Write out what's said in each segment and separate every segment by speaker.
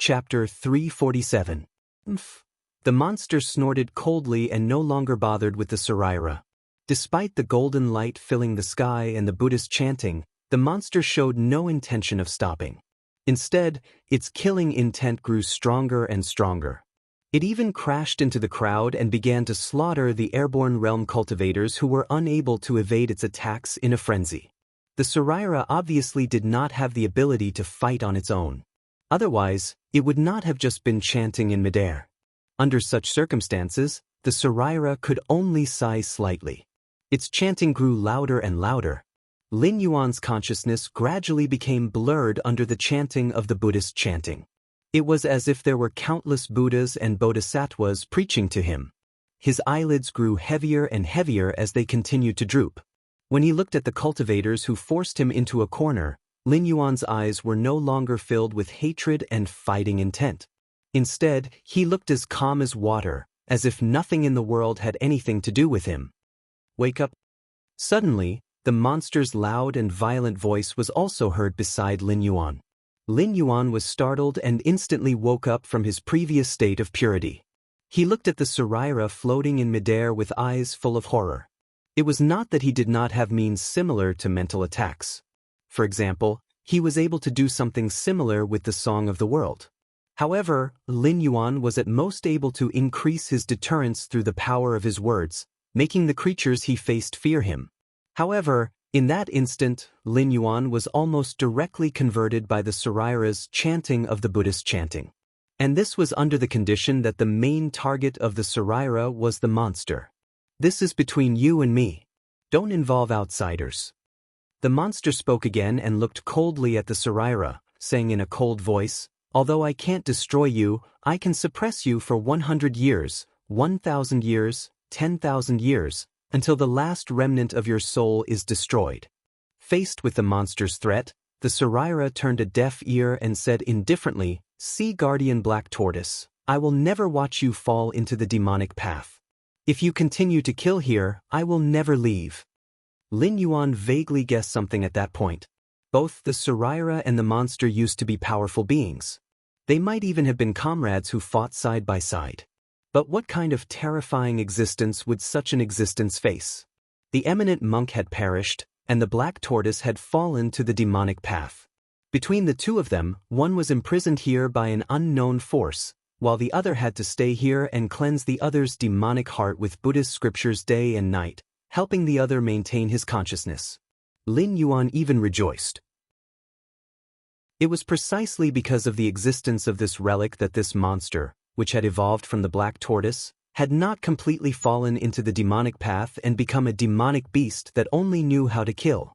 Speaker 1: Chapter 347. The monster snorted coldly and no longer bothered with the Saraira. Despite the golden light filling the sky and the Buddhist chanting, the monster showed no intention of stopping. Instead, its killing intent grew stronger and stronger. It even crashed into the crowd and began to slaughter the airborne realm cultivators who were unable to evade its attacks in a frenzy. The Saraira obviously did not have the ability to fight on its own. Otherwise, it would not have just been chanting in midair. Under such circumstances, the Saraira could only sigh slightly. Its chanting grew louder and louder. Lin Yuan's consciousness gradually became blurred under the chanting of the Buddhist chanting. It was as if there were countless Buddhas and Bodhisattvas preaching to him. His eyelids grew heavier and heavier as they continued to droop. When he looked at the cultivators who forced him into a corner, Lin Yuan's eyes were no longer filled with hatred and fighting intent. Instead, he looked as calm as water, as if nothing in the world had anything to do with him. "Wake up." Suddenly, the monster's loud and violent voice was also heard beside Lin Yuan. Lin Yuan was startled and instantly woke up from his previous state of purity. He looked at the Saraira floating in midair with eyes full of horror. It was not that he did not have means similar to mental attacks. For example, he was able to do something similar with the Song of the World. However, Lin Yuan was at most able to increase his deterrence through the power of his words, making the creatures he faced fear him. However, in that instant, Lin Yuan was almost directly converted by the Saraira's chanting of the Buddhist chanting. And this was under the condition that the main target of the Saraira was the monster. "This is between you and me. Don't involve outsiders." The monster spoke again and looked coldly at the Saraira, saying in a cold voice, "Although I can't destroy you, I can suppress you for 100 years, 1,000 years, 10,000 years, until the last remnant of your soul is destroyed." Faced with the monster's threat, the Saraira turned a deaf ear and said indifferently, "See, Guardian Black Tortoise, I will never watch you fall into the demonic path. If you continue to kill here, I will never leave." Lin Yuan vaguely guessed something at that point. Both the Saraira and the monster used to be powerful beings. They might even have been comrades who fought side by side. But what kind of terrifying existence would such an existence face? The eminent monk had perished, and the black tortoise had fallen to the demonic path. Between the two of them, one was imprisoned here by an unknown force, while the other had to stay here and cleanse the other's demonic heart with Buddhist scriptures day and night, helping the other maintain his consciousness. Lin Yuan even rejoiced. It was precisely because of the existence of this relic that this monster, which had evolved from the black tortoise, had not completely fallen into the demonic path and become a demonic beast that only knew how to kill.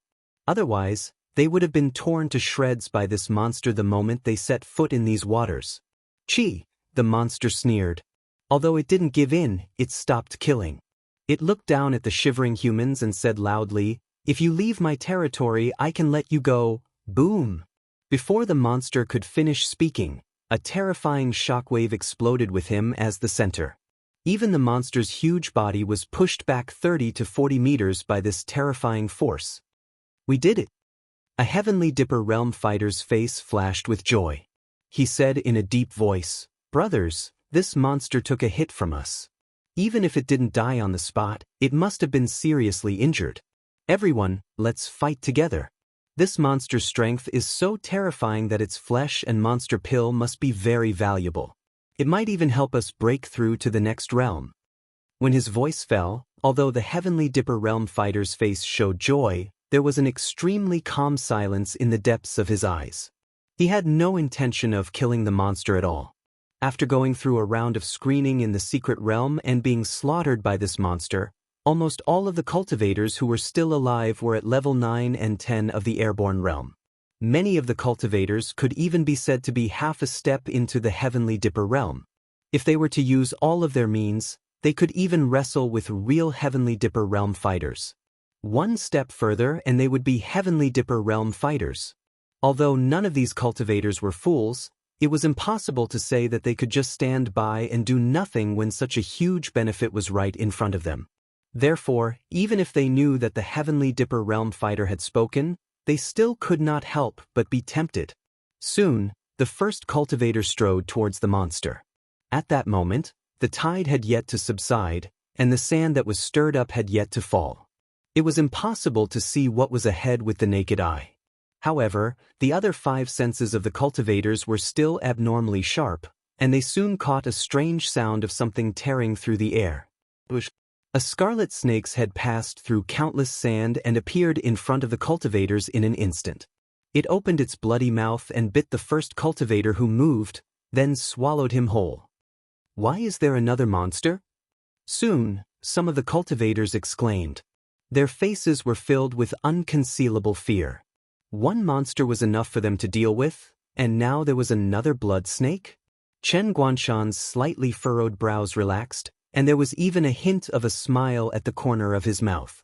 Speaker 1: Otherwise, they would have been torn to shreds by this monster the moment they set foot in these waters. "Chi," the monster sneered. Although it didn't give in, it stopped killing. It looked down at the shivering humans and said loudly, "If you leave my territory, I can let you go." Boom! Before the monster could finish speaking, a terrifying shockwave exploded with him as the center. Even the monster's huge body was pushed back 30 to 40 meters by this terrifying force. "We did it." A Heavenly Dipper realm fighter's face flashed with joy. He said in a deep voice, "Brothers, this monster took a hit from us. Even if it didn't die on the spot, it must have been seriously injured. Everyone, let's fight together. This monster's strength is so terrifying that its flesh and monster pill must be very valuable. It might even help us break through to the next realm." When his voice fell, although the Heavenly Dipper realm fighter's face showed joy, there was an extremely calm silence in the depths of his eyes. He had no intention of killing the monster at all. After going through a round of screening in the secret realm and being slaughtered by this monster, almost all of the cultivators who were still alive were at level 9 and 10 of the airborne realm. Many of the cultivators could even be said to be half a step into the Heavenly Dipper realm. If they were to use all of their means, they could even wrestle with real Heavenly Dipper realm fighters. One step further and they would be Heavenly Dipper realm fighters. Although none of these cultivators were fools, it was impossible to say that they could just stand by and do nothing when such a huge benefit was right in front of them. Therefore, even if they knew that the Heavenly Dipper realm fighter had spoken, they still could not help but be tempted. Soon, the first cultivator strode towards the monster. At that moment, the tide had yet to subside, and the sand that was stirred up had yet to fall. It was impossible to see what was ahead with the naked eye. However, the other 5 senses of the cultivators were still abnormally sharp, and they soon caught a strange sound of something tearing through the air. A scarlet snake's head passed through countless sand and appeared in front of the cultivators in an instant. It opened its bloody mouth and bit the first cultivator who moved, then swallowed him whole. Why is there another monster? Soon, some of the cultivators exclaimed. Their faces were filled with unconcealable fear. One monster was enough for them to deal with, and now there was another blood snake? Chen Guanshan's slightly furrowed brows relaxed, and there was even a hint of a smile at the corner of his mouth.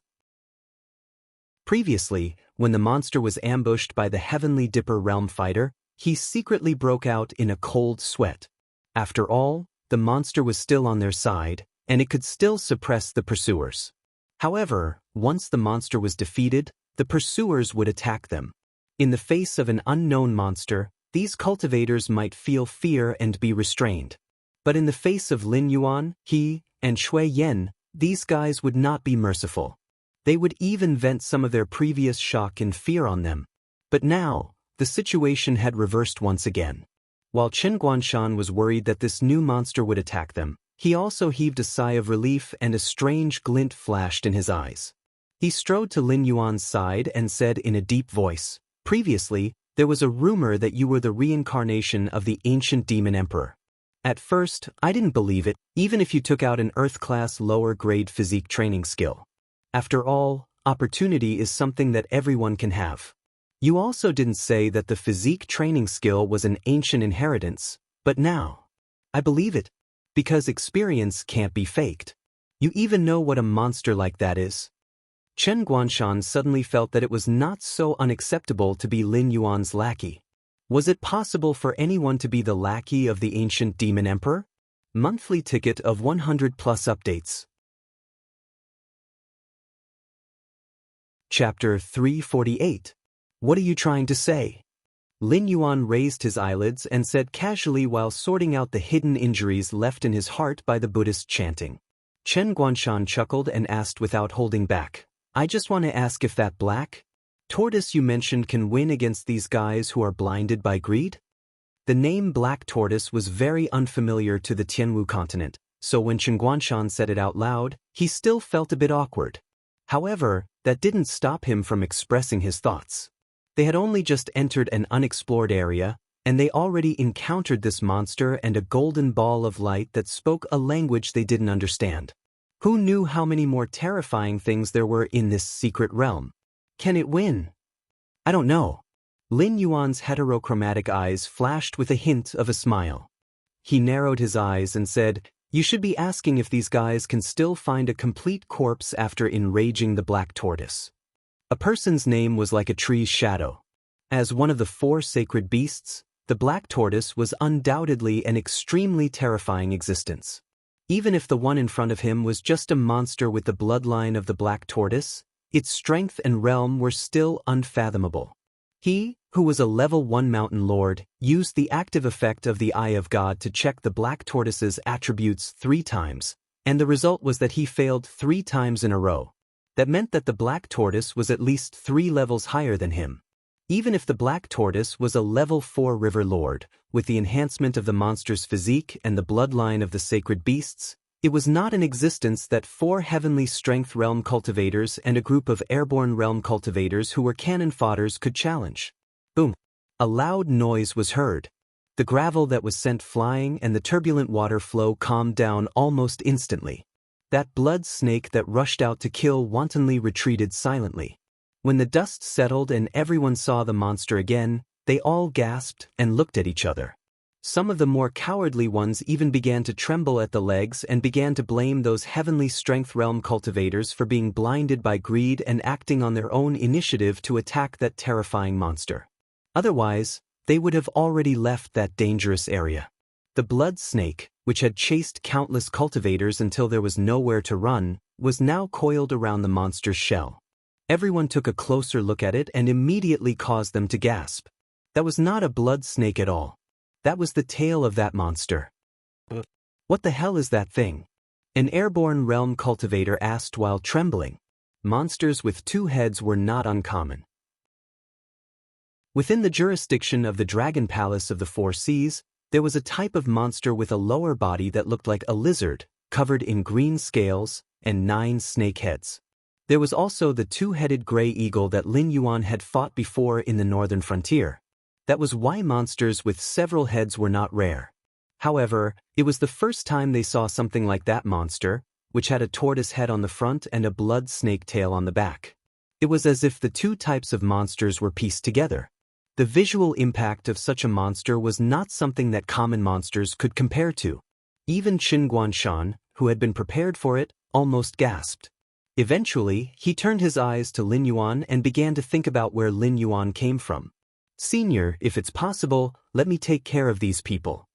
Speaker 1: Previously, when the monster was ambushed by the Heavenly Dipper realm fighter, he secretly broke out in a cold sweat. After all, the monster was still on their side, and it could still suppress the pursuers. However, once the monster was defeated, the pursuers would attack them. In the face of an unknown monster, these cultivators might feel fear and be restrained. But in the face of Lin Yuan, He, and Shui Yen, these guys would not be merciful. They would even vent some of their previous shock and fear on them. But now, the situation had reversed once again. While Chen Guanshan was worried that this new monster would attack them, he also heaved a sigh of relief and a strange glint flashed in his eyes. He strode to Lin Yuan's side and said in a deep voice, "Previously, there was a rumor that you were the reincarnation of the ancient demon emperor. At first, I didn't believe it, even if you took out an Earth-class lower-grade physique training skill. After all, opportunity is something that everyone can have. You also didn't say that the physique training skill was an ancient inheritance, but now, I believe it, because experience can't be faked. You even know what a monster like that is." Chen Guanshan suddenly felt that it was not so unacceptable to be Lin Yuan's lackey. Was it possible for anyone to be the lackey of the ancient demon emperor? Monthly ticket of 100 plus updates. Chapter 348. What are you trying to say? Lin Yuan raised his eyelids and said casually while sorting out the hidden injuries left in his heart by the Buddhist chanting. Chen Guanshan chuckled and asked without holding back, "I just want to ask if that black tortoise you mentioned can win against these guys who are blinded by greed?" The name Black Tortoise was very unfamiliar to the Tianwu continent, so when Chen Guanshan said it out loud, he still felt a bit awkward. However, that didn't stop him from expressing his thoughts. They had only just entered an unexplored area, and they already encountered this monster and a golden ball of light that spoke a language they didn't understand. Who knew how many more terrifying things there were in this secret realm? Can it win? I don't know. Lin Yuan's heterochromatic eyes flashed with a hint of a smile. He narrowed his eyes and said, "You should be asking if these guys can still find a complete corpse after enraging the black tortoise." A person's name was like a tree's shadow. As one of the 4 sacred beasts, the black tortoise was undoubtedly an extremely terrifying existence. Even if the one in front of him was just a monster with the bloodline of the black tortoise, its strength and realm were still unfathomable. He, who was a level 1 mountain lord, used the active effect of the Eye of God to check the black tortoise's attributes 3 times, and the result was that he failed 3 times in a row. That meant that the black tortoise was at least 3 levels higher than him. Even if the black tortoise was a level 4 river lord, with the enhancement of the monster's physique and the bloodline of the sacred beasts, it was not an existence that 4 heavenly strength realm cultivators and a group of airborne realm cultivators who were cannon fodders could challenge. Boom! A loud noise was heard. The gravel that was sent flying and the turbulent water flow calmed down almost instantly. That blood snake that rushed out to kill wantonly retreated silently. When the dust settled and everyone saw the monster again, they all gasped and looked at each other. Some of the more cowardly ones even began to tremble at the legs and began to blame those heavenly strength realm cultivators for being blinded by greed and acting on their own initiative to attack that terrifying monster. Otherwise, they would have already left that dangerous area. The blood snake, which had chased countless cultivators until there was nowhere to run, was now coiled around the monster's shell. Everyone took a closer look at it and immediately caused them to gasp. That was not a blood snake at all. That was the tail of that monster. What the hell is that thing? An airborne realm cultivator asked while trembling. Monsters with two heads were not uncommon. Within the jurisdiction of the Dragon Palace of the Four Seas, there was a type of monster with a lower body that looked like a lizard, covered in green scales, and 9 snake heads. There was also the two-headed gray eagle that Lin Yuan had fought before in the northern frontier. That was why monsters with several heads were not rare. However, it was the first time they saw something like that monster, which had a tortoise head on the front and a blood snake tail on the back. It was as if the two types of monsters were pieced together. The visual impact of such a monster was not something that common monsters could compare to. Even Qin Guanshan, who had been prepared for it, almost gasped. Eventually, he turned his eyes to Lin Yuan and began to think about where Lin Yuan came from. "Senior, if it's possible, let me take care of these people."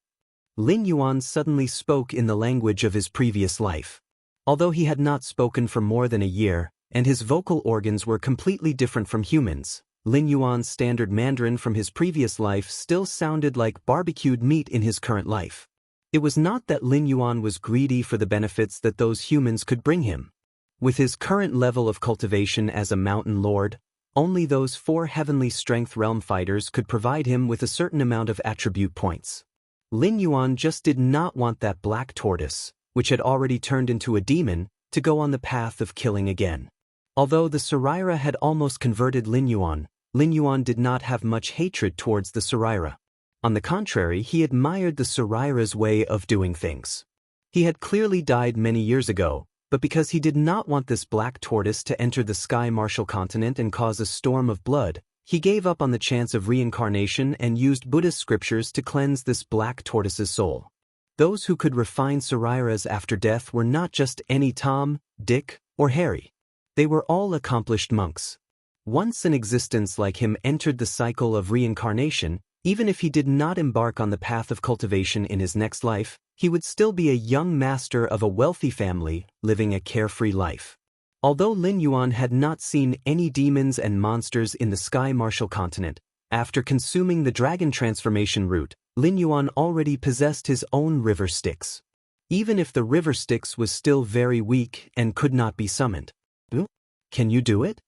Speaker 1: Lin Yuan suddenly spoke in the language of his previous life. Although he had not spoken for more than a year, and his vocal organs were completely different from humans, Lin Yuan's standard Mandarin from his previous life still sounded like barbecued meat in his current life. It was not that Lin Yuan was greedy for the benefits that those humans could bring him. With his current level of cultivation as a mountain lord, only those 4 heavenly strength realm fighters could provide him with a certain amount of attribute points. Lin Yuan just did not want that black tortoise, which had already turned into a demon, to go on the path of killing again. Although the Suraira had almost converted Lin Yuan did not have much hatred towards the Suraira. On the contrary, he admired the Suraira's way of doing things. He had clearly died many years ago, but because he did not want this black tortoise to enter the Sky Martial continent and cause a storm of blood, he gave up on the chance of reincarnation and used Buddhist scriptures to cleanse this black tortoise's soul. Those who could refine Surairas after death were not just any Tom, Dick, or Harry. They were all accomplished monks. Once an existence like him entered the cycle of reincarnation, even if he did not embark on the path of cultivation in his next life, he would still be a young master of a wealthy family, living a carefree life. Although Lin Yuan had not seen any demons and monsters in the Sky Martial continent, after consuming the dragon transformation root, Lin Yuan already possessed his own river Styx. Even if the river Styx was still very weak and could not be summoned. Can you do it?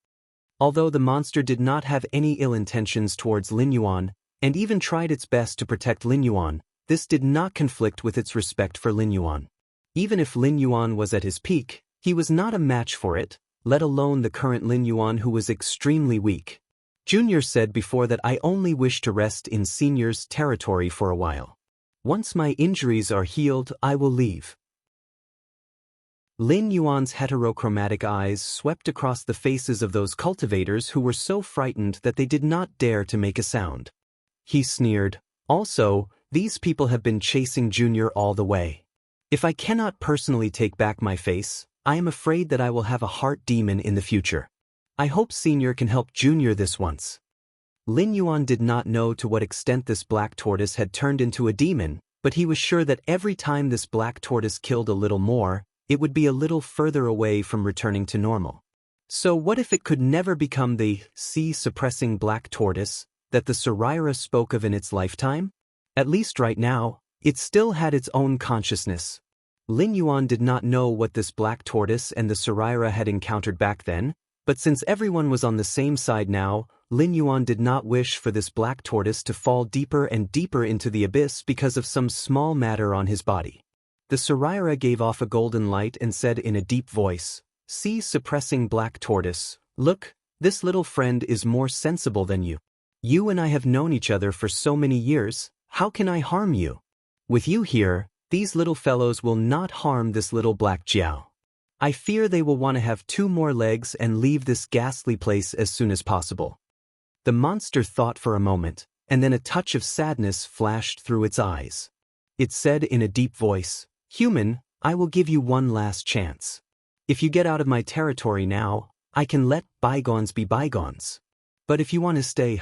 Speaker 1: Although the monster did not have any ill intentions towards Lin Yuan, and even tried its best to protect Lin Yuan, this did not conflict with its respect for Lin Yuan. Even if Lin Yuan was at his peak, he was not a match for it, let alone the current Lin Yuan who was extremely weak. Junior said before that I only wish to rest in Senior's territory for a while. Once my injuries are healed, I will leave. Lin Yuan's heterochromatic eyes swept across the faces of those cultivators who were so frightened that they did not dare to make a sound. He sneered, "Also, these people have been chasing Junior all the way. If I cannot personally take back my face, I am afraid that I will have a heart demon in the future. I hope Senior can help Junior this once." Lin Yuan did not know to what extent this black tortoise had turned into a demon, but he was sure that every time this black tortoise killed a little more, it would be a little further away from returning to normal. So what if it could never become the sea-suppressing black tortoise that the Suraira spoke of in its lifetime? At least right now, it still had its own consciousness. Lin Yuan did not know what this black tortoise and the Suraira had encountered back then, but since everyone was on the same side now, Lin Yuan did not wish for this black tortoise to fall deeper and deeper into the abyss because of some small matter on his body. The Suraira gave off a golden light and said in a deep voice, "Sea-suppressing black tortoise, look, this little friend is more sensible than you. You and I have known each other for so many years, how can I harm you? With you here, these little fellows will not harm this little black Jiao. I fear they will want to have 2 more legs and leave this ghastly place as soon as possible." The monster thought for a moment, and then a touch of sadness flashed through its eyes. It said in a deep voice, "Human, I will give you one last chance. If you get out of my territory now, I can let bygones be bygones. But if you want to stay,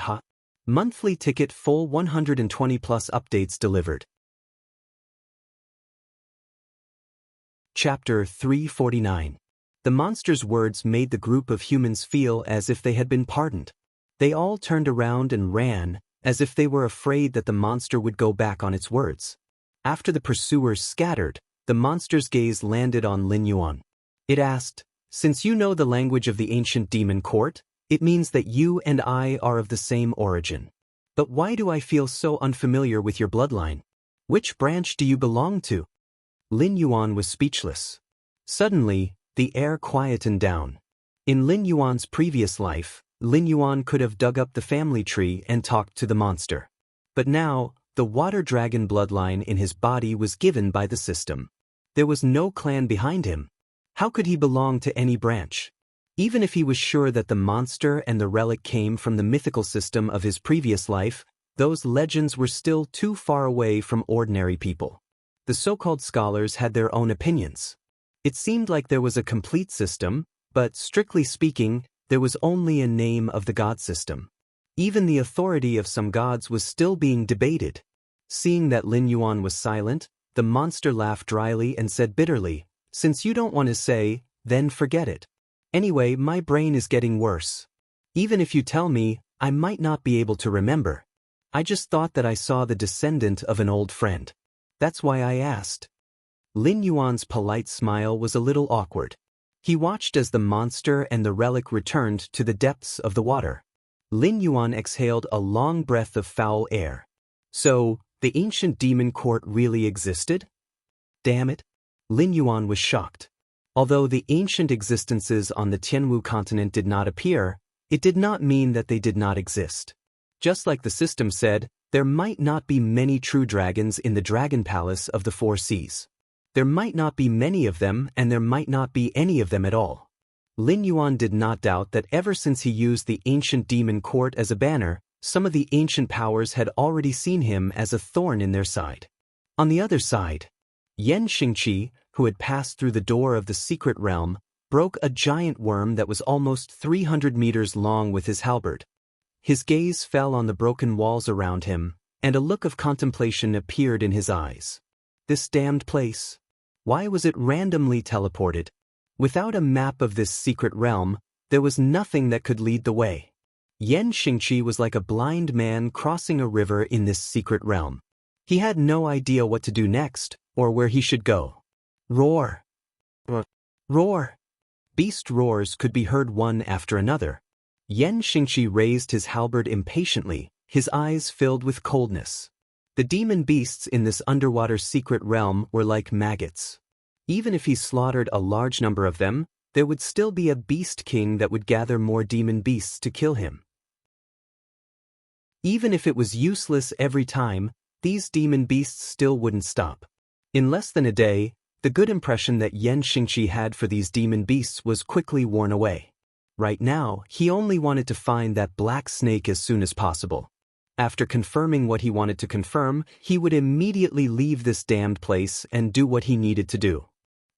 Speaker 1: monthly ticket full 120 plus updates delivered." Chapter 349. The monster's words made the group of humans feel as if they had been pardoned. They all turned around and ran, as if they were afraid that the monster would go back on its words. After the pursuers scattered, the monster's gaze landed on Lin Yuan. It asked, "Since you know the language of the ancient demon court, it means that you and I are of the same origin. But why do I feel so unfamiliar with your bloodline? Which branch do you belong to?" Lin Yuan was speechless. Suddenly, the air quietened down. In Lin Yuan's previous life, Lin Yuan could have dug up the family tree and talked to the monster. But now, the water dragon bloodline in his body was given by the system. There was no clan behind him. How could he belong to any branch? Even if he was sure that the monster and the relic came from the mythical system of his previous life, those legends were still too far away from ordinary people. The so-called scholars had their own opinions. It seemed like there was a complete system, but strictly speaking, there was only a name of the god system. Even the authority of some gods was still being debated. Seeing that Lin Yuan was silent, the monster laughed dryly and said bitterly, "Since you don't want to say, then forget it. Anyway, my brain is getting worse. Even if you tell me, I might not be able to remember. I just thought that I saw the descendant of an old friend. That's why I asked." Lin Yuan's polite smile was a little awkward. He watched as the monster and the relic returned to the depths of the water. Lin Yuan exhaled a long breath of foul air. So, the ancient demon court really existed? Damn it. Lin Yuan was shocked. Although the ancient existences on the Tianwu continent did not appear, it did not mean that they did not exist. Just like the system said, there might not be many true dragons in the Dragon Palace of the Four Seas. There might not be many of them, and there might not be any of them at all. Lin Yuan did not doubt that ever since he used the ancient demon court as a banner, some of the ancient powers had already seen him as a thorn in their side. On the other side, Yan Xingqi, who had passed through the door of the secret realm, broke a giant worm that was almost 300 meters long with his halberd. His gaze fell on the broken walls around him, and a look of contemplation appeared in his eyes. This damned place. Why was it randomly teleported? Without a map of this secret realm, there was nothing that could lead the way. Yan Xingqi was like a blind man crossing a river in this secret realm. He had no idea what to do next, or where he should go. Roar! Roar! Beast roars could be heard one after another. Yan Xingqi raised his halberd impatiently, his eyes filled with coldness. The demon beasts in this underwater secret realm were like maggots. Even if he slaughtered a large number of them, there would still be a beast king that would gather more demon beasts to kill him. Even if it was useless every time, these demon beasts still wouldn't stop. In less than a day, the good impression that Yan Xingqi had for these demon beasts was quickly worn away. Right now, he only wanted to find that black snake as soon as possible. After confirming what he wanted to confirm, he would immediately leave this damned place and do what he needed to do.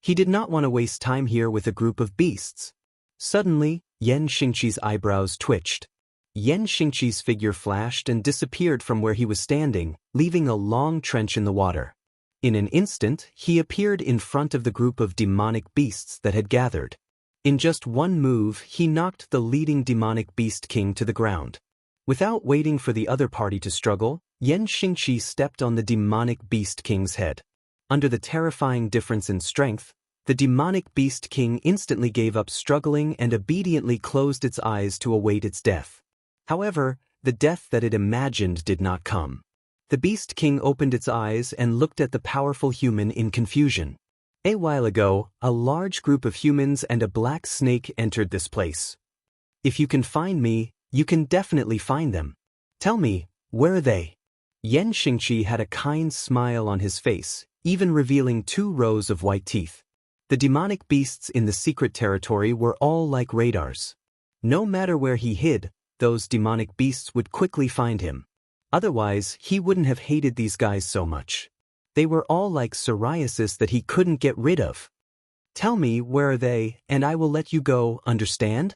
Speaker 1: He did not want to waste time here with a group of beasts. Suddenly, Yan Xingqi's eyebrows twitched. Yan Xingqi's figure flashed and disappeared from where he was standing, leaving a long trench in the water. In an instant, he appeared in front of the group of demonic beasts that had gathered. In just one move, he knocked the leading demonic beast king to the ground. Without waiting for the other party to struggle, Yan Xingqi stepped on the demonic beast king's head. Under the terrifying difference in strength, the demonic beast king instantly gave up struggling and obediently closed its eyes to await its death. However, the death that it imagined did not come. The beast king opened its eyes and looked at the powerful human in confusion. A while ago, a large group of humans and a black snake entered this place. If you can find me, you can definitely find them. Tell me, where are they? Yan Xingqi had a kind smile on his face, even revealing 2 rows of white teeth. The demonic beasts in the secret territory were all like radars. No matter where he hid, those demonic beasts would quickly find him. Otherwise, he wouldn't have hated these guys so much. They were all like psoriasis that he couldn't get rid of. Tell me, where are they, and I will let you go, understand?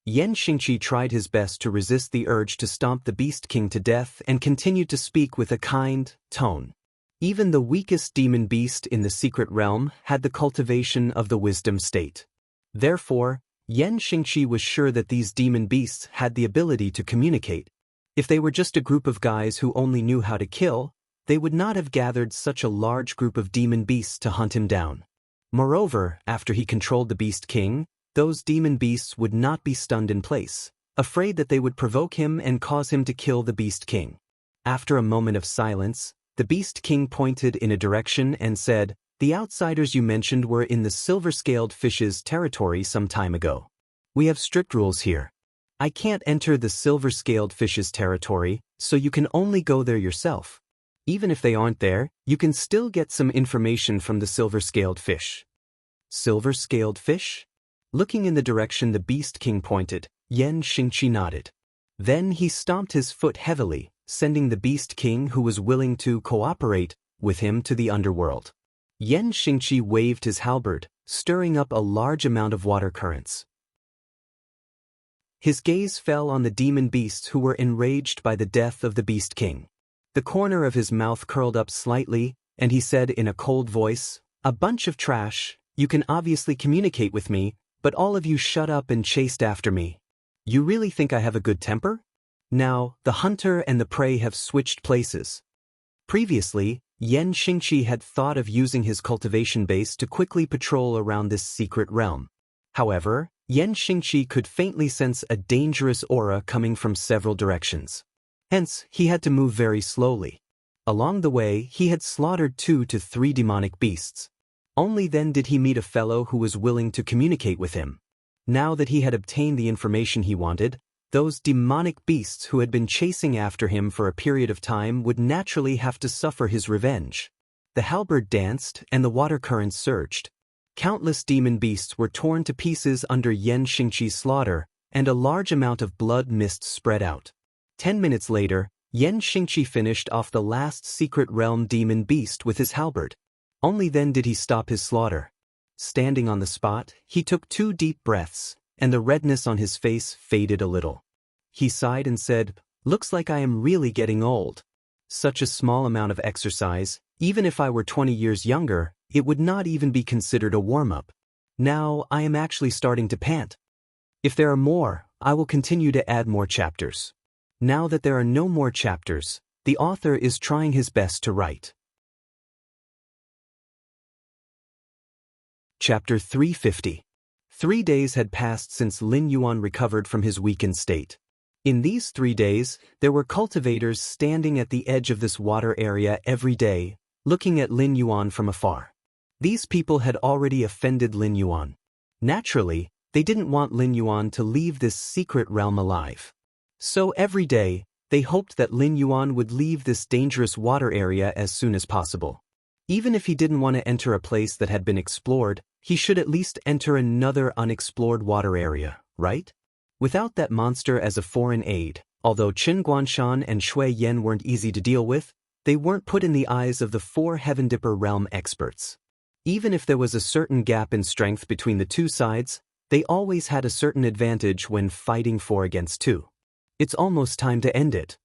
Speaker 1: Yan Xingqi tried his best to resist the urge to stomp the Beast King to death and continued to speak with a kind tone. Even the weakest demon beast in the secret realm had the cultivation of the wisdom state. Therefore, Yan Xingqi was sure that these demon beasts had the ability to communicate. If they were just a group of guys who only knew how to kill, they would not have gathered such a large group of demon beasts to hunt him down. Moreover, after he controlled the Beast King, those demon beasts would not be stunned in place, afraid that they would provoke him and cause him to kill the Beast King. After a moment of silence, the Beast King pointed in a direction and said, "The outsiders you mentioned were in the silver-scaled fish's territory some time ago. We have strict rules here. I can't enter the silver-scaled fish's territory, so you can only go there yourself. Even if they aren't there, you can still get some information from the silver-scaled fish." Silver-scaled fish? Looking in the direction the Beast King pointed, Yan Xingqi nodded. Then he stomped his foot heavily, sending the Beast King who was willing to cooperate with him to the underworld. Yan Xingqi waved his halberd, stirring up a large amount of water currents. His gaze fell on the demon beasts who were enraged by the death of the Beast King. The corner of his mouth curled up slightly, and he said in a cold voice, "A bunch of trash, you can obviously communicate with me, but all of you shut up and chased after me. You really think I have a good temper?" Now, the hunter and the prey have switched places. Previously, Yan Xingqi had thought of using his cultivation base to quickly patrol around this secret realm. However, Yan Xingqi could faintly sense a dangerous aura coming from several directions. Hence, he had to move very slowly. Along the way, he had slaughtered 2 to 3 demonic beasts. Only then did he meet a fellow who was willing to communicate with him. Now that he had obtained the information he wanted, those demonic beasts who had been chasing after him for a period of time would naturally have to suffer his revenge. The halberd danced and the water currents surged. Countless demon beasts were torn to pieces under Yan Xingqi's slaughter, and a large amount of blood mist spread out. 10 minutes later, Yan Xingqi finished off the last secret realm demon beast with his halberd. Only then did he stop his slaughter. Standing on the spot, he took 2 deep breaths, and the redness on his face faded a little. He sighed and said, "Looks like I am really getting old. Such a small amount of exercise, even if I were 20 years younger, it would not even be considered a warm-up. Now I am actually starting to pant. If there are more, I will continue to add more chapters." Now that there are no more chapters, the author is trying his best to write. Chapter 350. 3 days had passed since Lin Yuan recovered from his weakened state. In these 3 days, there were cultivators standing at the edge of this water area every day, looking at Lin Yuan from afar. These people had already offended Lin Yuan. Naturally, they didn't want Lin Yuan to leave this secret realm alive. So every day, they hoped that Lin Yuan would leave this dangerous water area as soon as possible. Even if he didn't want to enter a place that had been explored, he should at least enter another unexplored water area, right? Without that monster as a foreign aid, although Qin Guanshan and Shui Yan weren't easy to deal with, they weren't put in the eyes of the 4 Heaven Dipper realm experts. Even if there was a certain gap in strength between the 2 sides, they always had a certain advantage when fighting 4 against 2. It's almost time to end it.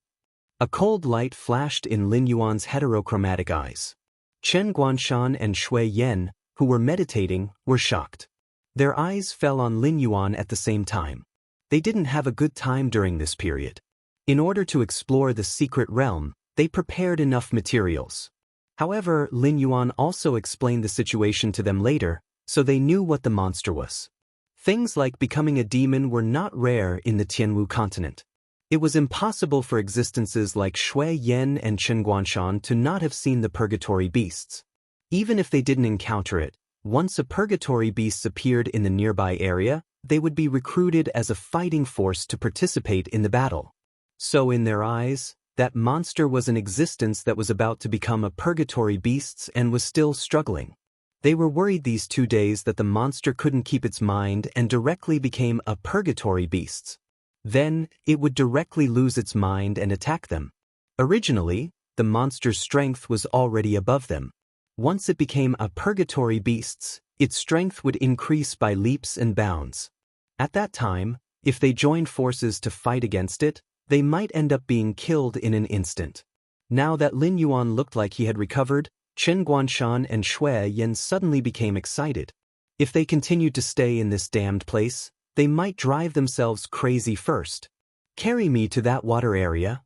Speaker 1: A cold light flashed in Lin Yuan's heterochromatic eyes. Chen Guanshan and Shui Yan, who were meditating, were shocked. Their eyes fell on Lin Yuan at the same time. They didn't have a good time during this period. In order to explore the secret realm, they prepared enough materials. However, Lin Yuan also explained the situation to them later, so they knew what the monster was. Things like becoming a demon were not rare in the Tianwu continent. It was impossible for existences like Shui Yan and Chen Guanshan to not have seen the purgatory beasts. Even if they didn't encounter it, once a purgatory beast appeared in the nearby area, they would be recruited as a fighting force to participate in the battle. So in their eyes, that monster was an existence that was about to become a purgatory beast and was still struggling. They were worried these 2 days that the monster couldn't keep its mind and directly became a purgatory beast. Then, it would directly lose its mind and attack them. Originally, the monster's strength was already above them. Once it became a purgatory beast, its strength would increase by leaps and bounds. At that time, if they joined forces to fight against it, they might end up being killed in an instant. Now that Lin Yuan looked like he had recovered, Chen Guanshan and Shui Yan suddenly became excited. If they continued to stay in this damned place, they might drive themselves crazy first. Carry me to that water area.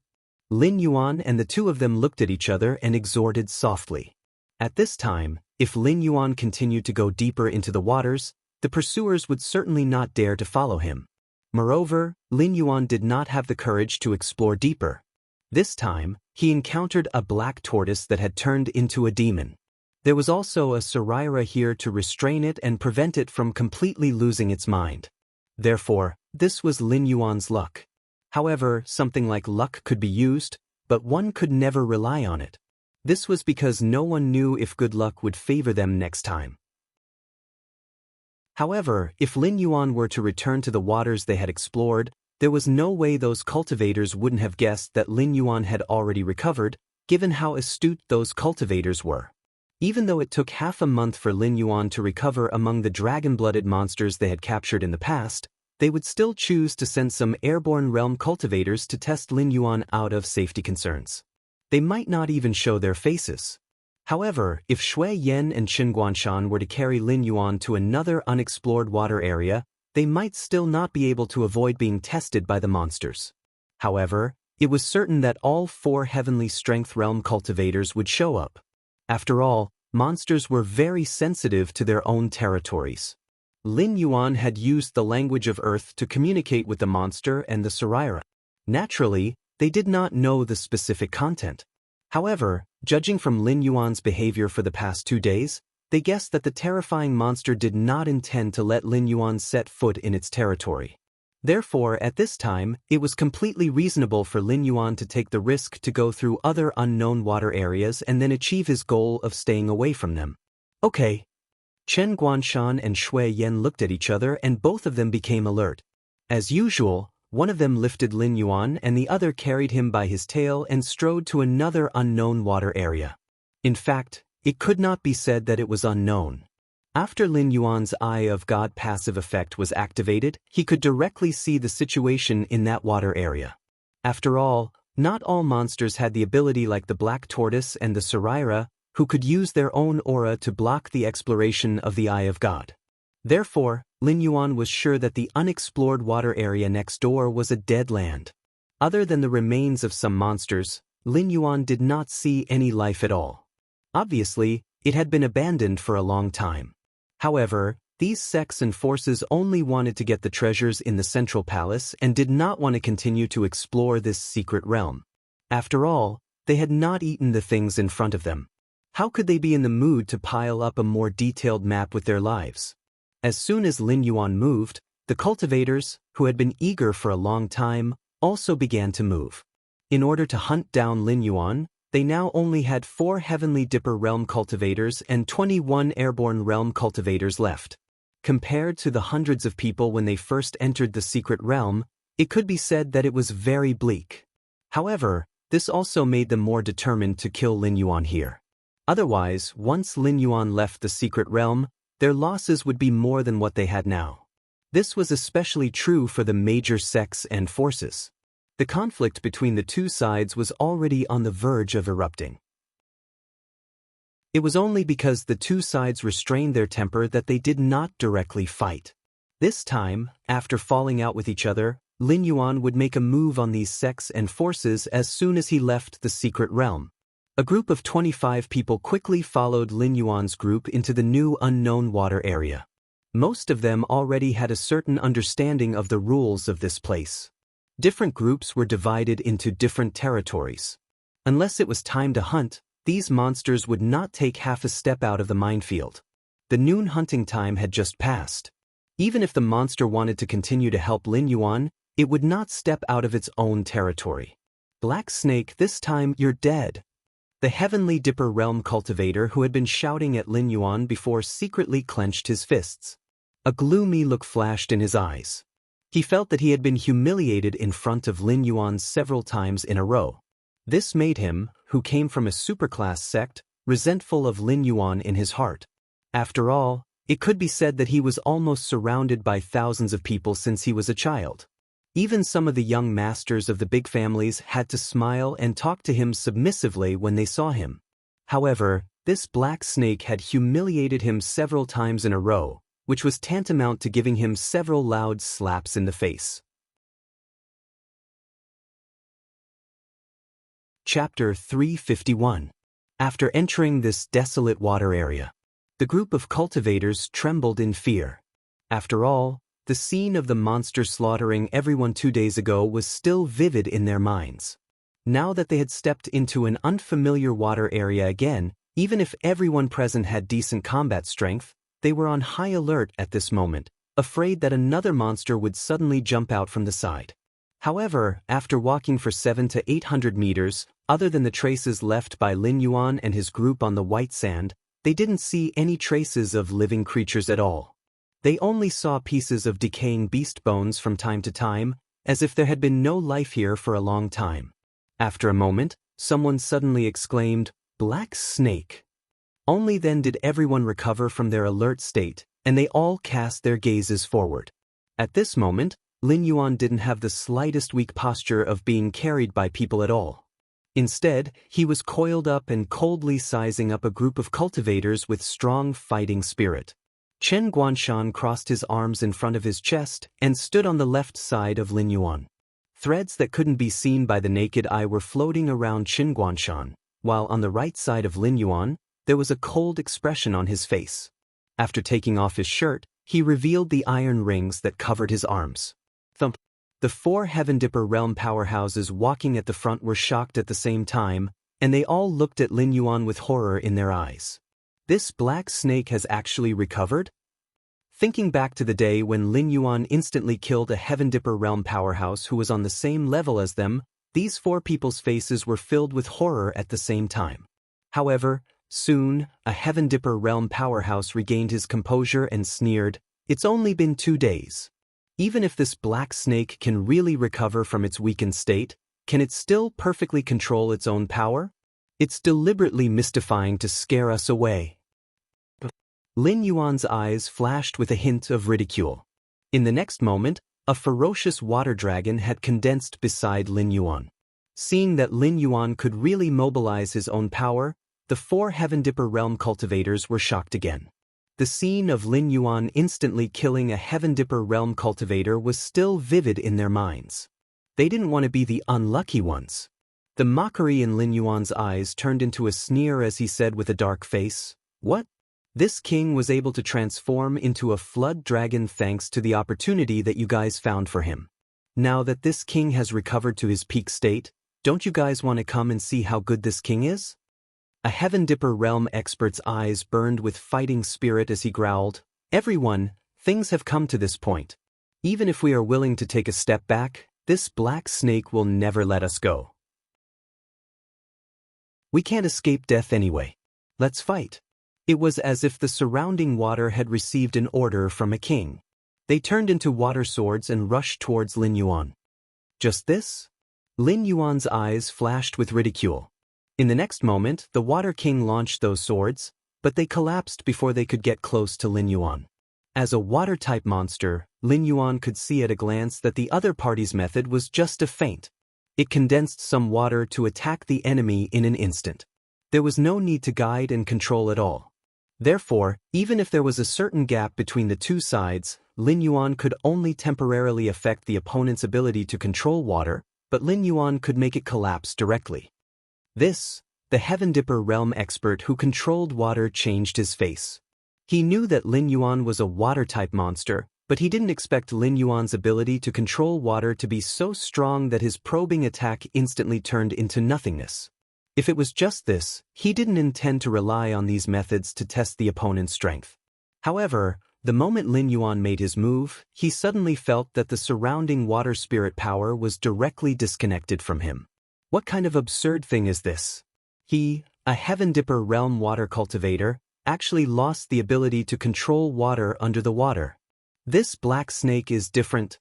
Speaker 1: Lin Yuan and the two of them looked at each other and exhorted softly. At this time, if Lin Yuan continued to go deeper into the waters, the pursuers would certainly not dare to follow him. Moreover, Lin Yuan did not have the courage to explore deeper. This time, he encountered a black tortoise that had turned into a demon. There was also a Saraira here to restrain it and prevent it from completely losing its mind. Therefore, this was Lin Yuan's luck. However, something like luck could be used, but one could never rely on it. This was because no one knew if good luck would favor them next time. However, if Lin Yuan were to return to the waters they had explored, there was no way those cultivators wouldn't have guessed that Lin Yuan had already recovered, given how astute those cultivators were. Even though it took half a month for Lin Yuan to recover among the dragon-blooded monsters they had captured in the past, they would still choose to send some airborne realm cultivators to test Lin Yuan out of safety concerns. They might not even show their faces. However, if Shui Yan and Qin Guanshan were to carry Lin Yuan to another unexplored water area, they might still not be able to avoid being tested by the monsters. However, it was certain that all 4 heavenly strength realm cultivators would show up. After all, monsters were very sensitive to their own territories. Lin Yuan had used the language of Earth to communicate with the monster and the Saraira. Naturally, they did not know the specific content. However, judging from Lin Yuan's behavior for the past 2 days, they guessed that the terrifying monster did not intend to let Lin Yuan set foot in its territory. Therefore, at this time, it was completely reasonable for Lin Yuan to take the risk to go through other unknown water areas and then achieve his goal of staying away from them. Okay. Chen Guanshan and Shui Yan looked at each other and both of them became alert. As usual, one of them lifted Lin Yuan and the other carried him by his tail and strode to another unknown water area. In fact, it could not be said that it was unknown. After Lin Yuan's Eye of God passive effect was activated, he could directly see the situation in that water area. After all, not all monsters had the ability like the black tortoise and the Saraira, who could use their own aura to block the exploration of the Eye of God. Therefore, Lin Yuan was sure that the unexplored water area next door was a dead land. Other than the remains of some monsters, Lin Yuan did not see any life at all. Obviously, it had been abandoned for a long time. However, these sects and forces only wanted to get the treasures in the central palace and did not want to continue to explore this secret realm. After all, they had not eaten the things in front of them. How could they be in the mood to pile up a more detailed map with their lives? As soon as Lin Yuan moved, the cultivators, who had been eager for a long time, also began to move. In order to hunt down Lin Yuan, they now only had 4 Heavenly Dipper Realm cultivators and 21 Airborne Realm cultivators left. Compared to the hundreds of people when they first entered the secret realm, it could be said that it was very bleak. However, this also made them more determined to kill Lin Yuan here. Otherwise, once Lin Yuan left the secret realm, their losses would be more than what they had now. This was especially true for the major sects and forces. The conflict between the two sides was already on the verge of erupting. It was only because the two sides restrained their temper that they did not directly fight. This time, after falling out with each other, Lin Yuan would make a move on these sects and forces as soon as he left the secret realm. A group of 25 people quickly followed Lin Yuan's group into the new unknown water area. Most of them already had a certain understanding of the rules of this place. Different groups were divided into different territories. Unless it was time to hunt, these monsters would not take half a step out of the minefield. The noon hunting time had just passed. Even if the monster wanted to continue to help Lin Yuan, it would not step out of its own territory. Black Snake, this time you're dead. The Heavenly Dipper Realm cultivator who had been shouting at Lin Yuan before secretly clenched his fists. A gloomy look flashed in his eyes. He felt that he had been humiliated in front of Lin Yuan several times in a row. This made him, who came from a superclass sect, resentful of Lin Yuan in his heart. After all, it could be said that he was almost surrounded by thousands of people since he was a child. Even some of the young masters of the big families had to smile and talk to him submissively when they saw him. However, this Black Snake had humiliated him several times in a row, which was tantamount to giving him several loud slaps in the face. Chapter 351. After entering this desolate water area, the group of cultivators trembled in fear. After all, the scene of the monster slaughtering everyone 2 days ago was still vivid in their minds. Now that they had stepped into an unfamiliar water area again, even if everyone present had decent combat strength, they were on high alert at this moment, afraid that another monster would suddenly jump out from the side. However, after walking for 700 to 800 meters, other than the traces left by Lin Yuan and his group on the white sand, they didn't see any traces of living creatures at all. They only saw pieces of decaying beast bones from time to time, as if there had been no life here for a long time. After a moment, someone suddenly exclaimed, "Black snake." Only then did everyone recover from their alert state, and they all cast their gazes forward. At this moment, Lin Yuan didn't have the slightest weak posture of being carried by people at all. Instead, he was coiled up and coldly sizing up a group of cultivators with strong fighting spirit. Chen Guanshan crossed his arms in front of his chest and stood on the left side of Lin Yuan. Threads that couldn't be seen by the naked eye were floating around Chen Guanshan, while on the right side of Lin Yuan, there was a cold expression on his face. After taking off his shirt, he revealed the iron rings that covered his arms. Thump. The 4 Heaven Dipper realm powerhouses walking at the front were shocked at the same time, and they all looked at Lin Yuan with horror in their eyes. This black snake has actually recovered? Thinking back to the day when Lin Yuan instantly killed a Heaven Dipper realm powerhouse who was on the same level as them, these 4 people's faces were filled with horror at the same time. However, soon, a Heaven Dipper realm powerhouse regained his composure and sneered, "It's only been 2 days. Even if this black snake can really recover from its weakened state, can it still perfectly control its own power? It's deliberately mystifying to scare us away." Lin Yuan's eyes flashed with a hint of ridicule. In the next moment, a ferocious water dragon had condensed beside Lin Yuan. Seeing that Lin Yuan could really mobilize his own power, the 4 Heaven Dipper realm cultivators were shocked again. The scene of Lin Yuan instantly killing a Heaven Dipper realm cultivator was still vivid in their minds. They didn't want to be the unlucky ones. The mockery in Lin Yuan's eyes turned into a sneer as he said with a dark face, "What? This king was able to transform into a flood dragon thanks to the opportunity that you guys found for him. Now that this king has recovered to his peak state, don't you guys want to come and see how good this king is?" A Heaven Dipper realm expert's eyes burned with fighting spirit as he growled, "Everyone, things have come to this point. Even if we are willing to take a step back, this black snake will never let us go. We can't escape death anyway. Let's fight." It was as if the surrounding water had received an order from a king. They turned into water swords and rushed towards Lin Yuan. Just this? Lin Yuan's eyes flashed with ridicule. In the next moment, the Water King launched those swords, but they collapsed before they could get close to Lin Yuan. As a water-type monster, Lin Yuan could see at a glance that the other party's method was just a feint. It condensed some water to attack the enemy in an instant. There was no need to guide and control at all. Therefore, even if there was a certain gap between the two sides, Lin Yuan could only temporarily affect the opponent's ability to control water, but Lin Yuan could make it collapse directly. The Heaven Dipper realm expert who controlled water changed his face. He knew that Lin Yuan was a water-type monster, but he didn't expect Lin Yuan's ability to control water to be so strong that his probing attack instantly turned into nothingness. If it was just this, he didn't intend to rely on these methods to test the opponent's strength. However, the moment Lin Yuan made his move, he suddenly felt that the surrounding water spirit power was directly disconnected from him. What kind of absurd thing is this? He, a Heaven Dipper realm water cultivator, actually lost the ability to control water under the water. This black snake is different.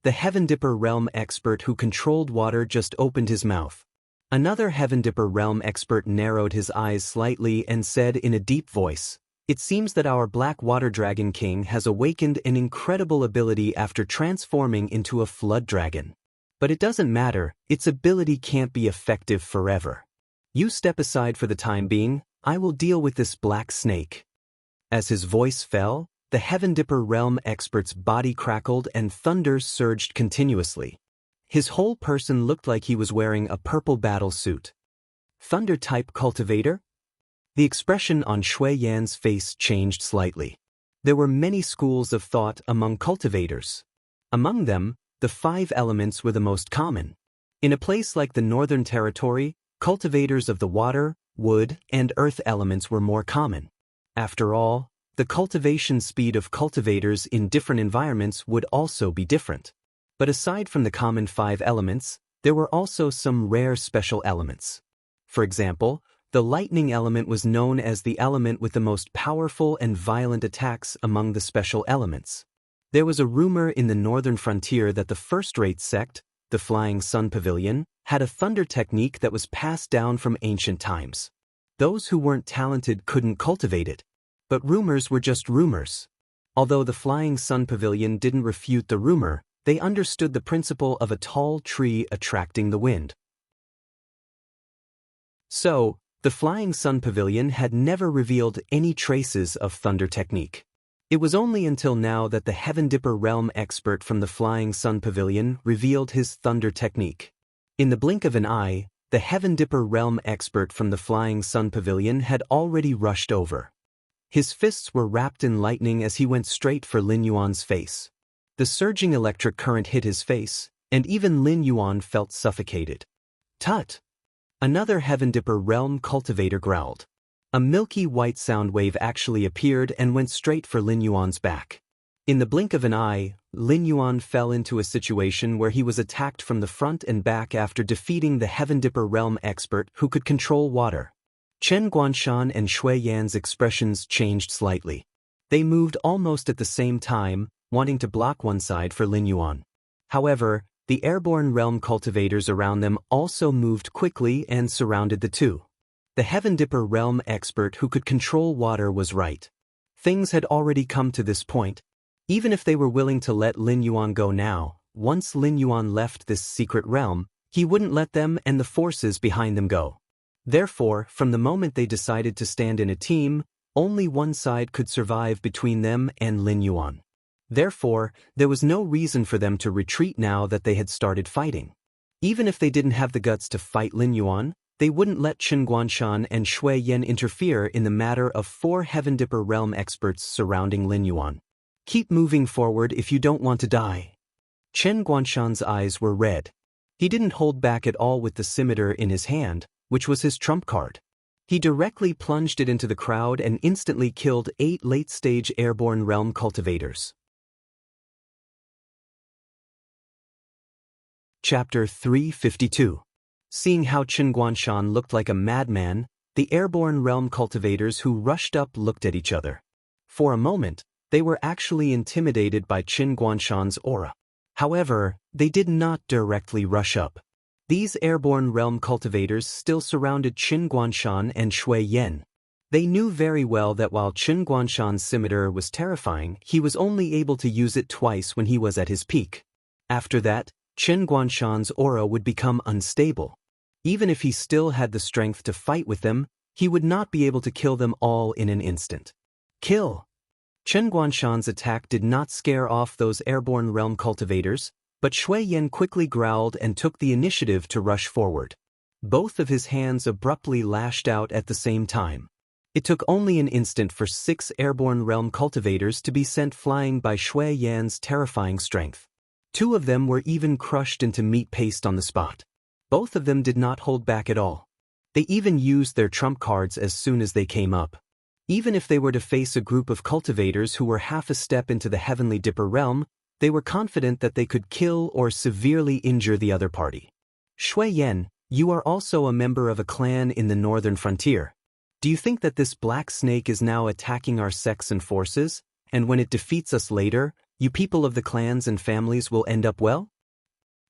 Speaker 1: The Heaven Dipper realm expert who controlled water just opened his mouth. Another Heaven Dipper realm expert narrowed his eyes slightly and said in a deep voice, "It seems that our Black Water Dragon King has awakened an incredible ability after transforming into a flood dragon. But it doesn't matter, its ability can't be effective forever. You step aside for the time being, I will deal with this black snake." As his voice fell, the Heaven Dipper realm expert's body crackled and thunder surged continuously. His whole person looked like he was wearing a purple battle suit. Thunder-type cultivator? The expression on Shui Yan's face changed slightly. There were many schools of thought among cultivators. Among them, the 5 elements were the most common. In a place like the Northern Territory, cultivators of the water, wood, and earth elements were more common. After all, the cultivation speed of cultivators in different environments would also be different. But aside from the common 5 elements, there were also some rare special elements. For example, the lightning element was known as the element with the most powerful and violent attacks among the special elements. There was a rumor in the northern frontier that the first-rate sect, the Flying Sun Pavilion, had a thunder technique that was passed down from ancient times. Those who weren't talented couldn't cultivate it. But rumors were just rumors. Although the Flying Sun Pavilion didn't refute the rumor, they understood the principle of a tall tree attracting the wind. So, the Flying Sun Pavilion had never revealed any traces of thunder technique. It was only until now that the Heaven Dipper realm expert from the Flying Sun Pavilion revealed his thunder technique. In the blink of an eye, the Heaven Dipper realm expert from the Flying Sun Pavilion had already rushed over. His fists were wrapped in lightning as he went straight for Lin Yuan's face. The surging electric current hit his face, and even Lin Yuan felt suffocated. Tut! Another Heaven Dipper realm cultivator growled. A milky white sound wave actually appeared and went straight for Lin Yuan's back. In the blink of an eye, Lin Yuan fell into a situation where he was attacked from the front and back after defeating the Heaven Dipper realm expert who could control water. Chen Guanshan and Shui Yan's expressions changed slightly. They moved almost at the same time, wanting to block one side for Lin Yuan. However, the airborne realm cultivators around them also moved quickly and surrounded the two. The Heaven Dipper realm expert who could control water was right. Things had already come to this point. Even if they were willing to let Lin Yuan go now, once Lin Yuan left this secret realm, he wouldn't let them and the forces behind them go. Therefore, from the moment they decided to stand in a team, only one side could survive between them and Lin Yuan. Therefore, there was no reason for them to retreat now that they had started fighting. Even if they didn't have the guts to fight Lin Yuan, they wouldn't let Chen Guanshan and Shui Yan interfere in the matter of 4 Heaven Dipper realm experts surrounding Lin Yuan. Keep moving forward if you don't want to die. Chen Guanshan's eyes were red. He didn't hold back at all with the scimitar in his hand, which was his trump card. He directly plunged it into the crowd and instantly killed 8 late-stage airborne realm cultivators. Chapter 352. Seeing how Chen Guanshan looked like a madman, the airborne realm cultivators who rushed up looked at each other. For a moment, they were actually intimidated by Chen Guanshan's aura. However, they did not directly rush up. These airborne realm cultivators still surrounded Chen Guanshan and Shui Yan. They knew very well that while Chen Guanshan's scimitar was terrifying, he was only able to use it twice when he was at his peak. After that, Chen Guanshan's aura would become unstable. Even if he still had the strength to fight with them, he would not be able to kill them all in an instant. Kill! Chen Guanshan's attack did not scare off those airborne realm cultivators, but Shui Yan quickly growled and took the initiative to rush forward. Both of his hands abruptly lashed out at the same time. It took only an instant for 6 airborne realm cultivators to be sent flying by Shui Yan's terrifying strength. 2 of them were even crushed into meat paste on the spot. Both of them did not hold back at all. They even used their trump cards as soon as they came up. Even if they were to face a group of cultivators who were half a step into the Heavenly Dipper realm, they were confident that they could kill or severely injure the other party. Shui Yan, you are also a member of a clan in the northern frontier. Do you think that this black snake is now attacking our sects and forces, and when it defeats us later, you people of the clans and families will end up well?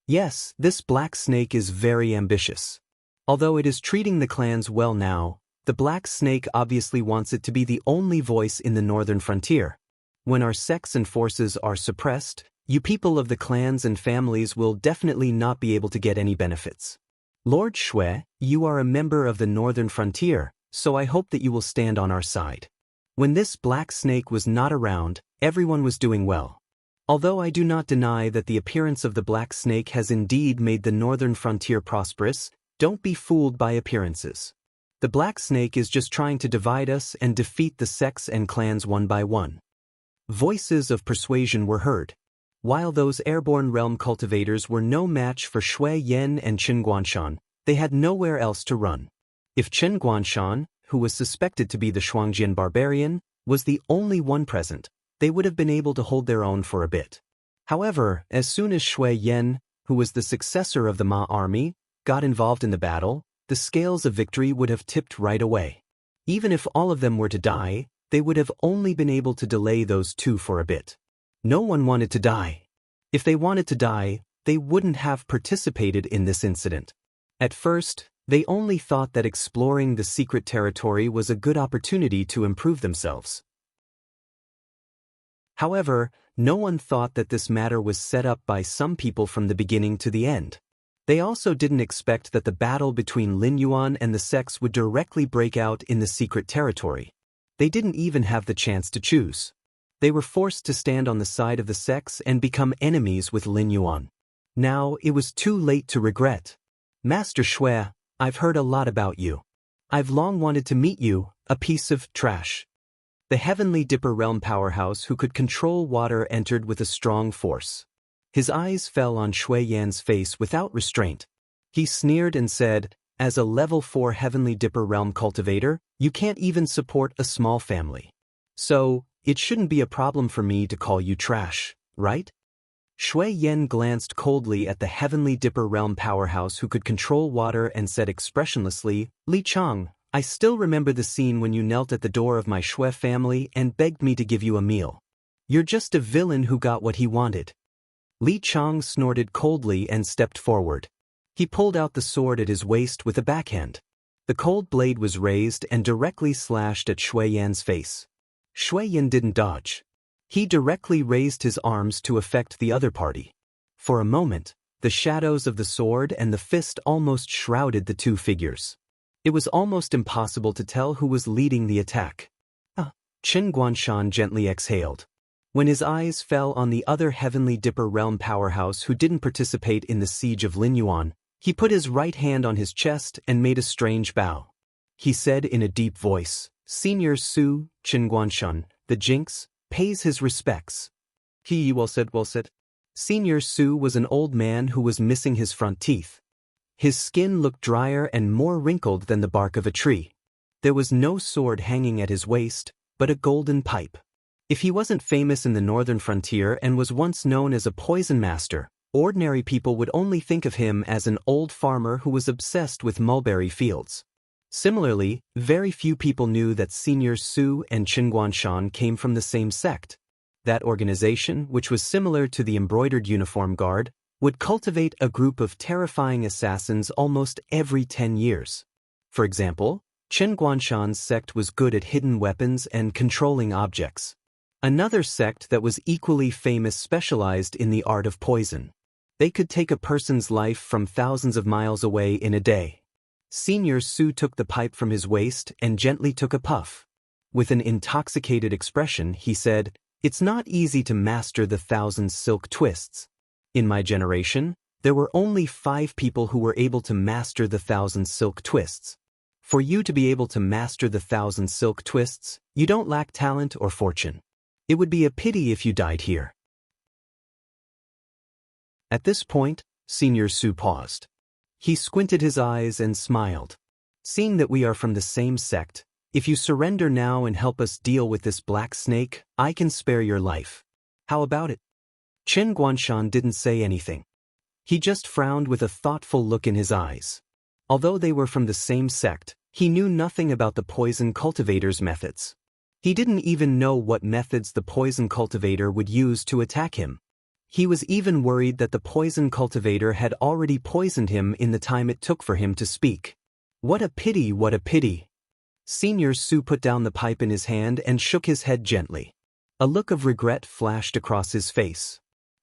Speaker 1: Yes, this black snake is very ambitious. Although it is treating the clans well now, the black snake obviously wants it to be the only voice in the northern frontier. When our sects and forces are suppressed, you people of the clans and families will definitely not be able to get any benefits. Lord Shui, you are a member of the northern frontier, so I hope that you will stand on our side. When this black snake was not around, everyone was doing well. Although I do not deny that the appearance of the black snake has indeed made the northern frontier prosperous, don't be fooled by appearances. The black snake is just trying to divide us and defeat the sects and clans one by one. Voices of persuasion were heard. While those airborne realm cultivators were no match for Shui Yen and Qin Guanshan, they had nowhere else to run. If Qin Guanshan, who was suspected to be the Shuangjian barbarian, was the only one present, they would have been able to hold their own for a bit. However, as soon as Shui Yen, who was the successor of the Ma army, got involved in the battle, the scales of victory would have tipped right away. Even if all of them were to die, they would have only been able to delay those two for a bit. No one wanted to die. If they wanted to die, they wouldn't have participated in this incident. At first, they only thought that exploring the secret territory was a good opportunity to improve themselves. However, no one thought that this matter was set up by some people from the beginning to the end. They also didn't expect that the battle between Lin Yuan and the sects would directly break out in the secret territory. They didn't even have the chance to choose. They were forced to stand on the side of the sects and become enemies with Lin Yuan. Now it was too late to regret. Master Shui, I've heard a lot about you. I've long wanted to meet you, a piece of trash. The Heavenly Dipper realm powerhouse who could control water entered with a strong force. His eyes fell on Shui Yan's face without restraint. He sneered and said, as a level 4 Heavenly Dipper realm cultivator, you can't even support a small family. So, it shouldn't be a problem for me to call you trash, right? Shui Yan glanced coldly at the Heavenly Dipper realm powerhouse who could control water and said expressionlessly, Li Chang, I still remember the scene when you knelt at the door of my Shui family and begged me to give you a meal. You're just a villain who got what he wanted. Li Chang snorted coldly and stepped forward. He pulled out the sword at his waist with a backhand. The cold blade was raised and directly slashed at Shui Yan's face. Shui Yan didn't dodge. He directly raised his arms to affect the other party. For a moment, the shadows of the sword and the fist almost shrouded the two figures. It was almost impossible to tell who was leading the attack. Qin Guanshan gently exhaled. When his eyes fell on the other Heavenly Dipper realm powerhouse who didn't participate in the siege of Lin Yuan, he put his right hand on his chest and made a strange bow. He said in a deep voice, Senior Su, Qin Guanshan, the Jinx, pays his respects. He well said. Senior Su was an old man who was missing his front teeth. His skin looked drier and more wrinkled than the bark of a tree. There was no sword hanging at his waist, but a golden pipe. If he wasn't famous in the northern frontier and was once known as a poison master, ordinary people would only think of him as an old farmer who was obsessed with mulberry fields. Similarly, very few people knew that Senior Su and Qin Guanshan came from the same sect. That organization, which was similar to the embroidered uniform guard, would cultivate a group of terrifying assassins almost every 10 years. For example, Qin Guanshan's sect was good at hidden weapons and controlling objects. Another sect that was equally famous specialized in the art of poison. They could take a person's life from thousands of miles away in a day. Senior Su took the pipe from his waist and gently took a puff. With an intoxicated expression, he said, It's not easy to master the 1,000 silk twists. In my generation, there were only 5 people who were able to master the 1,000 silk twists. For you to be able to master the 1,000 silk twists, you don't lack talent or fortune. It would be a pity if you died here. At this point, Senior Su paused. He squinted his eyes and smiled. Seeing that we are from the same sect, if you surrender now and help us deal with this black snake, I can spare your life. How about it? Qin Guanshan didn't say anything. He just frowned with a thoughtful look in his eyes. Although they were from the same sect, he knew nothing about the poison cultivator's methods. He didn't even know what methods the poison cultivator would use to attack him. He was even worried that the poison cultivator had already poisoned him in the time it took for him to speak. What a pity, what a pity. Senior Su put down the pipe in his hand and shook his head gently. A look of regret flashed across his face.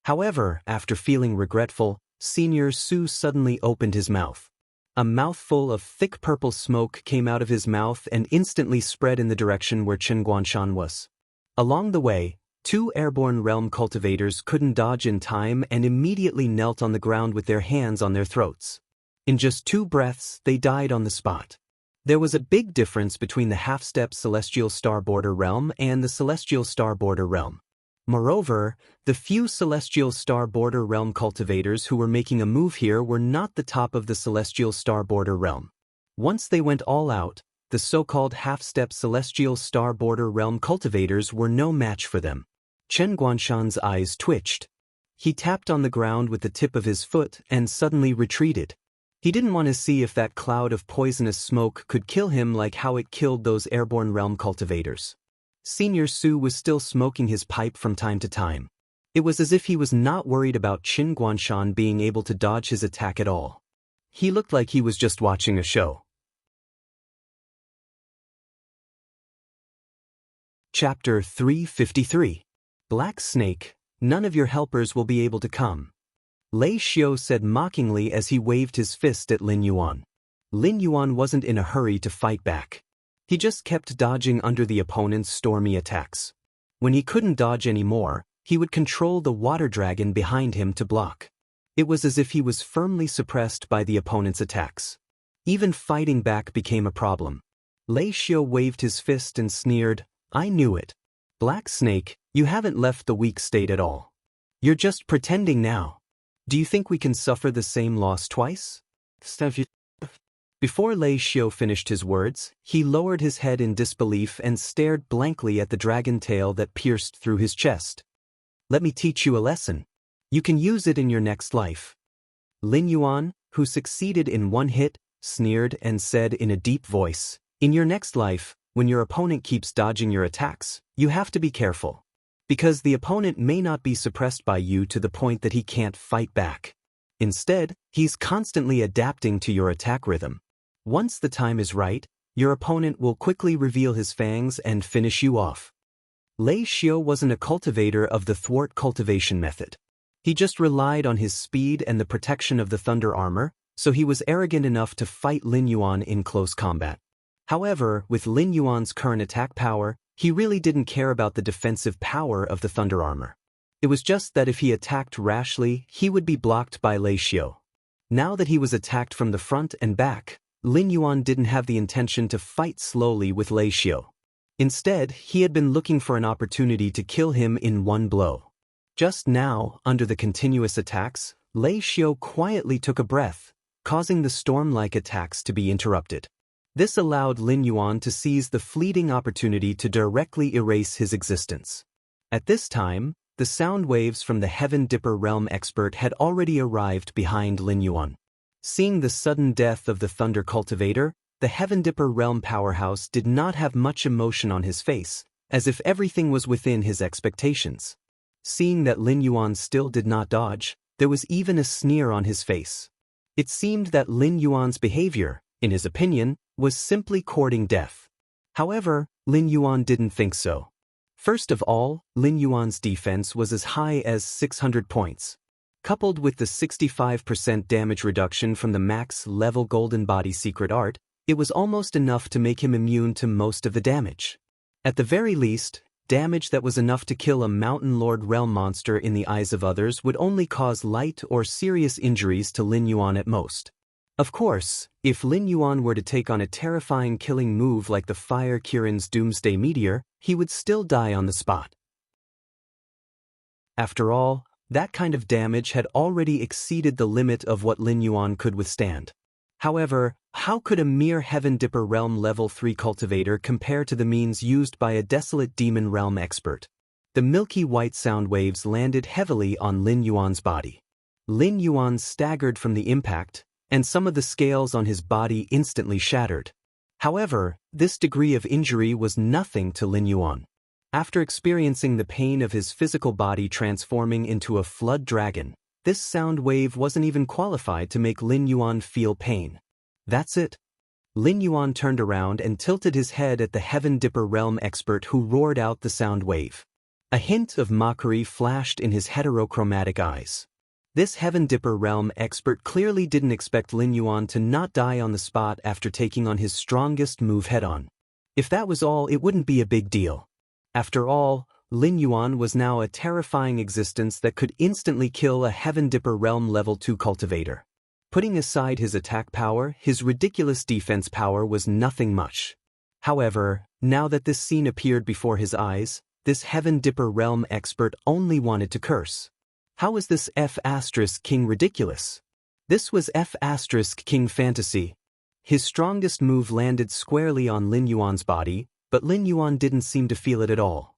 Speaker 1: However, after feeling regretful, Senior Su suddenly opened his mouth. A mouthful of thick purple smoke came out of his mouth and instantly spread in the direction where Qin Guanshan was. Along the way, Two airborne realm cultivators couldn't dodge in time and immediately knelt on the ground with their hands on their throats. In just 2 breaths, they died on the spot. There was a big difference between the half-step Celestial Star Border realm and the Celestial Star Border realm. Moreover, the few Celestial Star Border realm cultivators who were making a move here were not the top of the Celestial Star Border realm. Once they went all out, the so-called half-step Celestial Star Border realm cultivators were no match for them. Chen Guanshan's eyes twitched. He tapped on the ground with the tip of his foot and suddenly retreated. He didn't want to see if that cloud of poisonous smoke could kill him like how it killed those airborne realm cultivators. Senior Su was still smoking his pipe from time to time. It was as if he was not worried about Qin Guanshan being able to dodge his attack at all. He looked like he was just watching a show. Chapter 353. Black Snake, none of your helpers will be able to come. Lei Xiao said mockingly as he waved his fist at Lin Yuan. Lin Yuan wasn't in a hurry to fight back. He just kept dodging under the opponent's stormy attacks. When he couldn't dodge anymore, he would control the water dragon behind him to block. It was as if he was firmly suppressed by the opponent's attacks. Even fighting back became a problem. Lei Xiao waved his fist and sneered, "I knew it. Black Snake, you haven't left the weak state at all. You're just pretending now. Do you think we can suffer the same loss twice?" Before Lei Xiao finished his words, he lowered his head in disbelief and stared blankly at the dragon tail that pierced through his chest. "Let me teach you a lesson. You can use it in your next life." Lin Yuan, who succeeded in one hit, sneered and said in a deep voice, "In your next life, when your opponent keeps dodging your attacks, you have to be careful. Because the opponent may not be suppressed by you to the point that he can't fight back. Instead, he's constantly adapting to your attack rhythm. Once the time is right, your opponent will quickly reveal his fangs and finish you off." Lei Xiao wasn't a cultivator of the thwart cultivation method. He just relied on his speed and the protection of the thunder armor, so he was arrogant enough to fight Lin Yuan in close combat. However, with Lin Yuan's current attack power, he really didn't care about the defensive power of the thunder armor. It was just that if he attacked rashly, he would be blocked by Lei Xiao. Now that he was attacked from the front and back, Lin Yuan didn't have the intention to fight slowly with Lei Xiao. Instead, he had been looking for an opportunity to kill him in one blow. Just now, under the continuous attacks, Lei Xiao quietly took a breath, causing the storm-like attacks to be interrupted. This allowed Lin Yuan to seize the fleeting opportunity to directly erase his existence. At this time, the sound waves from the Heaven Dipper Realm expert had already arrived behind Lin Yuan. Seeing the sudden death of the Thunder Cultivator, the Heaven Dipper Realm powerhouse did not have much emotion on his face, as if everything was within his expectations. Seeing that Lin Yuan still did not dodge, there was even a sneer on his face. It seemed that Lin Yuan's behavior, in his opinion, was simply courting death. However, Lin Yuan didn't think so. First of all, Lin Yuan's defense was as high as 600 points. Coupled with the 65% damage reduction from the max-level Golden Body secret art, it was almost enough to make him immune to most of the damage. At the very least, damage that was enough to kill a Mountain Lord realm monster in the eyes of others would only cause light or serious injuries to Lin Yuan at most. Of course, if Lin Yuan were to take on a terrifying killing move like the Fire Kirin's Doomsday Meteor, he would still die on the spot. After all, that kind of damage had already exceeded the limit of what Lin Yuan could withstand. However, how could a mere Heaven Dipper Realm Level 3 cultivator compare to the means used by a Desolate Demon Realm expert? The milky white sound waves landed heavily on Lin Yuan's body. Lin Yuan staggered from the impact, and some of the scales on his body instantly shattered. However, this degree of injury was nothing to Lin Yuan. After experiencing the pain of his physical body transforming into a flood dragon, this sound wave wasn't even qualified to make Lin Yuan feel pain. That's it. Lin Yuan turned around and tilted his head at the Heaven Dipper Realm expert who roared out the sound wave. A hint of mockery flashed in his heterochromatic eyes. This Heaven Dipper Realm expert clearly didn't expect Lin Yuan to not die on the spot after taking on his strongest move head-on. If that was all, it wouldn't be a big deal. After all, Lin Yuan was now a terrifying existence that could instantly kill a Heaven Dipper Realm Level 2 cultivator. Putting aside his attack power, his ridiculous defense power was nothing much. However, now that this scene appeared before his eyes, this Heaven Dipper Realm expert only wanted to curse. How is this F*King ridiculous? This was F*King fantasy. His strongest move landed squarely on Lin Yuan's body, but Lin Yuan didn't seem to feel it at all.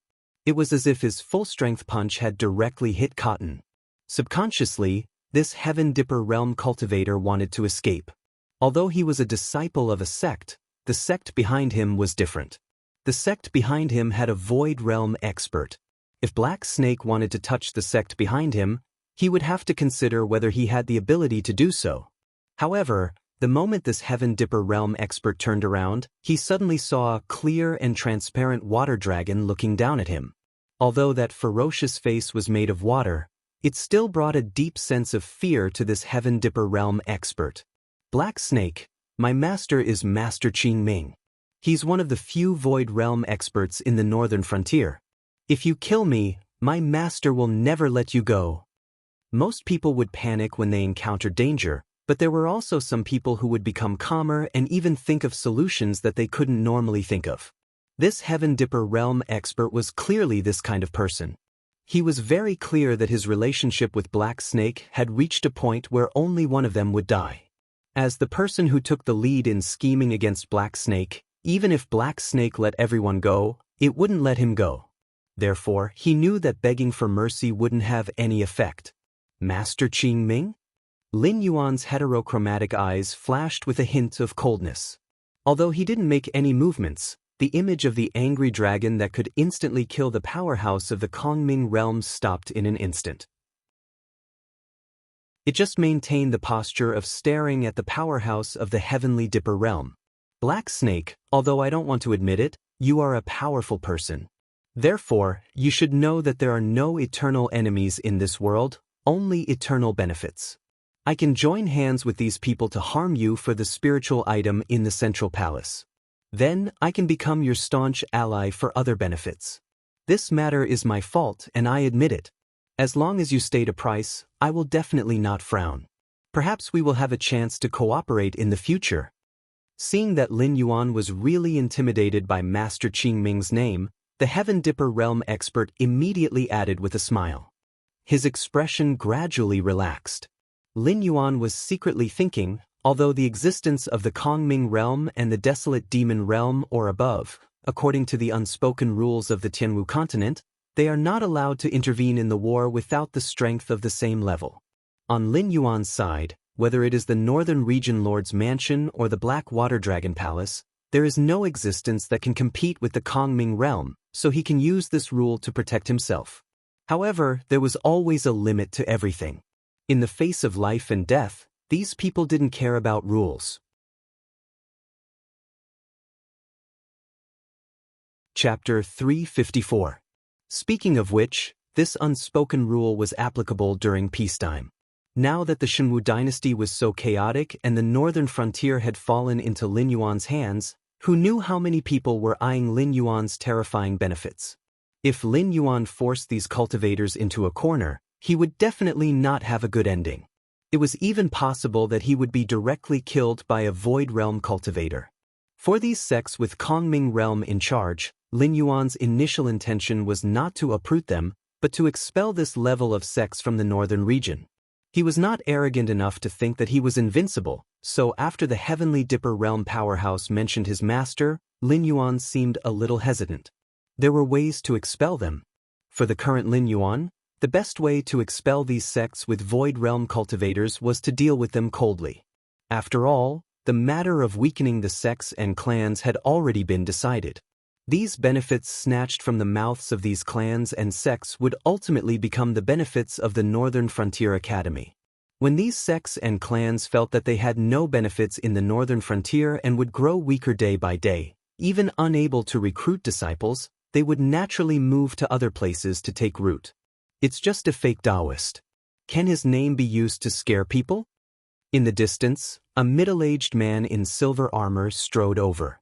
Speaker 1: It was as if his full-strength punch had directly hit cotton. Subconsciously, this Heaven Dipper Realm cultivator wanted to escape. Although he was a disciple of a sect, the sect behind him was different. The sect behind him had a Void Realm expert. If Black Snake wanted to touch the sect behind him, he would have to consider whether he had the ability to do so. However, the moment this Heaven Dipper Realm expert turned around, he suddenly saw a clear and transparent water dragon looking down at him. Although that ferocious face was made of water, it still brought a deep sense of fear to this Heaven Dipper Realm expert. Black Snake, my master is Master Qing Ming. He's one of the few Void Realm experts in the northern frontier. If you kill me, my master will never let you go. Most people would panic when they encountered danger, but there were also some people who would become calmer and even think of solutions that they couldn't normally think of. This Heaven Dipper Realm expert was clearly this kind of person. He was very clear that his relationship with Black Snake had reached a point where only one of them would die. As the person who took the lead in scheming against Black Snake, even if Black Snake let everyone go, it wouldn't let him go. Therefore, he knew that begging for mercy wouldn't have any effect. Master Qing Ming? Lin Yuan's heterochromatic eyes flashed with a hint of coldness. Although he didn't make any movements, the image of the angry dragon that could instantly kill the powerhouse of the Kongming realm stopped in an instant. It just maintained the posture of staring at the powerhouse of the Heavenly Dipper realm. Black Snake, although I don't want to admit it, you are a powerful person. Therefore, you should know that there are no eternal enemies in this world, only eternal benefits. I can join hands with these people to harm you for the spiritual item in the Central Palace. Then, I can become your staunch ally for other benefits. This matter is my fault and I admit it. As long as you state a price, I will definitely not frown. Perhaps we will have a chance to cooperate in the future. Seeing that Lin Yuan was really intimidated by Master Qing Ming's name, the Heaven Dipper Realm expert immediately added with a smile. His expression gradually relaxed. Lin Yuan was secretly thinking, although the existence of the Kongming realm and the Desolate Demon realm or above, according to the unspoken rules of the Tianwu continent, they are not allowed to intervene in the war without the strength of the same level. On Lin Yuan's side, whether it is the Northern Region Lord's Mansion or the Black Water Dragon Palace, there is no existence that can compete with the Kongming realm, so he can use this rule to protect himself. However, there was always a limit to everything. In the face of life and death, these people didn't care about rules. Chapter 354. Speaking of which, this unspoken rule was applicable during peacetime. Now that the Shenwu dynasty was so chaotic and the northern frontier had fallen into Lin Yuan's hands, who knew how many people were eyeing Lin Yuan's terrifying benefits? If Lin Yuan forced these cultivators into a corner, he would definitely not have a good ending. It was even possible that he would be directly killed by a Void Realm cultivator. For these sects with Kongming Realm in charge, Lin Yuan's initial intention was not to uproot them, but to expel this level of sects from the northern region. He was not arrogant enough to think that he was invincible, so after the Heavenly Dipper Realm powerhouse mentioned his master, Lin Yuan seemed a little hesitant. There were ways to expel them. For the current Lin Yuan, the best way to expel these sects with Void Realm cultivators was to deal with them coldly. After all, the matter of weakening the sects and clans had already been decided. These benefits snatched from the mouths of these clans and sects would ultimately become the benefits of the Northern Frontier Academy. When these sects and clans felt that they had no benefits in the Northern Frontier and would grow weaker day by day, even unable to recruit disciples, they would naturally move to other places to take root. It's just a fake Taoist. Can his name be used to scare people? In the distance, a middle-aged man in silver armor strode over.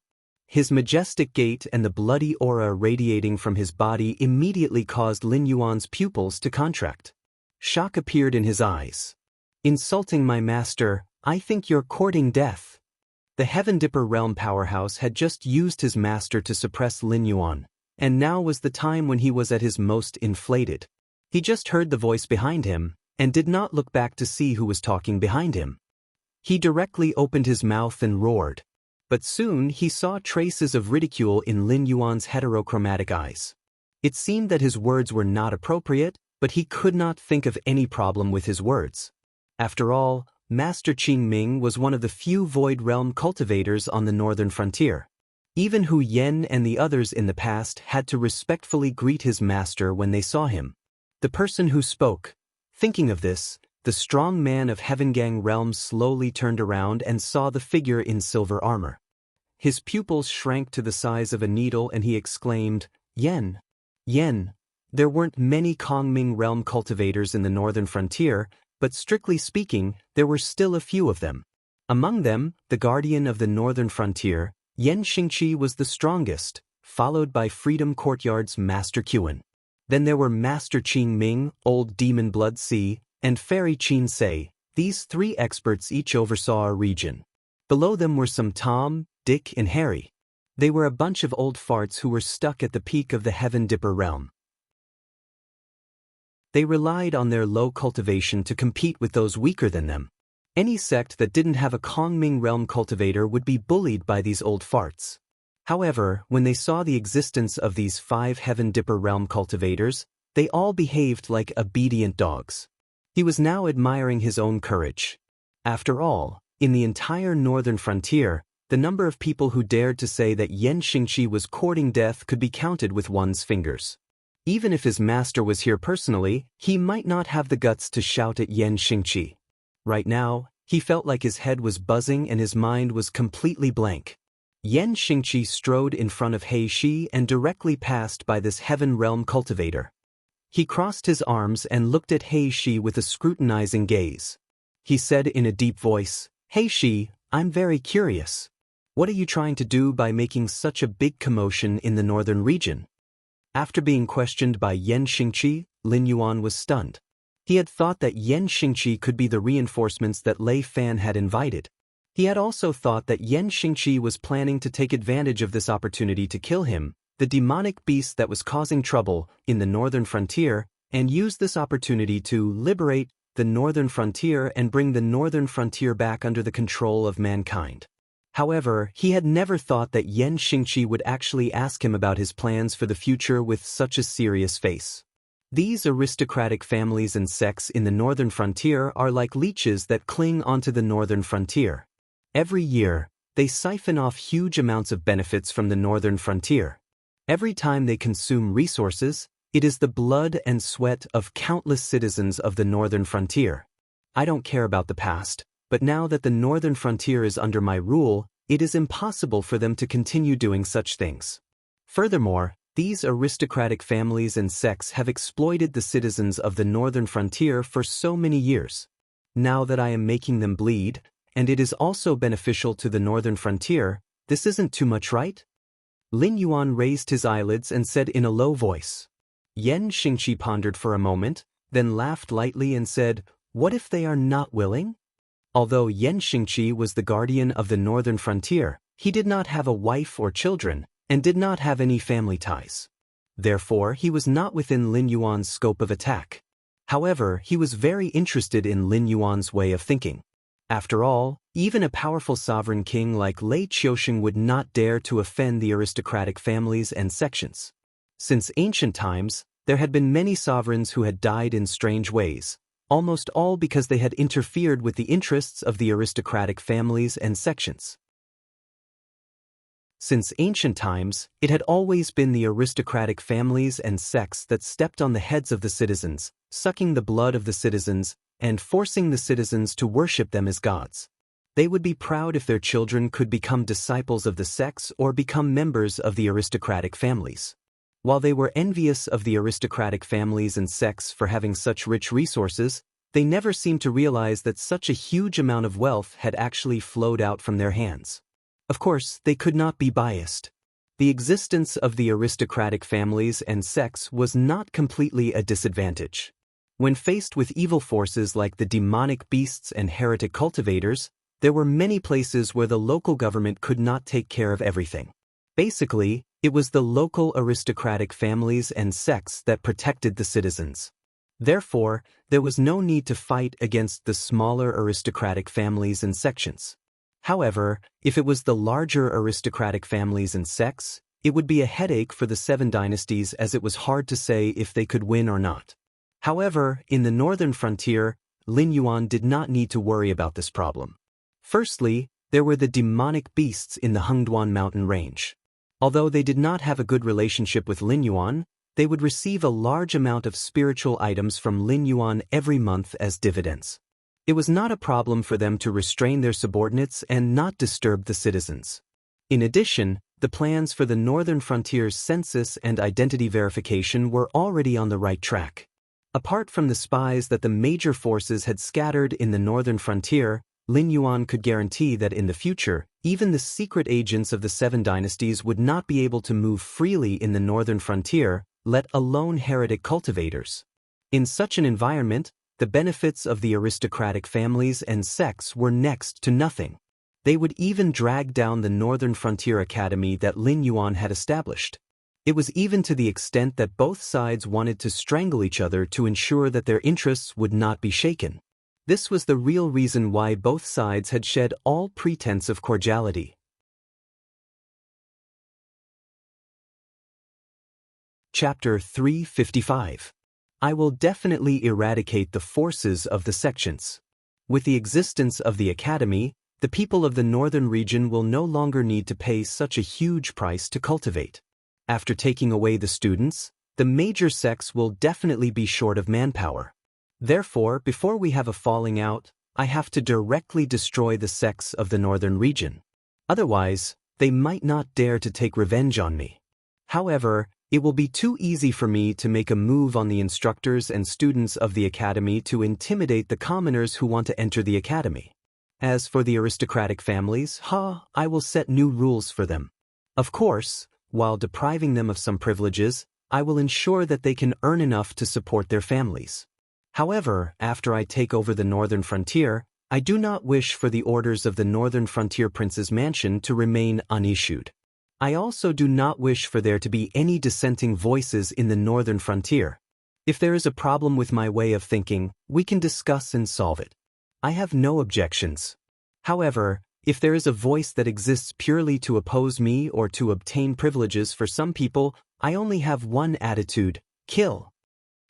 Speaker 1: His majestic gait and the bloody aura radiating from his body immediately caused Lin Yuan's pupils to contract. Shock appeared in his eyes. "Insulting my master, I think you're courting death." The Heaven Dipper realm powerhouse had just used his master to suppress Lin Yuan, and now was the time when he was at his most inflated. He just heard the voice behind him, and did not look back to see who was talking behind him. He directly opened his mouth and roared. But soon he saw traces of ridicule in Lin Yuan's heterochromatic eyes. It seemed that his words were not appropriate, but he could not think of any problem with his words. After all, Master Qing Ming was one of the few Void Realm cultivators on the northern frontier. Even Hu Yen and the others in the past had to respectfully greet his master when they saw him. The person who spoke. Thinking of this, the strong man of Heavengang Realm slowly turned around and saw the figure in silver armor. His pupils shrank to the size of a needle and he exclaimed, "Yen! Yen!" There weren't many Kongming realm cultivators in the northern frontier, but strictly speaking, there were still a few of them. Among them, the guardian of the northern frontier, Yen Xingqi was the strongest, followed by Freedom Courtyard's Master Qin. Then there were Master Qing Ming, Old Demon Blood Sea, and Fairy Qin Sei. These three experts each oversaw a region. Below them were some Tom, Dick, and Harry. They were a bunch of old farts who were stuck at the peak of the Heaven Dipper realm. They relied on their low cultivation to compete with those weaker than them. Any sect that didn't have a Kongming realm cultivator would be bullied by these old farts. However, when they saw the existence of these 5 Heaven Dipper realm cultivators, they all behaved like obedient dogs. He was now admiring his own courage. After all, in the entire northern frontier, the number of people who dared to say that Yen Xingqi was courting death could be counted with one's fingers. Even if his master was here personally, he might not have the guts to shout at Yen Xingqi. Right now, he felt like his head was buzzing and his mind was completely blank. Yen Xingqi strode in front of He Shi and directly passed by this Heaven Realm cultivator. He crossed his arms and looked at He Shi with a scrutinizing gaze. He said in a deep voice, "He Shi, I'm very curious. What are you trying to do by making such a big commotion in the northern region?" After being questioned by Yen Xingqi, Lin Yuan was stunned. He had thought that Yen Xingqi could be the reinforcements that Lei Fan had invited. He had also thought that Yen Xingqi was planning to take advantage of this opportunity to kill him, the demonic beast that was causing trouble in the northern frontier, and use this opportunity to liberate the northern frontier and bring the northern frontier back under the control of mankind. However, he had never thought that Yen Xingqi would actually ask him about his plans for the future with such a serious face. These aristocratic families and sects in the northern frontier are like leeches that cling onto the northern frontier. Every year, they siphon off huge amounts of benefits from the northern frontier. Every time they consume resources, it is the blood and sweat of countless citizens of the northern frontier. I don't care about the past, but now that the northern frontier is under my rule, it is impossible for them to continue doing such things. Furthermore, these aristocratic families and sects have exploited the citizens of the northern frontier for so many years. Now that I am making them bleed, and it is also beneficial to the northern frontier, this isn't too much, right? Lin Yuan raised his eyelids and said in a low voice. Yen Xingqi pondered for a moment, then laughed lightly and said, "What if they are not willing?" Although Yen Xingqi was the guardian of the northern frontier, he did not have a wife or children, and did not have any family ties. Therefore, he was not within Lin Yuan's scope of attack. However, he was very interested in Lin Yuan's way of thinking. After all, even a powerful sovereign king like Lei Qiusheng would not dare to offend the aristocratic families and sections. Since ancient times, there had been many sovereigns who had died in strange ways, almost all because they had interfered with the interests of the aristocratic families and sections. Since ancient times, it had always been the aristocratic families and sects that stepped on the heads of the citizens, sucking the blood of the citizens, and forcing the citizens to worship them as gods. They would be proud if their children could become disciples of the sects or become members of the aristocratic families. While they were envious of the aristocratic families and sects for having such rich resources, they never seemed to realize that such a huge amount of wealth had actually flowed out from their hands. Of course, they could not be biased. The existence of the aristocratic families and sects was not completely a disadvantage. When faced with evil forces like the demonic beasts and heretic cultivators, there were many places where the local government could not take care of everything. Basically, it was the local aristocratic families and sects that protected the citizens. Therefore, there was no need to fight against the smaller aristocratic families and sections. However, if it was the larger aristocratic families and sects, it would be a headache for the Seven Dynasties, as it was hard to say if they could win or not. However, in the northern frontier, Lin Yuan did not need to worry about this problem. Firstly, there were the demonic beasts in the Hengduan mountain range. Although they did not have a good relationship with Lin Yuan, they would receive a large amount of spiritual items from Lin Yuan every month as dividends. It was not a problem for them to restrain their subordinates and not disturb the citizens. In addition, the plans for the northern frontier's census and identity verification were already on the right track. Apart from the spies that the major forces had scattered in the northern frontier, Lin Yuan could guarantee that in the future, even the secret agents of the Seven Dynasties would not be able to move freely in the northern frontier, let alone heretic cultivators. In such an environment, the benefits of the aristocratic families and sects were next to nothing. They would even drag down the Northern Frontier Academy that Lin Yuan had established. It was even to the extent that both sides wanted to strangle each other to ensure that their interests would not be shaken. This was the real reason why both sides had shed all pretense of cordiality. Chapter 355. I will definitely eradicate the forces of the sections. With the existence of the academy, the people of the northern region will no longer need to pay such a huge price to cultivate. After taking away the students, the major sects will definitely be short of manpower. Therefore, before we have a falling out, I have to directly destroy the sects of the northern region. Otherwise, they might not dare to take revenge on me. However, it will be too easy for me to make a move on the instructors and students of the academy to intimidate the commoners who want to enter the academy. As for the aristocratic families, I will set new rules for them. Of course, while depriving them of some privileges, I will ensure that they can earn enough to support their families. However, after I take over the northern frontier, I do not wish for the orders of the northern frontier prince's mansion to remain unissued. I also do not wish for there to be any dissenting voices in the northern frontier. If there is a problem with my way of thinking, we can discuss and solve it. I have no objections. However, if there is a voice that exists purely to oppose me or to obtain privileges for some people, I only have one attitude: kill.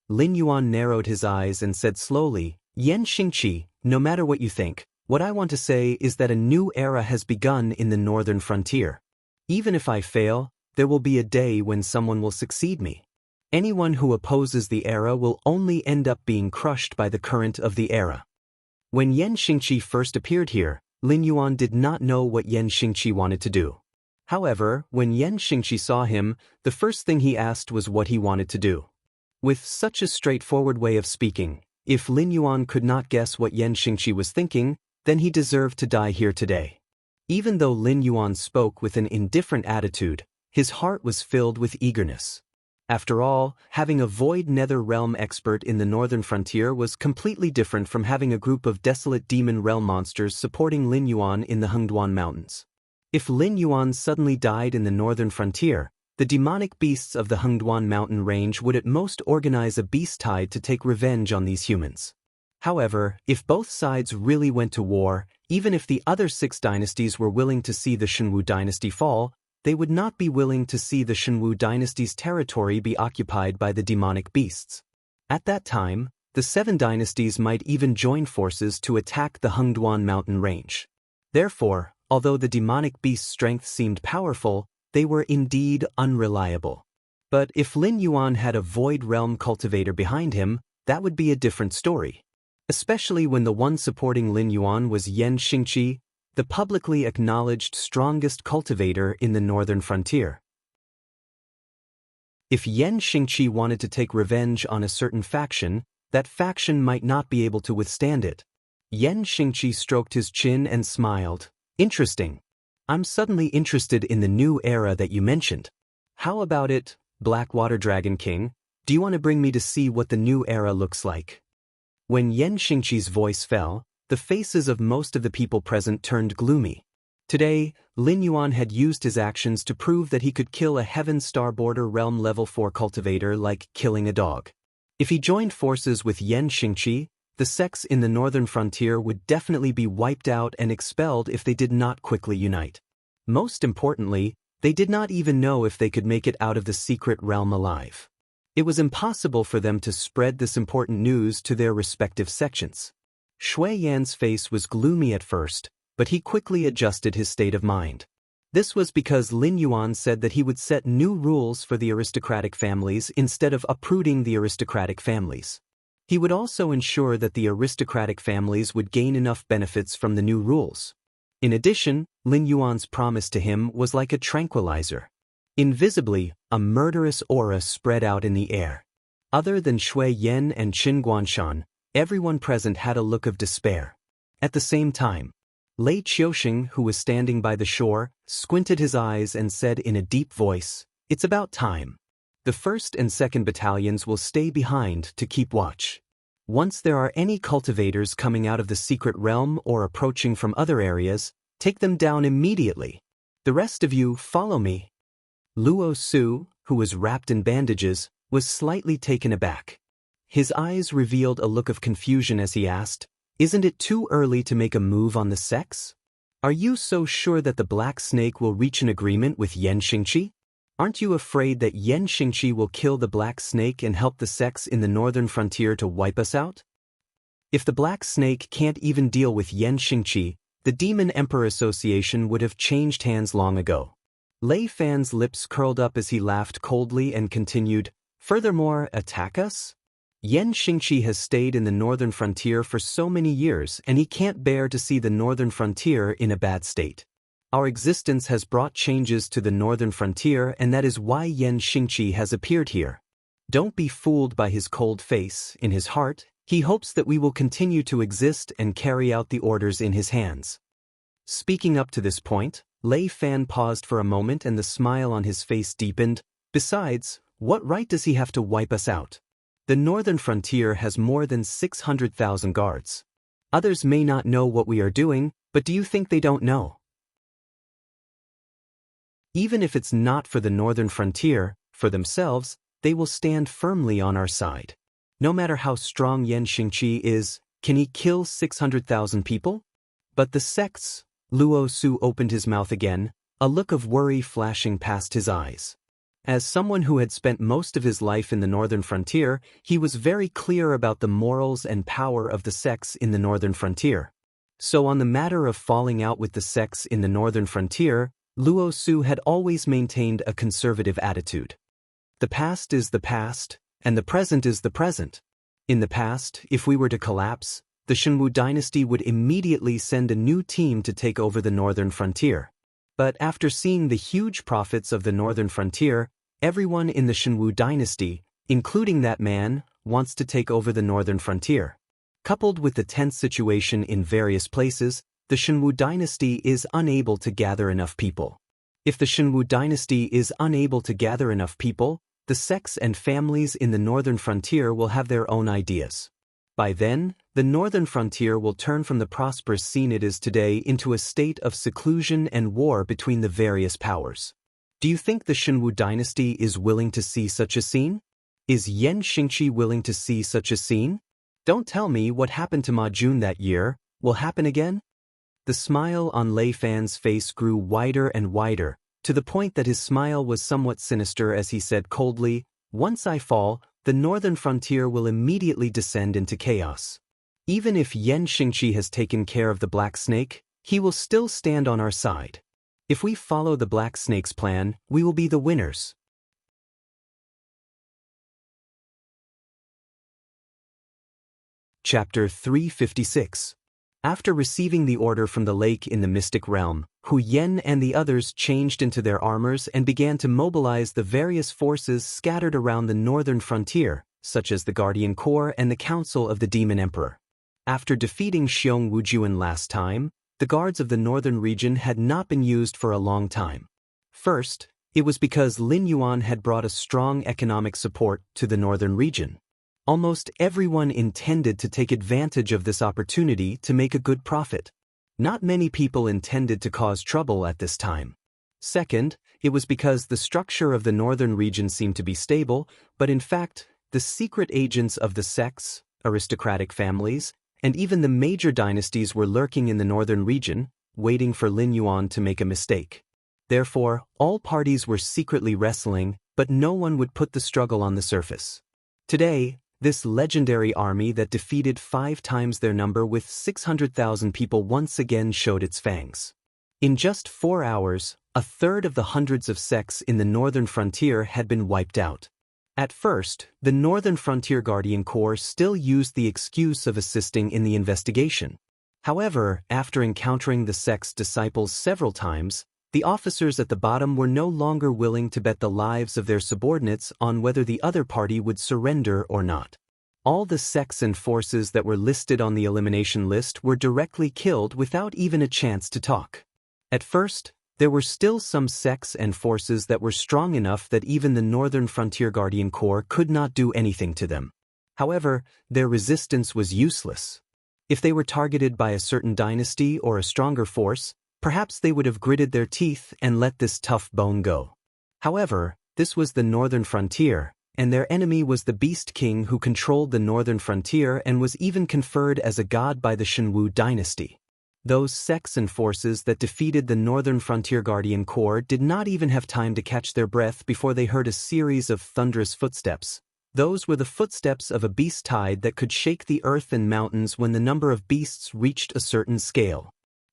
Speaker 1: Lin Yuan narrowed his eyes and said slowly, Yan Xingqi, no matter what you think, what I want to say is that a new era has begun in the northern frontier. Even if I fail, there will be a day when someone will succeed me. Anyone who opposes the era will only end up being crushed by the current of the era. When Yan Xingqi first appeared here, Lin Yuan did not know what Yan Xingqi wanted to do. However, when Yan Xingqi saw him, the first thing he asked was what he wanted to do. With such a straightforward way of speaking, if Lin Yuan could not guess what Yan Xingqi was thinking, then he deserved to die here today. Even though Lin Yuan spoke with an indifferent attitude, his heart was filled with eagerness. After all, having a void nether realm expert in the northern frontier was completely different from having a group of desolate demon realm monsters supporting Lin Yuan in the Hengduan mountains. If Lin Yuan suddenly died in the northern frontier, the demonic beasts of the Hengduan mountain range would at most organize a beast tide to take revenge on these humans. However, if both sides really went to war, even if the other 6 dynasties were willing to see the Shenwu dynasty fall, they would not be willing to see the Shenwu dynasty's territory be occupied by the demonic beasts. At that time, the 7 dynasties might even join forces to attack the Hengduan mountain range. Therefore, although the demonic beast's strength seemed powerful, they were indeed unreliable. But if Lin Yuan had a void realm cultivator behind him, that would be a different story. Especially when the one supporting Lin Yuan was Yan Xingqi, the publicly acknowledged strongest cultivator in the northern frontier. If Yan Xingqi wanted to take revenge on a certain faction, that faction might not be able to withstand it. Yan Xingqi stroked his chin and smiled. Interesting. I'm suddenly interested in the new era that you mentioned. How about it, Blackwater Dragon King? Do you want to bring me to see what the new era looks like? When Yen Xingqi's voice fell, the faces of most of the people present turned gloomy. Today, Lin Yuan had used his actions to prove that he could kill a Heaven Star Border Realm Level 4 cultivator like killing a dog. If he joined forces with Yen Xingqi, the sects in the northern frontier would definitely be wiped out and expelled if they did not quickly unite. Most importantly, they did not even know if they could make it out of the secret realm alive. It was impossible for them to spread this important news to their respective sections. Shui Yan's face was gloomy at first, but he quickly adjusted his state of mind. This was because Lin Yuan said that he would set new rules for the aristocratic families instead of uprooting the aristocratic families. He would also ensure that the aristocratic families would gain enough benefits from the new rules. In addition, Lin Yuan's promise to him was like a tranquilizer. Invisibly, a murderous aura spread out in the air. Other than Shui Yan and Qin Guanshan, everyone present had a look of despair. At the same time, Lei Qiuxing, who was standing by the shore, squinted his eyes and said in a deep voice, "It's about time. The 1st and 2nd battalions will stay behind to keep watch. Once there are any cultivators coming out of the secret realm or approaching from other areas, take them down immediately. The rest of you follow me." Luo Su, who was wrapped in bandages, was slightly taken aback. His eyes revealed a look of confusion as he asked, "Isn't it too early to make a move on the sects? Are you so sure that the Black Snake will reach an agreement with Yen Xingqi? Aren't you afraid that Yen Xingqi will kill the Black Snake and help the sects in the northern frontier to wipe us out? If the Black Snake can't even deal with Yen Xingqi, the Demon Emperor Association would have changed hands long ago." Lei Fan's lips curled up as he laughed coldly and continued, "Furthermore, attack us? Yen Xingqi has stayed in the northern frontier for so many years and he can't bear to see the northern frontier in a bad state. Our existence has brought changes to the northern frontier and that is why Yen Xingqi has appeared here. Don't be fooled by his cold face. In his heart, he hopes that we will continue to exist and carry out the orders in his hands." Speaking up to this point, Lei Fan paused for a moment and the smile on his face deepened. "Besides, what right does he have to wipe us out? The northern frontier has more than 600,000 guards. Others may not know what we are doing, but do you think they don't know? Even if it's not for the northern frontier, for themselves, they will stand firmly on our side. No matter how strong Yen Xingqi is, can he kill 600,000 people? But the sects," Luo Su opened his mouth again, a look of worry flashing past his eyes. As someone who had spent most of his life in the northern frontier, he was very clear about the morals and power of the sects in the northern frontier. So on the matter of falling out with the sects in the northern frontier, Luo Su had always maintained a conservative attitude. The past is the past, and the present is the present. In the past, if we were to collapse, the Shenwu dynasty would immediately send a new team to take over the northern frontier. But after seeing the huge profits of the northern frontier, everyone in the Shenwu dynasty, including that man, wants to take over the northern frontier. Coupled with the tense situation in various places, the Shenwu dynasty is unable to gather enough people. If the Shenwu dynasty is unable to gather enough people, the sects and families in the northern frontier will have their own ideas. By then, the northern frontier will turn from the prosperous scene it is today into a state of seclusion and war between the various powers. Do you think the Shenwu dynasty is willing to see such a scene? Is Yen Xingqi willing to see such a scene? Don't tell me what happened to Ma Jun that year will happen again? The smile on Lei Fan's face grew wider and wider, to the point that his smile was somewhat sinister as he said coldly, "Once I fall, the northern frontier will immediately descend into chaos. Even if Yen Xingqi has taken care of the Black Snake, he will still stand on our side. If we follow the Black Snake's plan, we will be the winners." Chapter 356. After receiving the order from the lake in the mystic realm, Hu Yen and the others changed into their armors and began to mobilize the various forces scattered around the northern frontier, such as the Guardian Corps and the Council of the Demon Emperor. After defeating Xiong Wujuan last time, the guards of the northern region had not been used for a long time. First, it was because Lin Yuan had brought a strong economic support to the northern region. Almost everyone intended to take advantage of this opportunity to make a good profit. Not many people intended to cause trouble at this time. Second, it was because the structure of the northern region seemed to be stable, but in fact, the secret agents of the sects, aristocratic families, and even the major dynasties were lurking in the northern region, waiting for Lin Yuan to make a mistake. Therefore, all parties were secretly wrestling, but no one would put the struggle on the surface. Today, this legendary army that defeated 5 times their number with 600,000 people once again showed its fangs. In just 4 hours, a third of the hundreds of sects in the northern frontier had been wiped out. At first, the Northern Frontier Guardian Corps still used the excuse of assisting in the investigation. However, after encountering the sect's disciples several times, the officers at the bottom were no longer willing to bet the lives of their subordinates on whether the other party would surrender or not. All the sects and forces that were listed on the elimination list were directly killed without even a chance to talk. At first, there were still some sects and forces that were strong enough that even the Northern Frontier Guardian Corps could not do anything to them. However, their resistance was useless. If they were targeted by a certain dynasty or a stronger force, perhaps they would have gritted their teeth and let this tough bone go. However, this was the Northern Frontier, and their enemy was the Beast King who controlled the Northern Frontier and was even conferred as a god by the Shenwu dynasty. Those sects and forces that defeated the Northern Frontier Guardian Corps did not even have time to catch their breath before they heard a series of thunderous footsteps. Those were the footsteps of a beast tide that could shake the earth and mountains when the number of beasts reached a certain scale.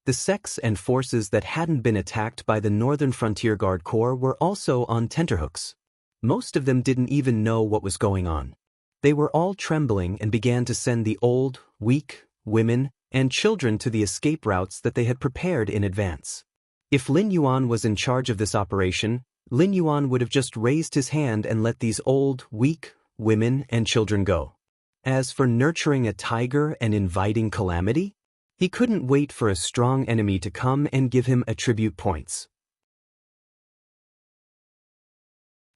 Speaker 1: The sects and forces that hadn't been attacked by the Northern Frontier Guard Corps were also on tenterhooks. Most of them didn't even know what was going on. They were all trembling and began to send the old, weak, women, and children to the escape routes that they had prepared in advance. If Lin Yuan was in charge of this operation, Lin Yuan would have just raised his hand and let these old, weak, women and children go. As for nurturing a tiger and inviting calamity, he couldn't wait for a strong enemy to come and give him attribute points.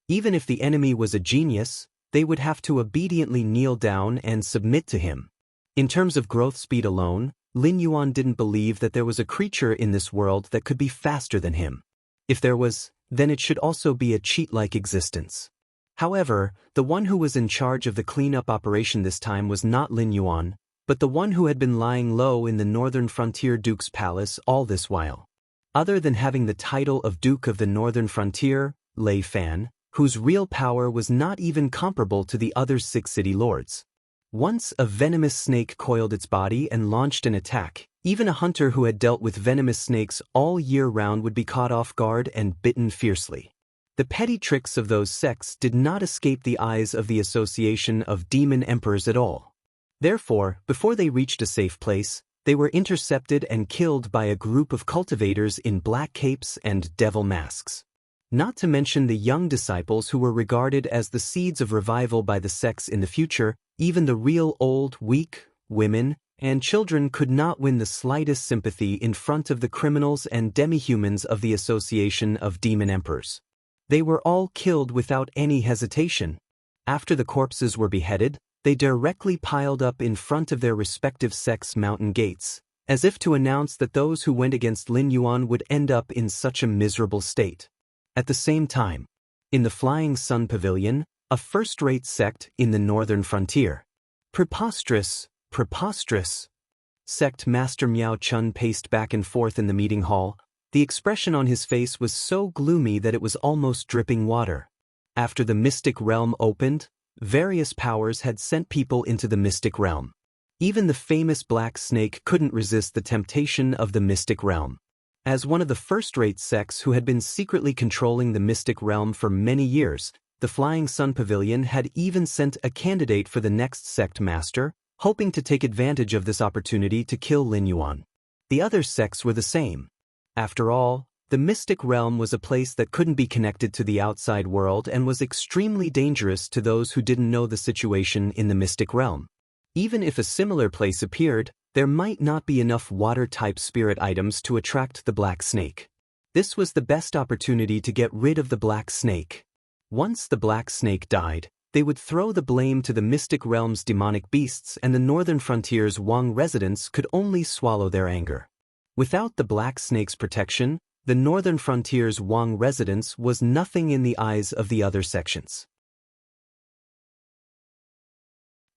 Speaker 1: Even if the enemy was a genius, they would have to obediently kneel down and submit to him. In terms of growth speed alone, Lin Yuan didn't believe that there was a creature in this world that could be faster than him. If there was, then it should also be a cheat-like existence. However, the one who was in charge of the cleanup operation this time was not Lin Yuan, but the one who had been lying low in the Northern Frontier Duke's palace all this while. Other than having the title of Duke of the Northern Frontier, Lei Fan, whose real power was not even comparable to the other 6 city lords. Once a venomous snake coiled its body and launched an attack, even a hunter who had dealt with venomous snakes all year round would be caught off guard and bitten fiercely. The petty tricks of those sects did not escape the eyes of the Association of Demon Emperors at all. Therefore, before they reached a safe place, they were intercepted and killed by a group of cultivators in black capes and devil masks. Not to mention the young disciples who were regarded as the seeds of revival by the sects in the future. Even the real old, weak, women, and children could not win the slightest sympathy in front of the criminals and demi-humans of the Association of Demon Emperors. They were all killed without any hesitation. After the corpses were beheaded, they directly piled up in front of their respective sects' mountain gates, as if to announce that those who went against Lin Yuan would end up in such a miserable state. At the same time, in the Flying Sun Pavilion, a first-rate sect in the Northern Frontier. Preposterous, preposterous. Sect Master Miao Chun paced back and forth in the meeting hall. The expression on his face was so gloomy that it was almost dripping water. After the mystic realm opened, various powers had sent people into the mystic realm. Even the famous black snake couldn't resist the temptation of the mystic realm. As one of the first-rate sects who had been secretly controlling the mystic realm for many years, the Flying Sun Pavilion had even sent a candidate for the next sect master, hoping to take advantage of this opportunity to kill Lin Yuan. The other sects were the same. After all, the mystic realm was a place that couldn't be connected to the outside world and was extremely dangerous to those who didn't know the situation in the mystic realm. Even if a similar place appeared, there might not be enough water-type spirit items to attract the black snake. This was the best opportunity to get rid of the black snake. Once the black snake died, they would throw the blame to the mystic realm's demonic beasts, and the northern frontier's Wang residents could only swallow their anger. Without the black snake's protection, the northern frontier's Wang residents was nothing in the eyes of the other sections.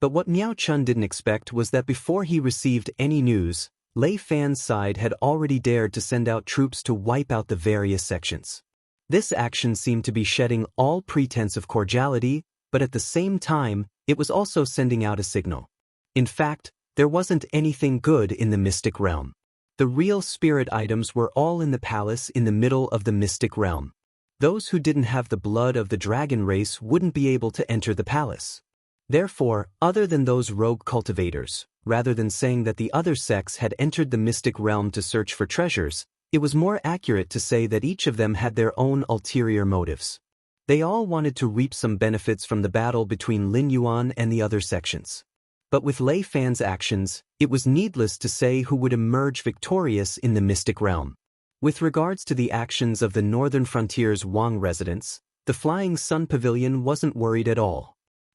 Speaker 1: But what Miao Chun didn't expect was that before he received any news, Lei Fan's side had already dared to send out troops to wipe out the various sections. This action seemed to be shedding all pretense of cordiality, but at the same time, it was also sending out a signal. In fact, there wasn't anything good in the mystic realm. The real spirit items were all in the palace in the middle of the mystic realm. Those who didn't have the blood of the dragon race wouldn't be able to enter the palace. Therefore, other than those rogue cultivators, rather than saying that the other sects had entered the mystic realm to search for treasures, it was more accurate to say that each of them had their own ulterior motives. They all wanted to reap some benefits from the battle between Lin Yuan and the other sections. But with Lei Fan's actions, it was needless to say who would emerge victorious in the mystic realm. With regards to the actions of the northern frontier's Wang residents, the Flying Sun Pavilion wasn't worried at all.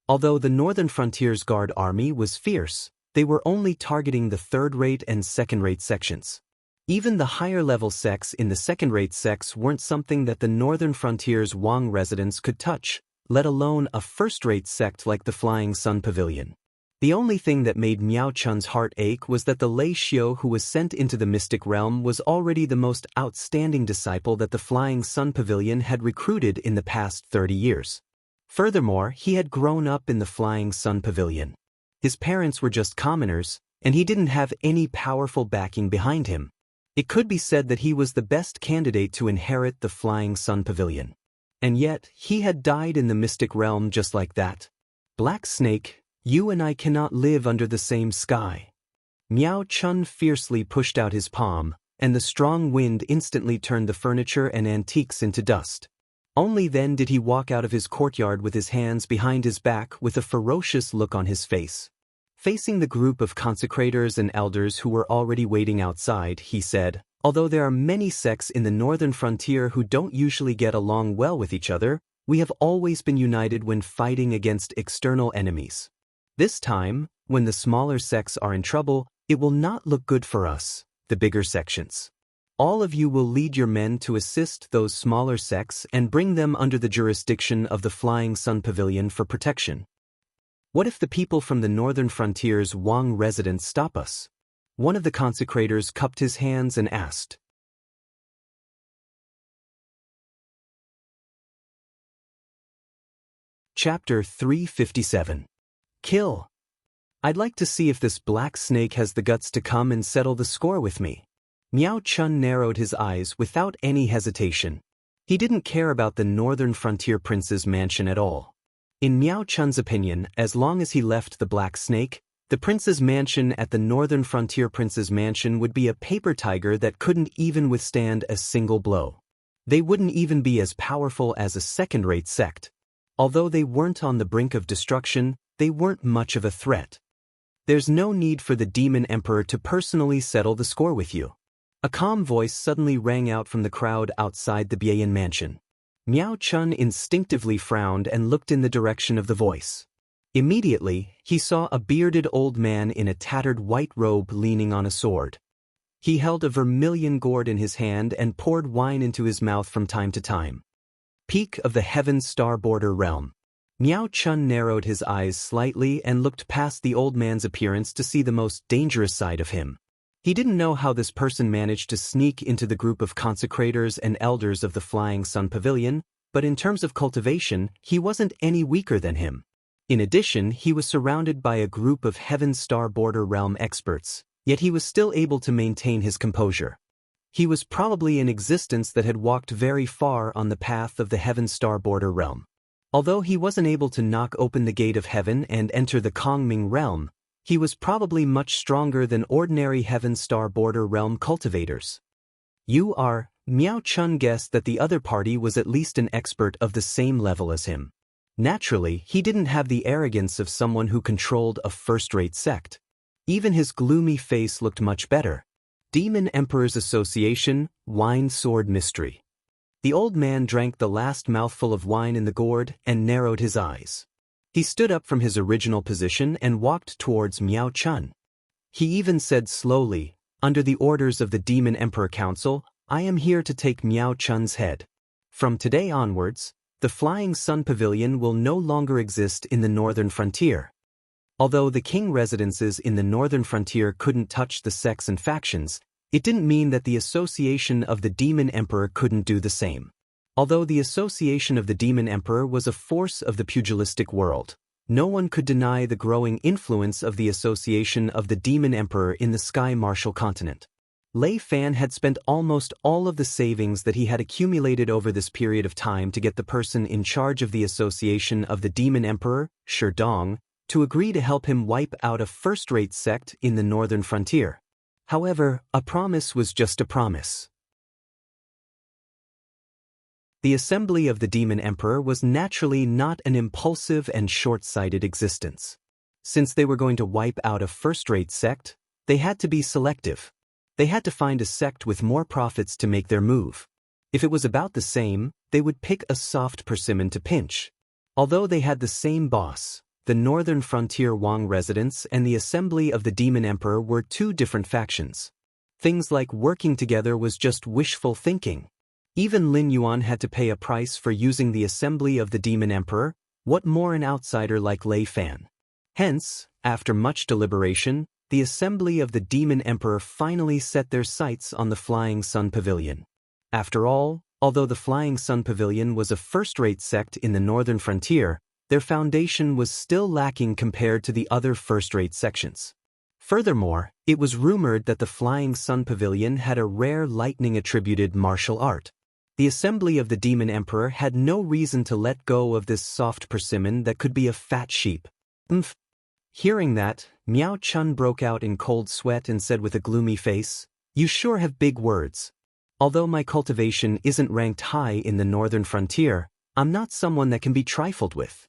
Speaker 1: Although the northern frontier's guard army was fierce, they were only targeting the third-rate and second-rate sections. Even the higher-level sects in the second-rate sects weren't something that the northern frontier's Wang residents could touch, let alone a first-rate sect like the Flying Sun Pavilion. The only thing that made Miao Chun's heart ache was that the Lei Xiao who was sent into the mystic realm was already the most outstanding disciple that the Flying Sun Pavilion had recruited in the past 30 years. Furthermore, he had grown up in the Flying Sun Pavilion. His parents were just commoners, and he didn't have any powerful backing behind him. It could be said that he was the best candidate to inherit the Flying Sun Pavilion. And yet, he had died in the mystic realm just like that. Black Snake, you and I cannot live under the same sky. Miao Chun fiercely pushed out his palm, and the strong wind instantly turned the furniture and antiques into dust. Only then did he walk out of his courtyard with his hands behind his back with a ferocious look on his face. Facing the group of consecrators and elders who were already waiting outside, he said, "Although there are many sects in the northern frontier who don't usually get along well with each other, we have always been united when fighting against external enemies. This time, when the smaller sects are in trouble, it will not look good for us, the bigger sections. All of you will lead your men to assist those smaller sects and bring them under the jurisdiction of the Flying Sun Pavilion for protection. What if the people from the northern frontier's Wang residents stop us?" One of the consecrators cupped his hands and asked. Chapter 357. Kill. I'd like to see if this black snake has the guts to come and settle the score with me. Miao Chun narrowed his eyes without any hesitation. He didn't care about the northern frontier prince's mansion at all. In Miao Chun's opinion, as long as he left the black snake, the prince's mansion at the northern frontier prince's mansion would be a paper tiger that couldn't even withstand a single blow. They wouldn't even be as powerful as a second-rate sect. Although they weren't on the brink of destruction, they weren't much of a threat. There's no need for the demon emperor to personally settle the score with you. A calm voice suddenly rang out from the crowd outside the Bian mansion. Miao Chun instinctively frowned and looked in the direction of the voice. Immediately, he saw a bearded old man in a tattered white robe leaning on a sword. He held a vermilion gourd in his hand and poured wine into his mouth from time to time. Peak of the Heaven Star Border Realm. Miao Chun narrowed his eyes slightly and looked past the old man's appearance to see the most dangerous side of him. He didn't know how this person managed to sneak into the group of consecrators and elders of the Flying Sun Pavilion, but in terms of cultivation, he wasn't any weaker than him. In addition, he was surrounded by a group of Heaven Star Border Realm experts, yet he was still able to maintain his composure. He was probably an existence that had walked very far on the path of the Heaven Star Border Realm. Although he wasn't able to knock open the gate of heaven and enter the Kongming realm, he was probably much stronger than ordinary Heaven Star Border Realm cultivators. You are, Miao Chun guessed that the other party was at least an expert of the same level as him. Naturally, he didn't have the arrogance of someone who controlled a first-rate sect. Even his gloomy face looked much better. Demon Emperor's Association, Wine Sword Mystery. The old man drank the last mouthful of wine in the gourd and narrowed his eyes. He stood up from his original position and walked towards Miao Chun. He even said slowly, "Under the orders of the Demon Emperor Council, I am here to take Miao Chun's head. From today onwards, the Flying Sun Pavilion will no longer exist in the northern frontier." Although the king residences in the northern frontier couldn't touch the sects and factions, it didn't mean that the Association of the Demon Emperor couldn't do the same. Although the Association of the Demon Emperor was a force of the pugilistic world, no one could deny the growing influence of the Association of the Demon Emperor in the Sky Martial continent. Lei Fan had spent almost all of the savings that he had accumulated over this period of time to get the person in charge of the Association of the Demon Emperor, Shi Dong, to agree to help him wipe out a first-rate sect in the northern frontier. However, a promise was just a promise. The assembly of the Demon Emperor was naturally not an impulsive and short-sighted existence. Since they were going to wipe out a first-rate sect, they had to be selective. They had to find a sect with more profits to make their move. If it was about the same, they would pick a soft persimmon to pinch. Although they had the same boss, the Northern Frontier Wang residents and the Assembly of the Demon Emperor were two different factions. Things like working together was just wishful thinking. Even Lin Yuan had to pay a price for using the Assembly of the Demon Emperor. What more an outsider like Lei Fan? Hence, after much deliberation, the Assembly of the Demon Emperor finally set their sights on the Flying Sun Pavilion. After all, although the Flying Sun Pavilion was a first-rate sect in the northern frontier, their foundation was still lacking compared to the other first-rate sections. Furthermore, it was rumored that the Flying Sun Pavilion had a rare lightning-attributed martial art. The Assembly of the Demon Emperor had no reason to let go of this soft persimmon that could be a fat sheep. Hearing that, Miao Chun broke out in cold sweat and said with a gloomy face, "You sure have big words. Although my cultivation isn't ranked high in the northern frontier, I'm not someone that can be trifled with."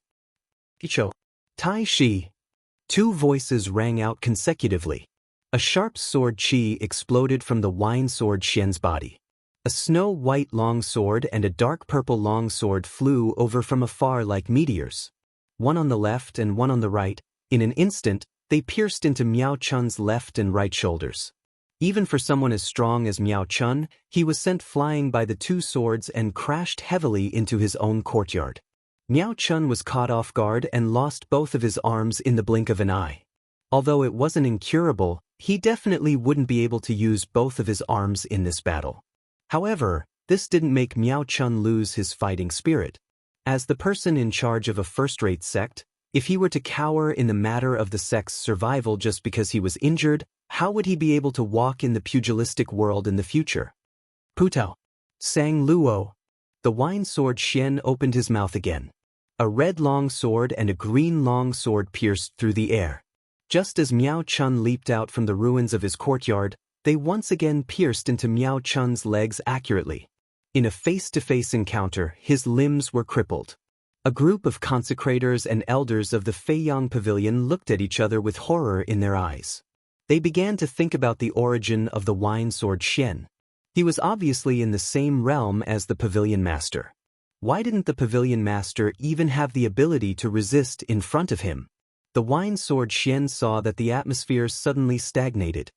Speaker 1: Icho. Tai Shi. Two voices rang out consecutively. A sharp sword chi exploded from the wine sword Xian's body. A snow-white long sword and a dark purple long sword flew over from afar like meteors. One on the left and one on the right. In an instant, they pierced into Miao Chun's left and right shoulders. Even for someone as strong as Miao Chun, he was sent flying by the two swords and crashed heavily into his own courtyard. Miao Chun was caught off guard and lost both of his arms in the blink of an eye. Although it wasn't incurable, he definitely wouldn't be able to use both of his arms in this battle. However, this didn't make Miao Chun lose his fighting spirit. As the person in charge of a first-rate sect, if he were to cower in the matter of the sect's survival just because he was injured, how would he be able to walk in the pugilistic world in the future? Putao. Sang Luo. The wine sword Xian opened his mouth again. A red long sword and a green long sword pierced through the air. Just as Miao Chun leaped out from the ruins of his courtyard, they once again pierced into Miao Chun's legs accurately. In a face-to-face encounter, his limbs were crippled. A group of consecrators and elders of the Feiyang Pavilion looked at each other with horror in their eyes. They began to think about the origin of the wine sword Xian. He was obviously in the same realm as the Pavilion Master. Why didn't the Pavilion Master even have the ability to resist in front of him? The wine sword Xian saw that the atmosphere suddenly stagnated.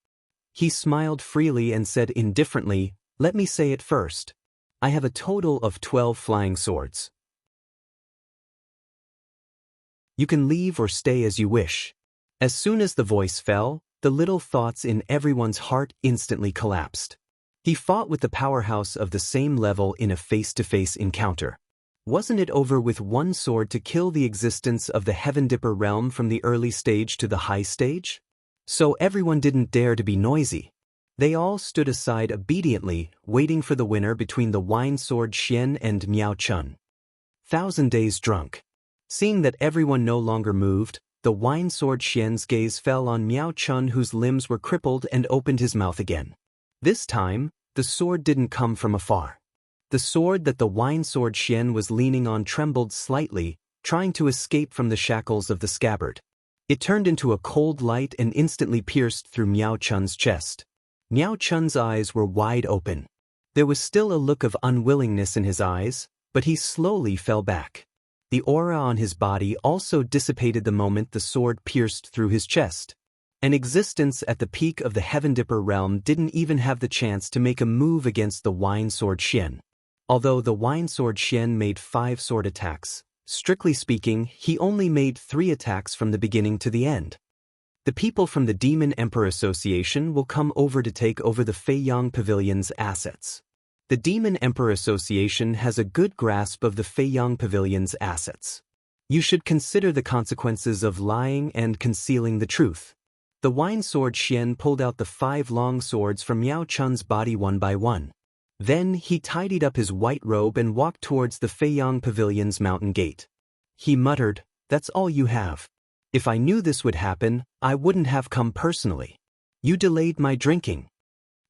Speaker 1: He smiled freely and said indifferently, "Let me say it first. I have a total of 12 flying swords. You can leave or stay as you wish." As soon as the voice fell, the little thoughts in everyone's heart instantly collapsed. He fought with the powerhouse of the same level in a face-to-face encounter. Wasn't it over with one sword to kill the existence of the Heaven Dipper realm from the early stage to the high stage? So everyone didn't dare to be noisy. They all stood aside obediently, waiting for the winner between the wine sword Xian and Miao Chun. 1,000 days drunk. Seeing that everyone no longer moved, the wine sword Xian's gaze fell on Miao Chun, whose limbs were crippled, and opened his mouth again. This time, the sword didn't come from afar. The sword that the wine sword Xian was leaning on trembled slightly, trying to escape from the shackles of the scabbard. It turned into a cold light and instantly pierced through Miao Chun's chest. Miao Chun's eyes were wide open. There was still a look of unwillingness in his eyes, but he slowly fell back. The aura on his body also dissipated the moment the sword pierced through his chest. An existence at the peak of the Heaven Dipper realm didn't even have the chance to make a move against the Wine Sword Xian. Although the Wine Sword Xian made 5 sword attacks, strictly speaking, he only made 3 attacks from the beginning to the end. The people from the Demon Emperor Association will come over to take over the Feiyang Pavilion's assets. The Demon Emperor Association has a good grasp of the Feiyang Pavilion's assets. You should consider the consequences of lying and concealing the truth. The Wine Sword Xian pulled out the 5 long swords from Miao Chun's body one by one. Then he tidied up his white robe and walked towards the Feiyang Pavilion's mountain gate. He muttered, "That's all you have. If I knew this would happen, I wouldn't have come personally. You delayed my drinking."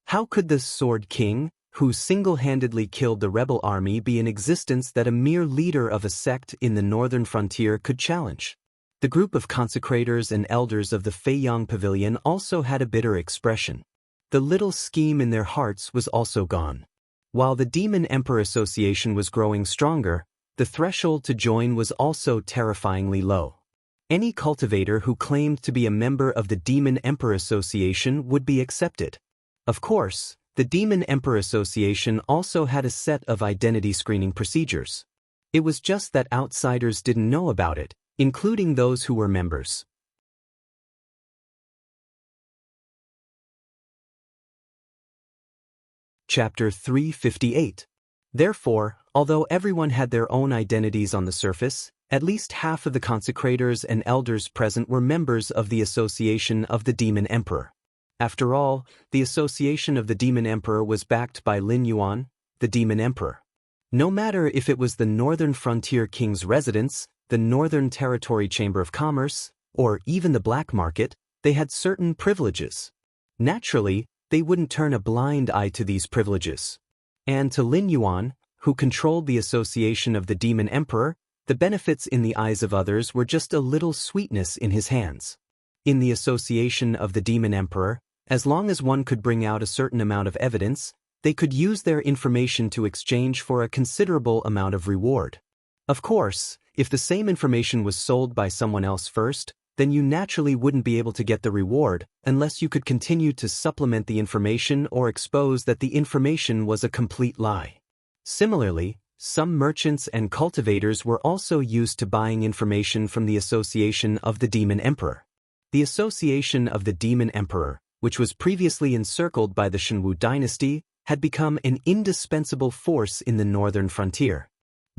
Speaker 1: How could the Sword King, who single-handedly killed the rebel army, be an existence that a mere leader of a sect in the northern frontier could challenge? The group of consecrators and elders of the Feiyang Pavilion also had a bitter expression. The little scheme in their hearts was also gone. While the Demon Emperor Association was growing stronger, the threshold to join was also terrifyingly low. Any cultivator who claimed to be a member of the Demon Emperor Association would be accepted. Of course, the Demon Emperor Association also had a set of identity screening procedures. It was just that outsiders didn't know about it, including those who were members. Chapter 358. Therefore, although everyone had their own identities on the surface, at least half of the consecrators and elders present were members of the Association of the Demon Emperor. After all, the Association of the Demon Emperor was backed by Lin Yuan, the Demon Emperor. No matter if it was the Northern Frontier King's residence, the Northern Territory Chamber of Commerce, or even the black market, they had certain privileges. Naturally, they wouldn't turn a blind eye to these privileges. And to Lin Yuan, who controlled the Association of the Demon Emperor, the benefits in the eyes of others were just a little sweetness in his hands. In the Association of the Demon Emperor, as long as one could bring out a certain amount of evidence, they could use their information to exchange for a considerable amount of reward. Of course, if the same information was sold by someone else first, then you naturally wouldn't be able to get the reward unless you could continue to supplement the information or expose that the information was a complete lie. Similarly, some merchants and cultivators were also used to buying information from the Association of the Demon Emperor. The Association of the Demon Emperor, which was previously encircled by the Shenwu dynasty, had become an indispensable force in the northern frontier.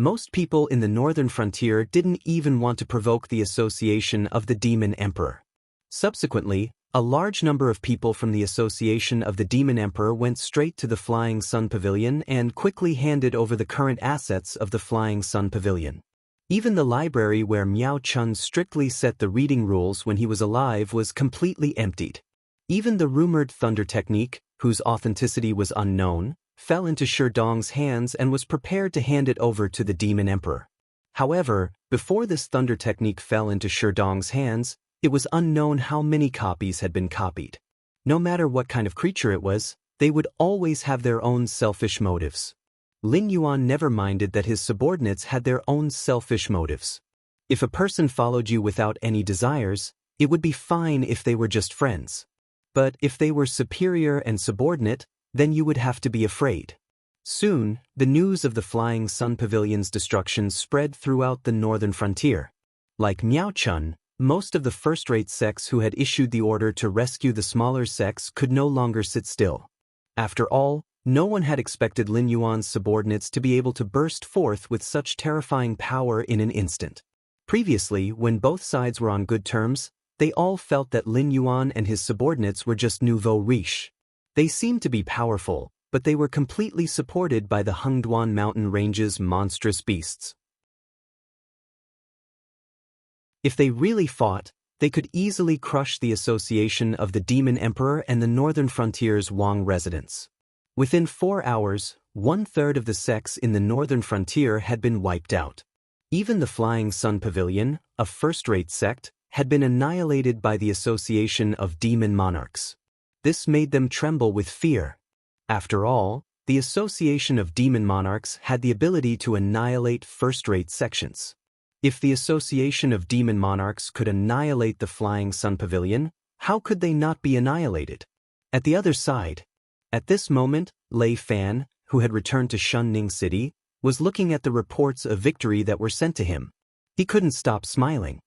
Speaker 1: Most people in the northern frontier didn't even want to provoke the Association of the Demon Emperor. Subsequently, a large number of people from the Association of the Demon Emperor went straight to the Flying Sun Pavilion and quickly handed over the current assets of the Flying Sun Pavilion. Even the library where Miao Chun strictly set the reading rules when he was alive was completely emptied. Even the rumored thunder technique, whose authenticity was unknown, fell into Sherdong's hands and was prepared to hand it over to the Demon Emperor. However, before this thunder technique fell into Sherdong's hands, it was unknown how many copies had been copied. No matter what kind of creature it was, they would always have their own selfish motives. Lin Yuan never minded that his subordinates had their own selfish motives. If a person followed you without any desires, it would be fine if they were just friends. But if they were superior and subordinate, then you would have to be afraid. Soon, the news of the Flying Sun Pavilion's destruction spread throughout the northern frontier. Like Miao Chun, most of the first-rate sects who had issued the order to rescue the smaller sects could no longer sit still. After all, no one had expected Lin Yuan's subordinates to be able to burst forth with such terrifying power in an instant. Previously, when both sides were on good terms, they all felt that Lin Yuan and his subordinates were just nouveau riche. They seemed to be powerful, but they were completely supported by the Hengduan mountain range's monstrous beasts. If they really fought, they could easily crush the Association of the Demon Emperor and the northern frontier's Wang residents. Within 4 hours, 1/3 of the sects in the northern frontier had been wiped out. Even the Flying Sun Pavilion, a first-rate sect, had been annihilated by the association of demon monarchs. This made them tremble with fear. After all, the association of demon monarchs had the ability to annihilate first-rate sections. If the association of demon monarchs could annihilate the Flying Sun Pavilion, how could they not be annihilated? At the other side, at this moment, Lei Fan, who had returned to Shunning City, was looking at the reports of victory that were sent to him. He couldn't stop smiling.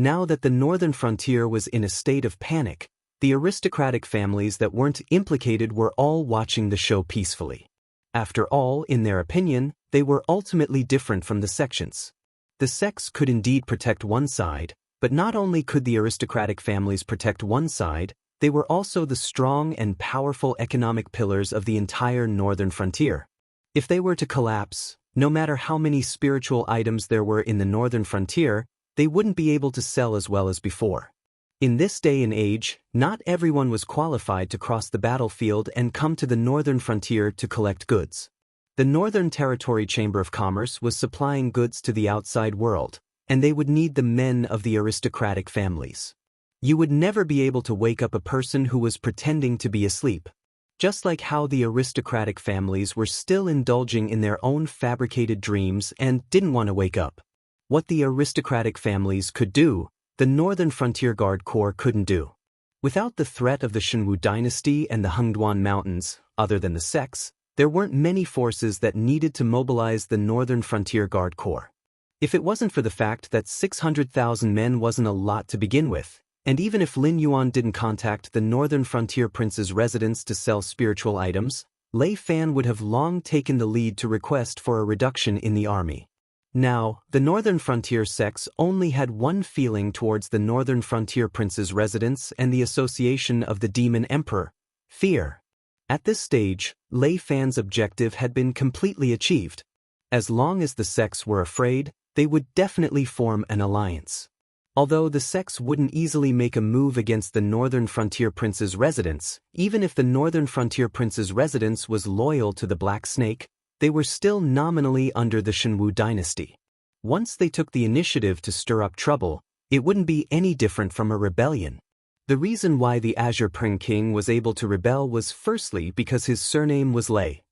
Speaker 1: Now that the northern frontier was in a state of panic, the aristocratic families that weren't implicated were all watching the show peacefully. After all, in their opinion, they were ultimately different from the sections. The sects could indeed protect one side, but not only could the aristocratic families protect one side, they were also the strong and powerful economic pillars of the entire northern frontier. If they were to collapse, no matter how many spiritual items there were in the northern frontier, they wouldn't be able to sell as well as before. In this day and age, not everyone was qualified to cross the battlefield and come to the northern frontier to collect goods. The Northern Territory Chamber of Commerce was supplying goods to the outside world, and they would need the men of the aristocratic families. You would never be able to wake up a person who was pretending to be asleep. Just like how the aristocratic families were still indulging in their own fabricated dreams and didn't want to wake up. What the aristocratic families could do, the Northern Frontier Guard Corps couldn't do. Without the threat of the Shenwu dynasty and the Hengduan Mountains, other than the sects, there weren't many forces that needed to mobilize the Northern Frontier Guard Corps. If it wasn't for the fact that 600,000 men wasn't a lot to begin with, and even if Lin Yuan didn't contact the Northern Frontier Prince's residence to sell spiritual items, Lei Fan would have long taken the lead to request for a reduction in the army. Now, the Northern Frontier sects only had one feeling towards the Northern Frontier Prince's residence and the association of the Demon Emperor: fear. At this stage, Lei Fan's objective had been completely achieved. As long as the sects were afraid, they would definitely form an alliance. Although the sects wouldn't easily make a move against the Northern Frontier Prince's residence, even if the Northern Frontier Prince's residence was loyal to the Black Snake, they were still nominally under the Shenwu dynasty. Once they took the initiative to stir up trouble, it wouldn't be any different from a rebellion. The reason why the Azure Prince King was able to rebel was firstly because his surname was Lei.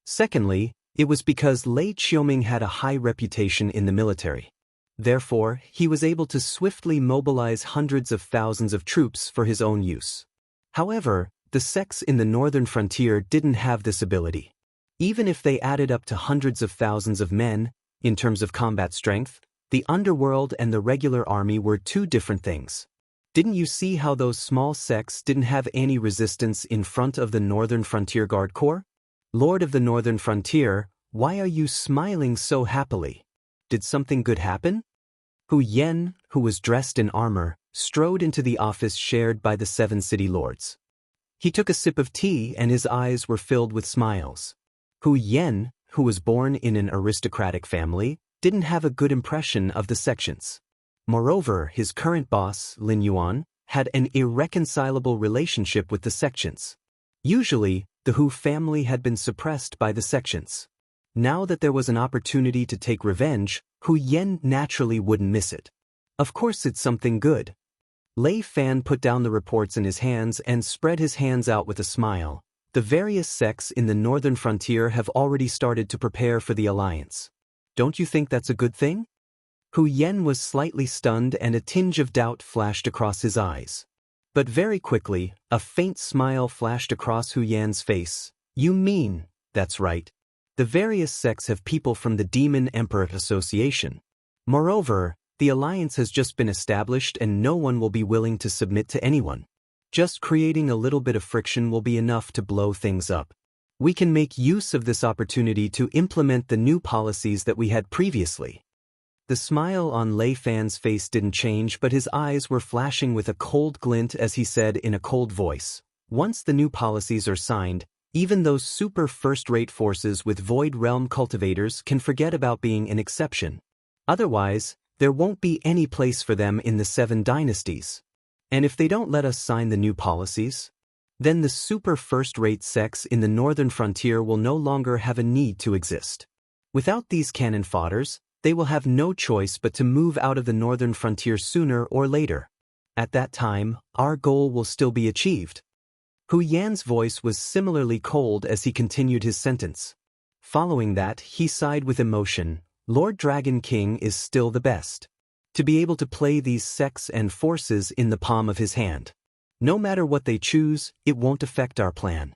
Speaker 1: Secondly, it was because Lei Qiuming had a high reputation in the military. Therefore, he was able to swiftly mobilize hundreds of thousands of troops for his own use. However, the sects in the northern frontier didn't have this ability. Even if they added up to hundreds of thousands of men, in terms of combat strength, the underworld and the regular army were two different things. Didn't you see how those small sects didn't have any resistance in front of the Northern Frontier Guard Corps? Lord of the Northern Frontier, why are you smiling so happily? Did something good happen? Hu Yen, who was dressed in armor, strode into the office shared by the 7 city lords. He took a sip of tea and his eyes were filled with smiles. Hu Yen, who was born in an aristocratic family, didn't have a good impression of the sections. Moreover, his current boss, Lin Yuan, had an irreconcilable relationship with the sections. Usually, the Hu family had been suppressed by the sections. Now that there was an opportunity to take revenge, Hu Yen naturally wouldn't miss it. Of course it's something good. Lei Fan put down the reports in his hands and spread his hands out with a smile. The various sects in the northern frontier have already started to prepare for the alliance. Don't you think that's a good thing? Hu Yen was slightly stunned and a tinge of doubt flashed across his eyes. But very quickly, a faint smile flashed across Hu Yan's face. You mean, that's right. The various sects have people from the Demon Emperor Association. Moreover, the alliance has just been established and no one will be willing to submit to anyone. Just creating a little bit of friction will be enough to blow things up. We can make use of this opportunity to implement the new policies that we had previously. The smile on Lei Fan's face didn't change, but his eyes were flashing with a cold glint as he said in a cold voice, once the new policies are signed, even those super first-rate forces with Void Realm cultivators can forget about being an exception. Otherwise, there won't be any place for them in the 7 dynasties. And if they don't let us sign the new policies, then the super first-rate sects in the northern frontier will no longer have a need to exist. Without these cannon fodders, they will have no choice but to move out of the northern frontier sooner or later. At that time, our goal will still be achieved. Hu Yan's voice was similarly cold as he continued his sentence. Following that, he sighed with emotion. Lord Dragon King is still the best. To be able to play these sects and forces in the palm of his hand. No matter what they choose, it won't affect our plan.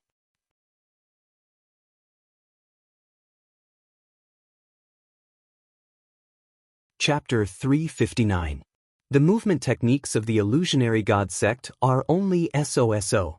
Speaker 1: Chapter 359. The movement techniques of the illusionary god sect are only SOSO.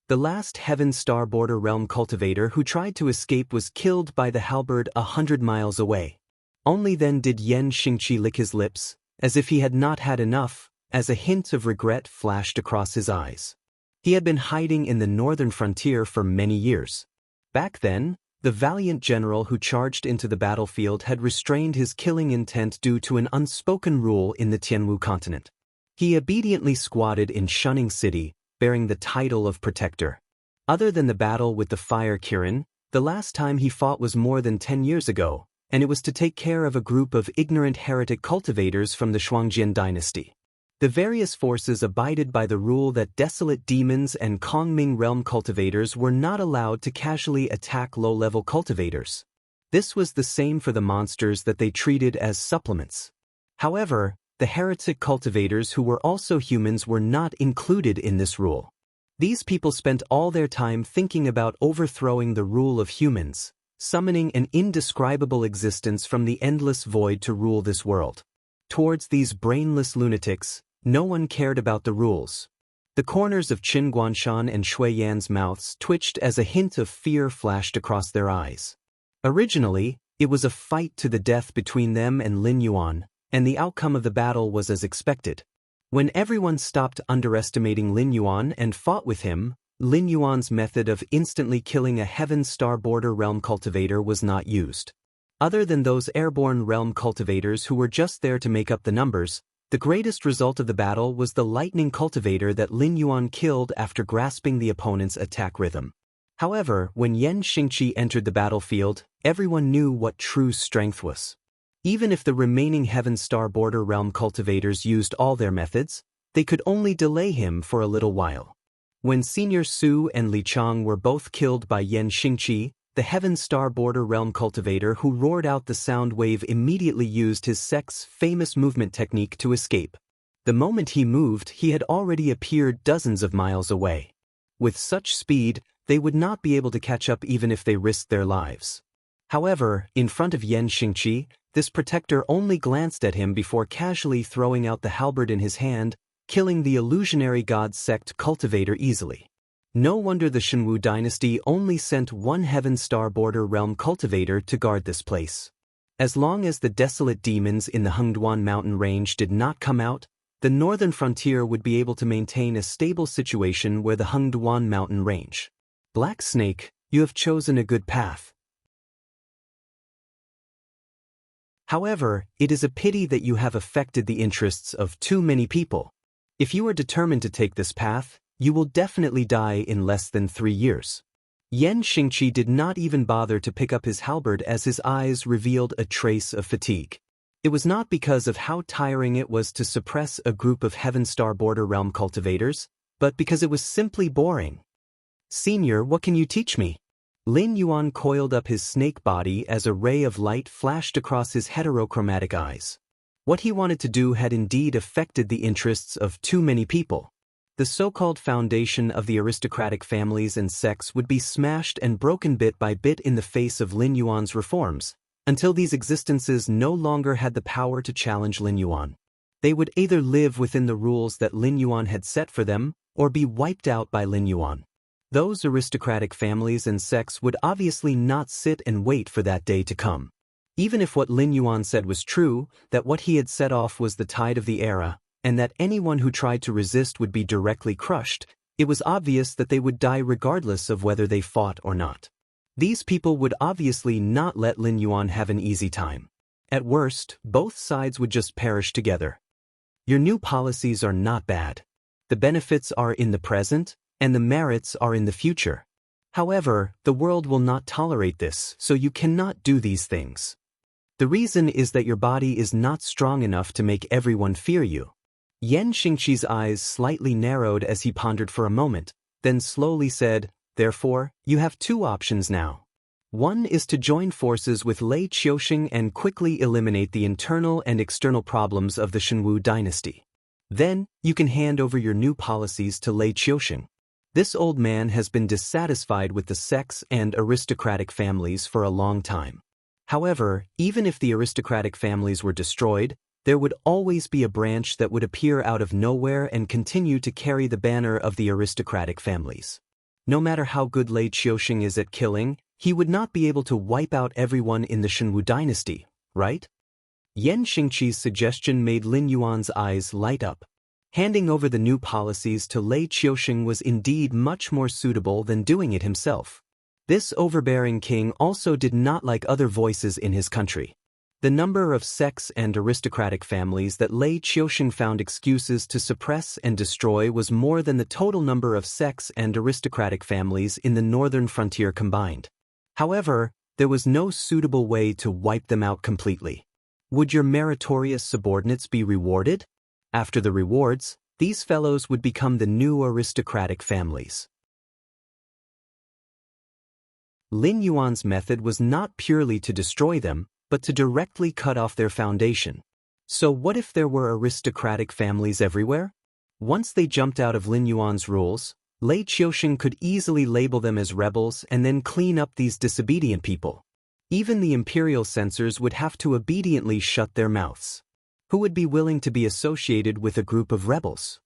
Speaker 1: The last Heaven Star Border Realm cultivator who tried to escape was killed by the halberd 100 miles away. Only then did Yan Xingqi lick his lips, as if he had not had enough, as a hint of regret flashed across his eyes. He had been hiding in the northern frontier for many years. Back then, the valiant general who charged into the battlefield had restrained his killing intent due to an unspoken rule in the Tianwu continent. He obediently squatted in Shunning City, bearing the title of Protector. Other than the battle with the Fire Kirin, the last time he fought was more than 10 years ago, and it was to take care of a group of ignorant heretic cultivators from the Shuangjian dynasty. The various forces abided by the rule that desolate demons and Kongming realm cultivators were not allowed to casually attack low-level cultivators. This was the same for the monsters that they treated as supplements. However, the heretic cultivators who were also humans were not included in this rule. These people spent all their time thinking about overthrowing the rule of humans, summoning an indescribable existence from the endless void to rule this world. Towards these brainless lunatics, no one cared about the rules. The corners of Qin Guanshan and Shui Yan's mouths twitched as a hint of fear flashed across their eyes. Originally, it was a fight to the death between them and Lin Yuan, and the outcome of the battle was as expected. When everyone stopped underestimating Lin Yuan and fought with him, Lin Yuan's method of instantly killing a Heaven Star Border Realm cultivator was not used. Other than those airborne realm cultivators who were just there to make up the numbers, the greatest result of the battle was the lightning cultivator that Lin Yuan killed after grasping the opponent's attack rhythm. However, when Yan Xingqi entered the battlefield, everyone knew what true strength was. Even if the remaining Heaven Star Border Realm cultivators used all their methods, they could only delay him for a little while. When Senior Su and Li Chang were both killed by Yan Xingqi, the Heaven Star Border Realm cultivator who roared out the sound wave immediately used his sect's famous movement technique to escape. The moment he moved, he had already appeared dozens of miles away. With such speed, they would not be able to catch up even if they risked their lives. However, in front of Yan Xingqi, this protector only glanced at him before casually throwing out the halberd in his hand, killing the illusionary god sect cultivator easily. No wonder the Shenwu dynasty only sent one Heaven Star Border Realm cultivator to guard this place. As long as the desolate demons in the Hengduan mountain range did not come out, the northern frontier would be able to maintain a stable situation where the Hengduan mountain range. Black Snake, you have chosen a good path. However, it is a pity that you have affected the interests of too many people. If you are determined to take this path, you will definitely die in less than 3 years. Yan Xingqi did not even bother to pick up his halberd as his eyes revealed a trace of fatigue. It was not because of how tiring it was to suppress a group of Heaven Star Border Realm cultivators, but because it was simply boring. Senior, what can you teach me? Lin Yuan coiled up his snake body as a ray of light flashed across his heterochromatic eyes. What he wanted to do had indeed affected the interests of too many people. The so-called foundation of the aristocratic families and sects would be smashed and broken bit by bit in the face of Lin Yuan's reforms, until these existences no longer had the power to challenge Lin Yuan. They would either live within the rules that Lin Yuan had set for them, or be wiped out by Lin Yuan. Those aristocratic families and sects would obviously not sit and wait for that day to come. Even if what Lin Yuan said was true, that what he had set off was the tide of the era, and that anyone who tried to resist would be directly crushed, it was obvious that they would die regardless of whether they fought or not. These people would obviously not let Lin Yuan have an easy time. At worst, both sides would just perish together. Your new policies are not bad. The benefits are in the present, and the merits are in the future. However, the world will not tolerate this, so you cannot do these things. The reason is that your body is not strong enough to make everyone fear you. Yan Xingqi's eyes slightly narrowed as he pondered for a moment, then slowly said, "Therefore, you have two options now. One is to join forces with Lei Qiusheng and quickly eliminate the internal and external problems of the Shenwu dynasty. Then, you can hand over your new policies to Lei Qiusheng. This old man has been dissatisfied with the sex and aristocratic families for a long time. However, even if the aristocratic families were destroyed, there would always be a branch that would appear out of nowhere and continue to carry the banner of the aristocratic families. No matter how good Lei Qiusheng is at killing, he would not be able to wipe out everyone in the Shenwu dynasty, right?" Yan Xingqi's suggestion made Lin Yuan's eyes light up. Handing over the new policies to Lei Qiusheng was indeed much more suitable than doing it himself. This overbearing king also did not like other voices in his country. The number of sex and aristocratic families that Lei Qiusheng found excuses to suppress and destroy was more than the total number of sex and aristocratic families in the northern frontier combined. However, there was no suitable way to wipe them out completely. Would your meritorious subordinates be rewarded? After the rewards, these fellows would become the new aristocratic families. Lin Yuan's method was not purely to destroy them, but to directly cut off their foundation. So what if there were aristocratic families everywhere? Once they jumped out of Lin Yuan's rules, Lei Qiusheng could easily label them as rebels and then clean up these disobedient people. Even the imperial censors would have to obediently shut their mouths. Who would be willing to be associated with a group of rebels?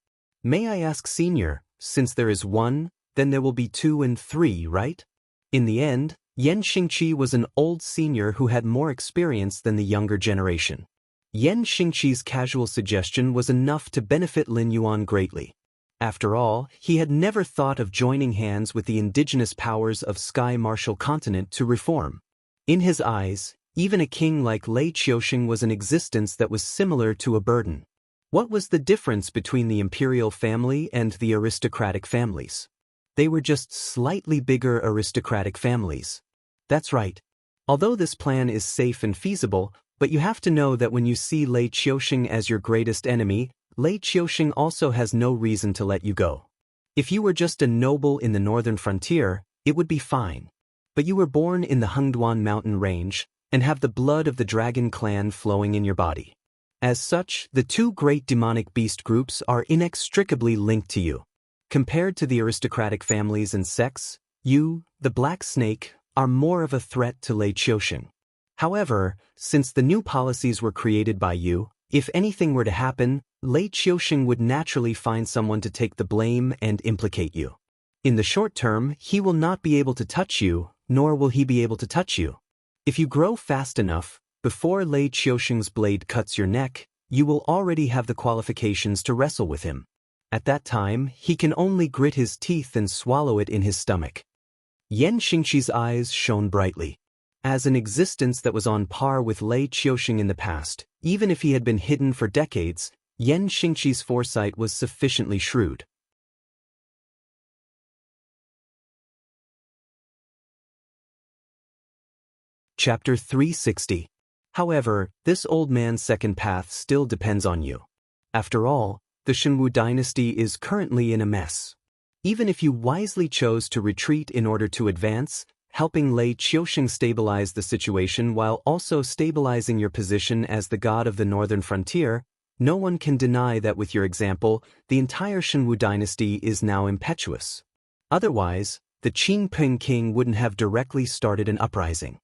Speaker 1: May I ask, Senior, since there is one, then there will be 2 and 3, right? In the end, Yan Xingqi was an old senior who had more experience than the younger generation. Yan Xingqi's casual suggestion was enough to benefit Lin Yuan greatly. After all, he had never thought of joining hands with the indigenous powers of Sky Martial Continent to reform. In his eyes, even a king like Lei Qiusheng was an existence that was similar to a burden. What was the difference between the imperial family and the aristocratic families? They were just slightly bigger aristocratic families. That's right. Although this plan is safe and feasible, but you have to know that when you see Lei Qiusheng as your greatest enemy, Lei Qiusheng also has no reason to let you go. If you were just a noble in the northern frontier, it would be fine. But you were born in the Hengduan mountain range and have the blood of the dragon clan flowing in your body. As such, the two great demonic beast groups are inextricably linked to you. Compared to the aristocratic families and sects, you, the Black Snake, are more of a threat to Lei Qiusheng. However, since the new policies were created by you, if anything were to happen, Lei Qiusheng would naturally find someone to take the blame and implicate you. In the short term, he will not be able to touch you, nor will he be able to touch you. If you grow fast enough, before Lei Qiusheng's blade cuts your neck, you will already have the qualifications to wrestle with him. At that time, he can only grit his teeth and swallow it in his stomach. Yan Xingqi's eyes shone brightly. As an existence that was on par with Lei Qiusheng in the past, even if he had been hidden for decades, Yan Xingqi's foresight was sufficiently shrewd. Chapter 360. However, this old man's second path still depends on you. After all, the Shenwu dynasty is currently in a mess. Even if you wisely chose to retreat in order to advance, helping Lei Qiusheng stabilize the situation while also stabilizing your position as the god of the northern frontier, no one can deny that with your example, the entire Shenwu dynasty is now impetuous. Otherwise, the Qingping king wouldn't have directly started an uprising.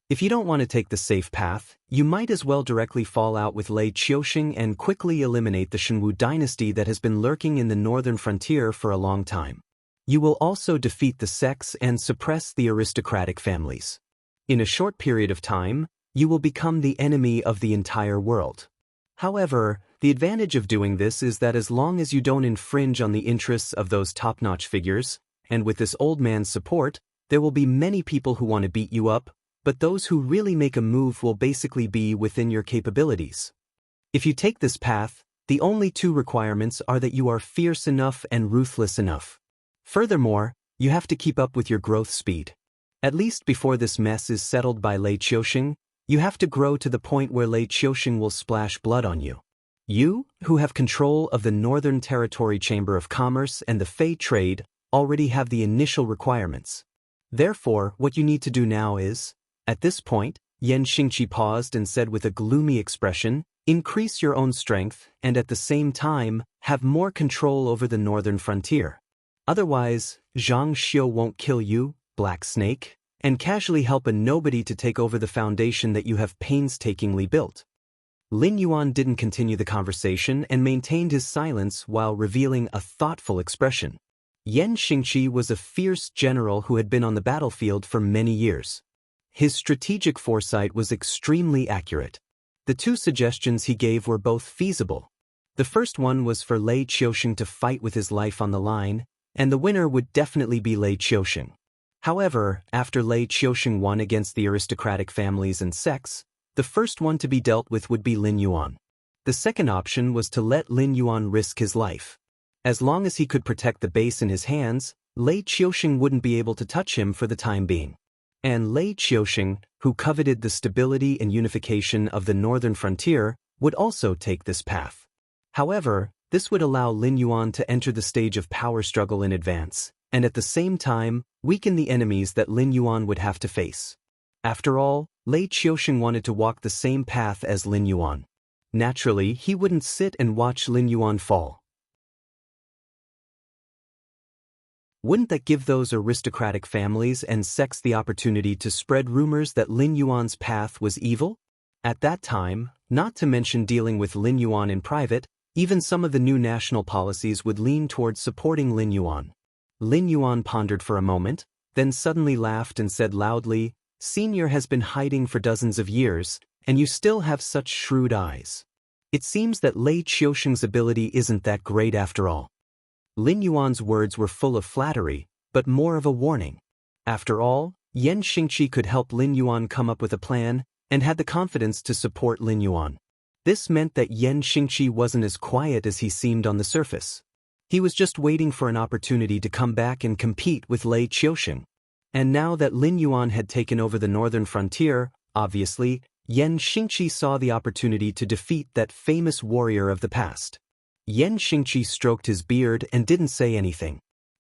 Speaker 1: If you don't want to take the safe path, you might as well directly fall out with Lei Qiusheng and quickly eliminate the Shenwu dynasty that has been lurking in the northern frontier for a long time. You will also defeat the sects and suppress the aristocratic families. In a short period of time, you will become the enemy of the entire world. However, the advantage of doing this is that as long as you don't infringe on the interests of those top-notch figures, and with this old man's support, there will be many people who want to beat you up, but those who really make a move will basically be within your capabilities. If you take this path, the only two requirements are that you are fierce enough and ruthless enough. Furthermore, you have to keep up with your growth speed. At least before this mess is settled by Lei Qiusheng, You have to grow to the point where Lei Qiusheng will splash blood on you. You, who have control of the Northern Territory Chamber of Commerce and the Fey trade, already have the initial requirements. Therefore, what you need to do now is, at this point, Yan Xingqi paused and said with a gloomy expression, increase your own strength and at the same time, have more control over the northern frontier. Otherwise, Zhang Xiu won't kill you, Black Snake, and casually help a nobody to take over the foundation that you have painstakingly built. Lin Yuan didn't continue the conversation and maintained his silence while revealing a thoughtful expression. Yan Xingqi was a fierce general who had been on the battlefield for many years. His strategic foresight was extremely accurate. The two suggestions he gave were both feasible. The first one was for Lei Qiusheng to fight with his life on the line, and the winner would definitely be Lei Qiusheng. However, after Lei Qiusheng won against the aristocratic families and sects, the first one to be dealt with would be Lin Yuan. The second option was to let Lin Yuan risk his life. As long as he could protect the base in his hands, Lei Qiusheng wouldn't be able to touch him for the time being. And Lei Qiusheng, who coveted the stability and unification of the northern frontier, would also take this path. However, this would allow Lin Yuan to enter the stage of power struggle in advance, and at the same time, weaken the enemies that Lin Yuan would have to face. After all, Lei Qiusheng wanted to walk the same path as Lin Yuan. Naturally, he wouldn't sit and watch Lin Yuan fall. Wouldn't that give those aristocratic families and sects the opportunity to spread rumors that Lin Yuan's path was evil? At that time, not to mention dealing with Lin Yuan in private, even some of the new national policies would lean towards supporting Lin Yuan. Lin Yuan pondered for a moment, then suddenly laughed and said loudly, "Senior has been hiding for dozens of years, and you still have such shrewd eyes. It seems that Lei Qiusheng's ability isn't that great after all." Lin Yuan's words were full of flattery, but more of a warning. After all, Yan Xingqi could help Lin Yuan come up with a plan, and had the confidence to support Lin Yuan. This meant that Yan Xingqi wasn't as quiet as he seemed on the surface. He was just waiting for an opportunity to come back and compete with Lei Qiusheng. And now that Lin Yuan had taken over the northern frontier, obviously, Yan Xingqi saw the opportunity to defeat that famous warrior of the past. Yan Xingqi stroked his beard and didn't say anything.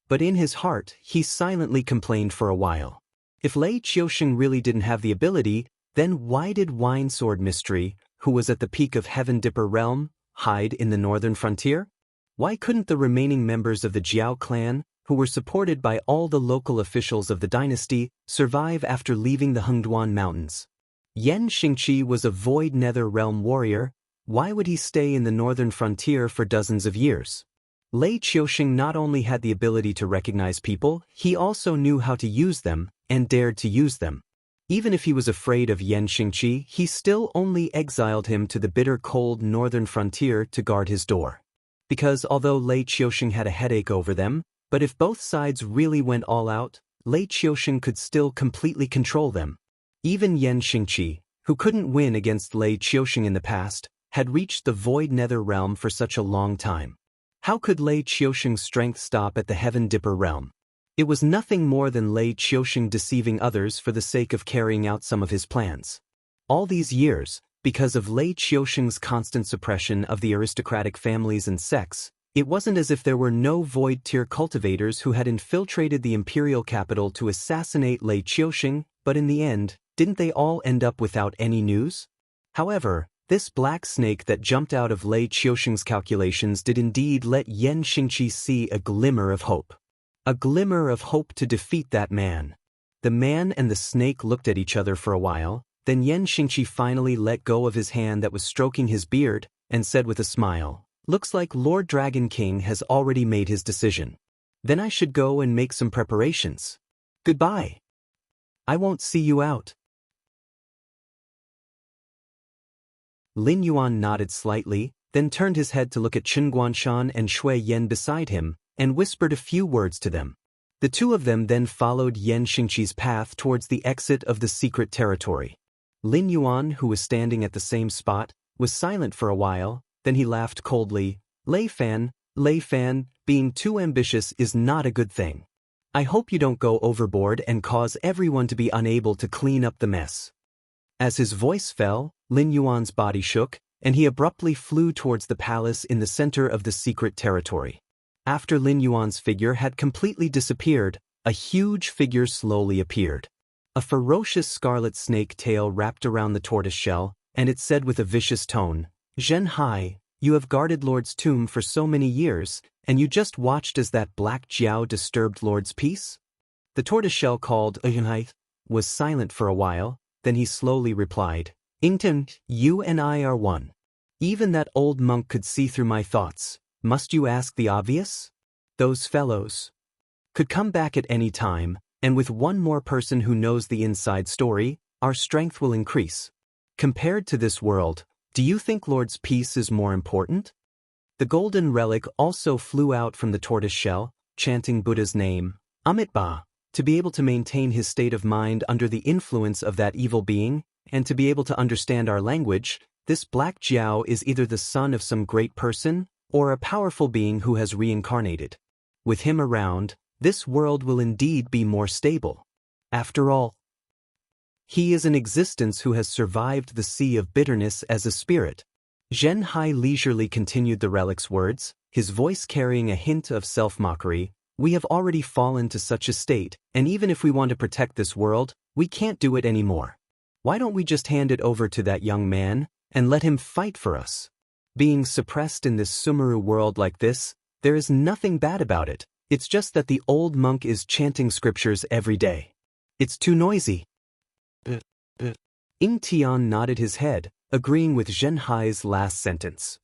Speaker 1: But in his heart, he silently complained for a while. If Lei Qiusheng really didn't have the ability, then why did Winesword Mystery, who was at the peak of Heaven Dipper realm, hide in the northern frontier? Why couldn't the remaining members of the Jiao clan, who were supported by all the local officials of the dynasty, survive after leaving the Hengduan Mountains? Yan Xingqi was a Void Nether realm warrior. Why would he stay in the northern frontier for dozens of years? Lei Qiusheng not only had the ability to recognize people, he also knew how to use them, and dared to use them. Even if he was afraid of Yan Xingqi, he still only exiled him to the bitter cold northern frontier to guard his door. Because although Lei Qiusheng had a headache over them, but if both sides really went all out, Lei Qiusheng could still completely control them. Even Yan Xingqi, who couldn't win against Lei Qiusheng in the past, had reached the Void Nether realm for such a long time. How could Lei Qiusheng's strength stop at the Heaven Dipper realm? It was nothing more than Lei Qiusheng deceiving others for the sake of carrying out some of his plans. All these years, because of Lei Qiusheng's constant suppression of the aristocratic families and sects, it wasn't as if there were no Void-tier cultivators who had infiltrated the imperial capital to assassinate Lei Qiusheng, but in the end, didn't they all end up without any news? However, this black snake that jumped out of Lei Qiusheng's calculations did indeed let Yan Xingqi see a glimmer of hope. A glimmer of hope to defeat that man. The man and the snake looked at each other for a while, then Yan Xingqi finally let go of his hand that was stroking his beard, and said with a smile, "Looks like Lord Dragon King has already made his decision. Then I should go and make some preparations. Goodbye. I won't see you out." Lin Yuan nodded slightly, then turned his head to look at Chen Guanshan and Shui Yan beside him, and whispered a few words to them. The two of them then followed Yan Xingqi's path towards the exit of the secret territory. Lin Yuan, who was standing at the same spot, was silent for a while, then he laughed coldly. Lei Fan, being too ambitious is not a good thing. I hope you don't go overboard and cause everyone to be unable to clean up the mess." As his voice fell, Lin Yuan's body shook, and he abruptly flew towards the palace in the center of the secret territory. After Lin Yuan's figure had completely disappeared, a huge figure slowly appeared. A ferocious scarlet snake tail wrapped around the tortoise shell, and it said with a vicious tone, "Zhen Hai, you have guarded Lord's tomb for so many years, and you just watched as that black Jiao disturbed Lord's peace?" The tortoiseshell called Zhen Hai was silent for a while, then he slowly replied, "Ington, you and I are one. Even that old monk could see through my thoughts. Must you ask the obvious? Those fellows could come back at any time, and with one more person who knows the inside story, our strength will increase. Compared to this world, do you think Lord's peace is more important?" The golden relic also flew out from the tortoise shell, chanting Buddha's name, Amoeba, to be able to maintain his state of mind under the influence of that evil being, and to be able to understand our language. This black Jiao is either the son of some great person, or a powerful being who has reincarnated. With him around, this world will indeed be more stable. After all, he is an existence who has survived the sea of bitterness as a spirit. Zhen Hai leisurely continued the relic's words, his voice carrying a hint of self-mockery. "We have already fallen to such a state, and even if we want to protect this world, we can't do it anymore. Why don't we just hand it over to that young man, and let him fight for us? Being suppressed in this Sumeru world like this, there is nothing bad about it. It's just that the old monk is chanting scriptures every day. It's too noisy." Ing Tian nodded his head, agreeing with Zhen Hai's last sentence.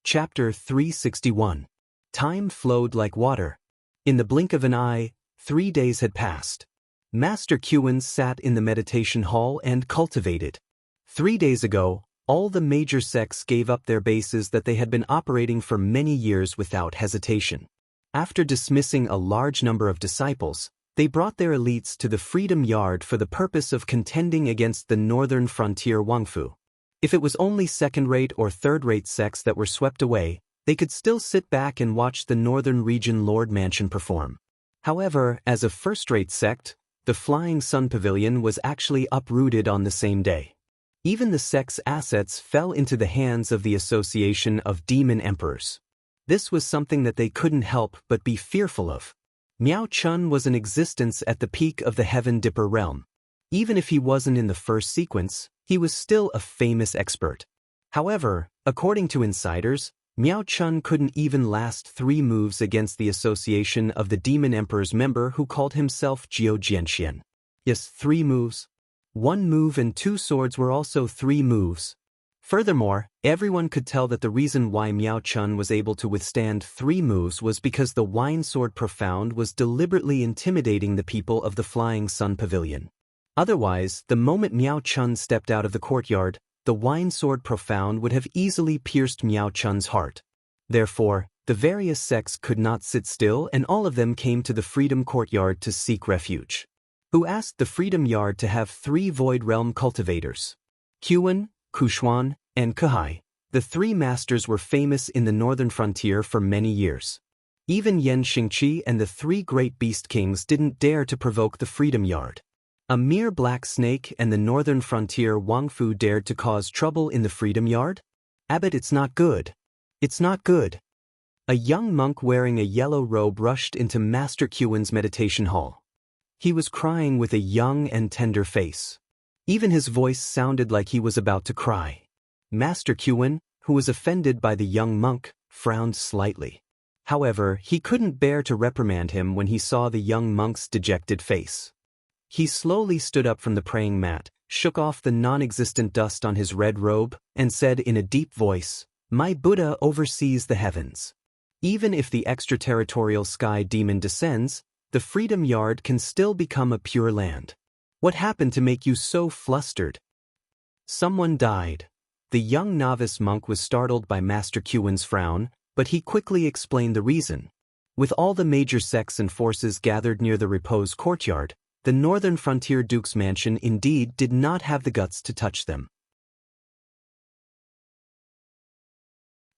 Speaker 1: Chapter 361. Time flowed like water. In the blink of an eye, 3 days had passed. Master Qin sat in the meditation hall and cultivated. 3 days ago, all the major sects gave up their bases that they had been operating for many years without hesitation. After dismissing a large number of disciples, they brought their elites to the Freedom Yard for the purpose of contending against the northern frontier Wangfu. If it was only second-rate or third-rate sects that were swept away, they could still sit back and watch the northern region Lord Mansion perform. However, as a first-rate sect, the Flying Sun Pavilion was actually uprooted on the same day. Even the sect's assets fell into the hands of the Association of Demon Emperors. This was something that they couldn't help but be fearful of. Miao Chun was in existence at the peak of the Heaven Dipper realm. Even if he wasn't in the first sequence, he was still a famous expert. However, according to insiders, Miao Chun couldn't even last 3 moves against the Association of the Demon Emperor's member who called himself Jiao Jianxian. Yes, 3 moves. 1 move and 2 swords were also 3 moves. Furthermore, everyone could tell that the reason why Miao Chun was able to withstand 3 moves was because the Wine Sword Profound was deliberately intimidating the people of the Flying Sun Pavilion. Otherwise, the moment Miao Chun stepped out of the courtyard, the Wine Sword Profound would have easily pierced Miao Chun's heart. Therefore, the various sects could not sit still, and all of them came to the Freedom Courtyard to seek refuge. Who asked the Freedom Yard to have 3 Void Realm cultivators? Qin, Kushuan, and Kahai. The 3 masters were famous in the northern frontier for many years. Even Yan Xingqi and the 3 great beast kings didn't dare to provoke the Freedom Yard. A mere black snake and the northern frontier Wangfu dared to cause trouble in the Freedom Yard? Abbot, it's not good. It's not good. A young monk wearing a yellow robe rushed into Master Qin's meditation hall. He was crying with a young and tender face. Even his voice sounded like he was about to cry. Master Qin, who was offended by the young monk, frowned slightly. However, he couldn't bear to reprimand him when he saw the young monk's dejected face. He slowly stood up from the praying mat, shook off the non-existent dust on his red robe, and said in a deep voice, "My Buddha oversees the heavens. Even if the extraterritorial sky demon descends, the Freedom Yard can still become a pure land. What happened to make you so flustered?" Someone died. The young novice monk was startled by Master Qin's frown, but he quickly explained the reason. With all the major sects and forces gathered near the repose courtyard, the northern frontier duke's mansion indeed did not have the guts to touch them.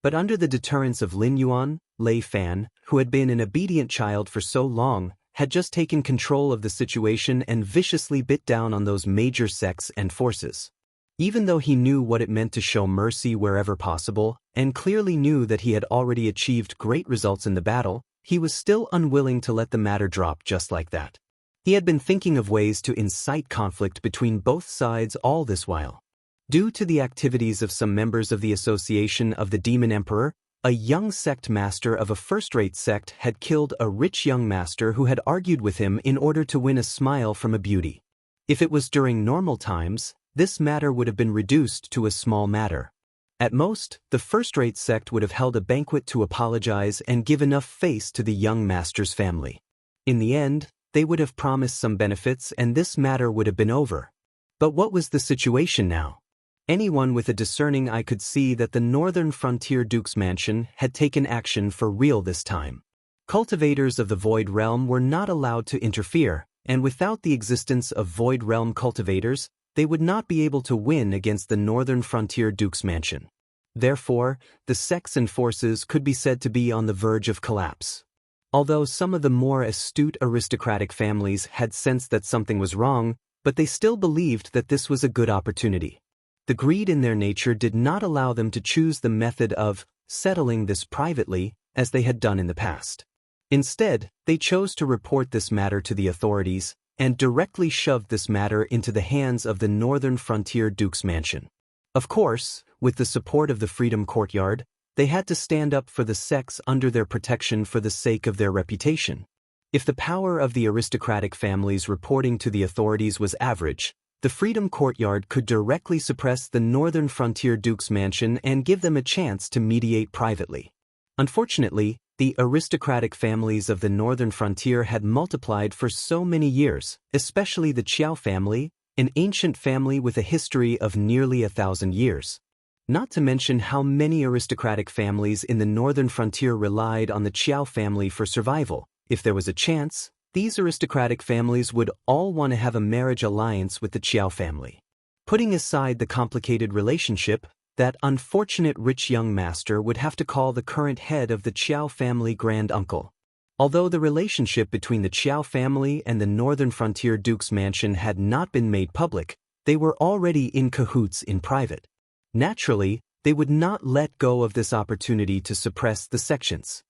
Speaker 1: But under the deterrence of Lin Yuan, Lei Fan, who had been an obedient child for so long, had just taken control of the situation and viciously bit down on those major sects and forces. Even though he knew what it meant to show mercy wherever possible, and clearly knew that he had already achieved great results in the battle, he was still unwilling to let the matter drop just like that. He had been thinking of ways to incite conflict between both sides all this while. Due to the activities of some members of the Association of the Demon Emperor, a young sect master of a first-rate sect had killed a rich young master who had argued with him in order to win a smile from a beauty. If it was during normal times, this matter would have been reduced to a small matter. At most, the first-rate sect would have held a banquet to apologize and give enough face to the young master's family. In the end, they would have promised some benefits and this matter would have been over. But what was the situation now? Anyone with a discerning eye could see that the northern frontier Duke's mansion had taken action for real this time. Cultivators of the Void Realm were not allowed to interfere, and without the existence of Void Realm cultivators, they would not be able to win against the northern frontier Duke's mansion. Therefore, the sects and forces could be said to be on the verge of collapse. Although some of the more astute aristocratic families had sensed that something was wrong, but they still believed that this was a good opportunity. The greed in their nature did not allow them to choose the method of settling this privately, as they had done in the past. Instead, they chose to report this matter to the authorities, and directly shoved this matter into the hands of the northern frontier Duke's mansion. Of course, with the support of the Freedom Courtyard, they had to stand up for the sects under their protection for the sake of their reputation. If the power of the aristocratic families reporting to the authorities was average, the Freedom Courtyard could directly suppress the northern frontier Duke's mansion and give them a chance to mediate privately. Unfortunately, the aristocratic families of the northern frontier had multiplied for so many years, especially the Qiao family, an ancient family with a history of nearly 1,000 years. Not to mention how many aristocratic families in the northern frontier relied on the Qiao family for survival. If there was a chance, these aristocratic families would all want to have a marriage alliance with the Qiao family. Putting aside the complicated relationship, that unfortunate rich young master would have to call the current head of the Qiao family grand uncle. Although the relationship between the Qiao family and the northern frontier Duke's mansion had not been made public, they were already in cahoots in private. Naturally, they would not let go of this opportunity to suppress the sections.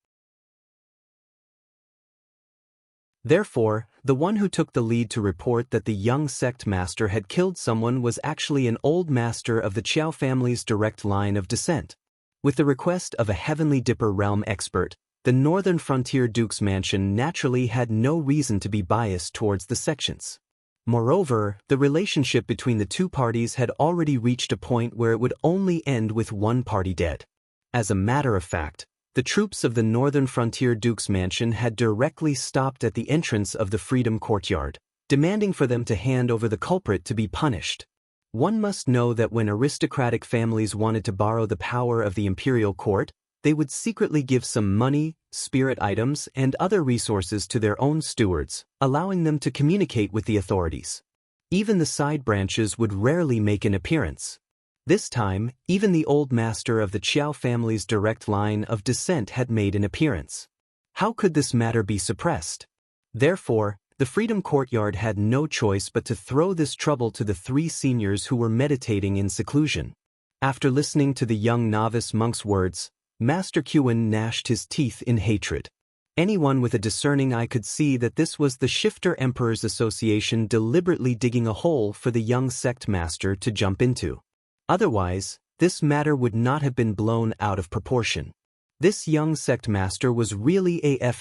Speaker 1: Therefore, the one who took the lead to report that the young sect master had killed someone was actually an old master of the Qiao family's direct line of descent. With the request of a Heavenly Dipper realm expert, the northern frontier Duke's mansion naturally had no reason to be biased towards the sections. Moreover, the relationship between the two parties had already reached a point where it would only end with one party dead. As a matter of fact, the troops of the northern frontier Duke's mansion had directly stopped at the entrance of the Freedom Courtyard, demanding for them to hand over the culprit to be punished. One must know that when aristocratic families wanted to borrow the power of the imperial court, they would secretly give some money, spirit items, and other resources to their own stewards, allowing them to communicate with the authorities. Even the side branches would rarely make an appearance. This time, even the old master of the Qiao family's direct line of descent had made an appearance. How could this matter be suppressed? Therefore, the Freedom Courtyard had no choice but to throw this trouble to the three seniors who were meditating in seclusion. After listening to the young novice monk's words, Master Qin gnashed his teeth in hatred. Anyone with a discerning eye could see that this was the Shifter Emperors Association deliberately digging a hole for the young sect master to jump into. Otherwise, this matter would not have been blown out of proportion. This young sect master was really a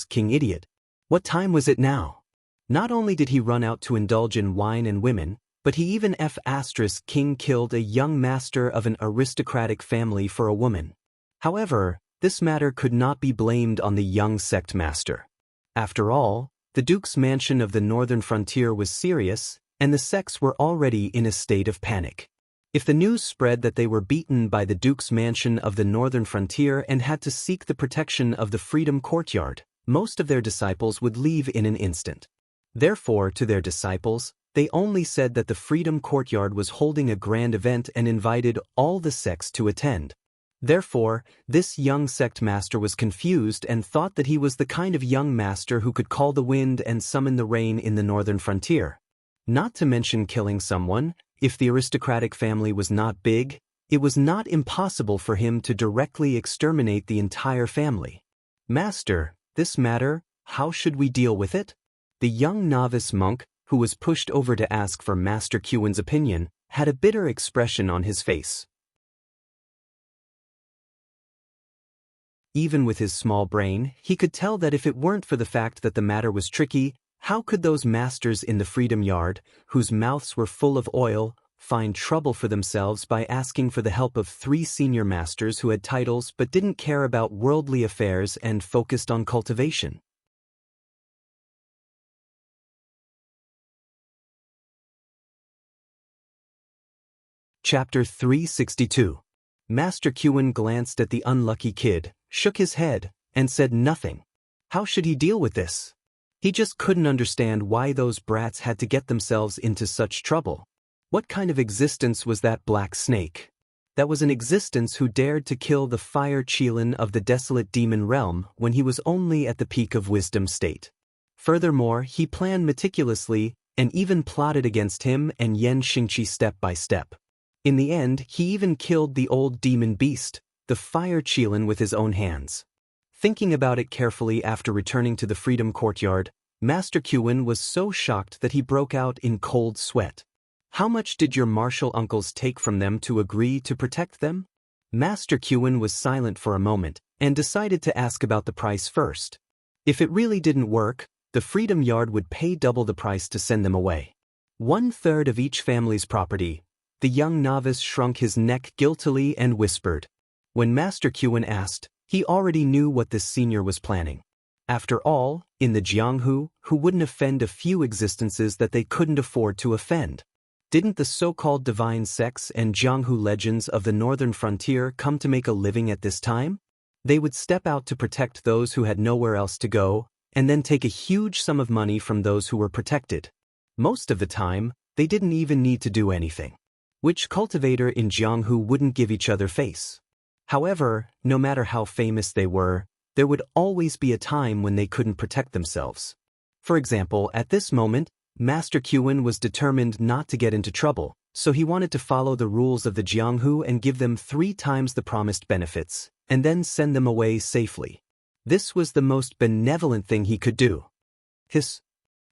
Speaker 1: King idiot. What time was it now? Not only did he run out to indulge in wine and women, but he even King killed a young master of an aristocratic family for a woman. However, this matter could not be blamed on the young sect master. After all, the Duke's mansion of the northern frontier was serious, and the sects were already in a state of panic. If the news spread that they were beaten by the Duke's mansion of the northern frontier and had to seek the protection of the Freedom Courtyard, most of their disciples would leave in an instant. Therefore, to their disciples, they only said that the Freedom Courtyard was holding a grand event and invited all the sects to attend. Therefore, this young sect master was confused and thought that he was the kind of young master who could call the wind and summon the rain in the northern frontier. Not to mention killing someone. If the aristocratic family was not big, it was not impossible for him to directly exterminate the entire family. Master, this matter, how should we deal with it? The young novice monk, who was pushed over to ask for Master Qwen's opinion, had a bitter expression on his face. Even with his small brain, he could tell that if it weren't for the fact that the matter was tricky, how could those masters in the Freedom Yard, whose mouths were full of oil, find trouble for themselves by asking for the help of 3 senior masters who had titles but didn't care about worldly affairs and focused on cultivation? Chapter 362. Master Qwen glanced at the unlucky kid, shook his head, and said nothing. How should he deal with this? He just couldn't understand why those brats had to get themselves into such trouble. What kind of existence was that black snake? That was an existence who dared to kill the fire Qilin of the desolate demon realm when he was only at the peak of wisdom state. Furthermore, he planned meticulously and even plotted against him and Yan Xingqi step by step. In the end, he even killed the old demon beast, the fire Qilin, with his own hands. Thinking about it carefully after returning to the Freedom Courtyard, Master Qwen was so shocked that he broke out in cold sweat. How much did your martial uncles take from them to agree to protect them? Master Qwen was silent for a moment and decided to ask about the price first. If it really didn't work, the Freedom Yard would pay double the price to send them away. 1/3 of each family's property. The young novice shrunk his neck guiltily and whispered. When Master Qwen asked, he already knew what this senior was planning. After all, in the Jianghu, who wouldn't offend a few existences that they couldn't afford to offend? Didn't the so-called divine sects and Jianghu legends of the northern frontier come to make a living at this time? They would step out to protect those who had nowhere else to go, and then take a huge sum of money from those who were protected. Most of the time, they didn't even need to do anything. Which cultivator in Jianghu wouldn't give each other face? However, no matter how famous they were, there would always be a time when they couldn't protect themselves. For example, at this moment, Master Qwen was determined not to get into trouble, so he wanted to follow the rules of the Jianghu and give them 3 times the promised benefits, and then send them away safely. This was the most benevolent thing he could do. Hiss.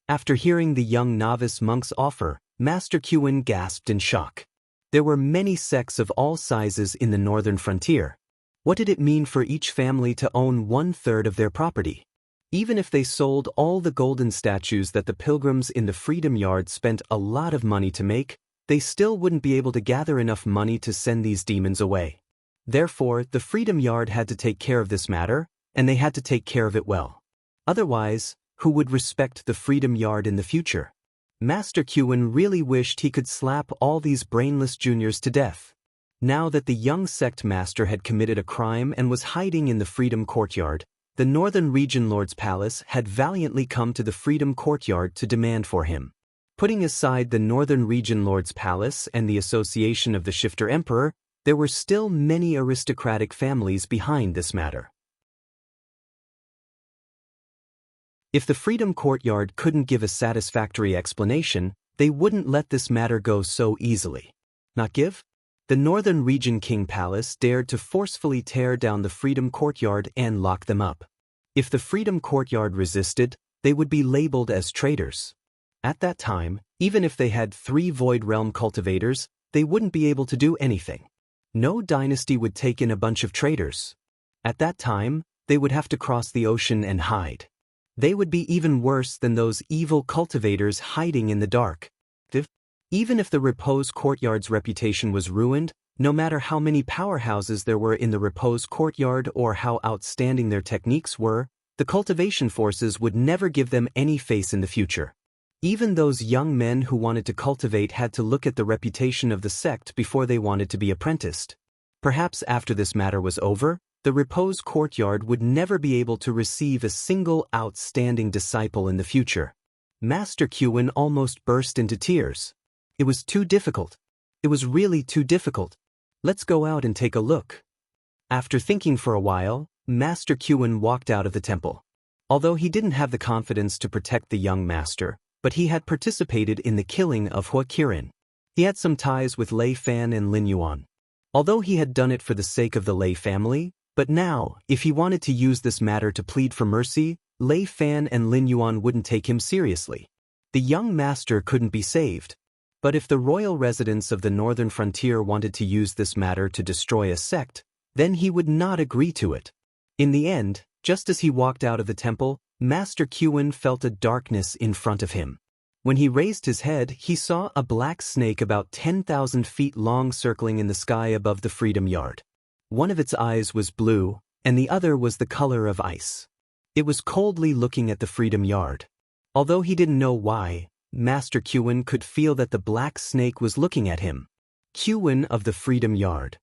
Speaker 1: After hearing the young novice monk's offer, Master Qwen gasped in shock. There were many sects of all sizes in the northern frontier. What did it mean for each family to own 1/3 of their property? Even if they sold all the golden statues that the pilgrims in the Freedom Yard spent a lot of money to make, they still wouldn't be able to gather enough money to send these demons away. Therefore, the Freedom Yard had to take care of this matter, and they had to take care of it well. Otherwise, who would respect the Freedom Yard in the future? Master Qwen really wished he could slap all these brainless juniors to death. Now that the young sect master had committed a crime and was hiding in the Freedom Courtyard, the Northern Region Lord's palace had valiantly come to the Freedom Courtyard to demand for him. Putting aside the Northern Region Lord's palace and the association of the Shifter Emperor, there were still many aristocratic families behind this matter. If the Freedom Courtyard couldn't give a satisfactory explanation, they wouldn't let this matter go so easily. Not give? The Northern Region King Palace dared to forcefully tear down the Freedom Courtyard and lock them up. If the Freedom Courtyard resisted, they would be labeled as traitors. At that time, even if they had 3 Void Realm cultivators, they wouldn't be able to do anything. No dynasty would take in a bunch of traitors. At that time, they would have to cross the ocean and hide. They would be even worse than those evil cultivators hiding in the dark. Even if the Repose Courtyard's reputation was ruined, no matter how many powerhouses there were in the Repose Courtyard or how outstanding their techniques were, the cultivation forces would never give them any face in the future. Even those young men who wanted to cultivate had to look at the reputation of the sect before they wanted to be apprenticed. Perhaps after this matter was over, the Repose Courtyard would never be able to receive a single outstanding disciple in the future. Master Qwen almost burst into tears. It was too difficult. It was really too difficult. Let's go out and take a look. After thinking for a while, Master Qin walked out of the temple. Although he didn't have the confidence to protect the young master, but he had participated in the killing of Hua Qiren. He had some ties with Lei Fan and Lin Yuan. Although he had done it for the sake of the Lei family, but now, if he wanted to use this matter to plead for mercy, Lei Fan and Lin Yuan wouldn't take him seriously. The young master couldn't be saved. But if the royal residents of the northern frontier wanted to use this matter to destroy a sect, then he would not agree to it. In the end, just as he walked out of the temple, Master Qin felt a darkness in front of him. When he raised his head, he saw a black snake about 10,000 feet long circling in the sky above the Freedom Yard. One of its eyes was blue, and the other was the color of ice. It was coldly looking at the Freedom Yard. Although he didn't know why, Master Qin could feel that the black snake was looking at him. Qin of the Freedom Yard.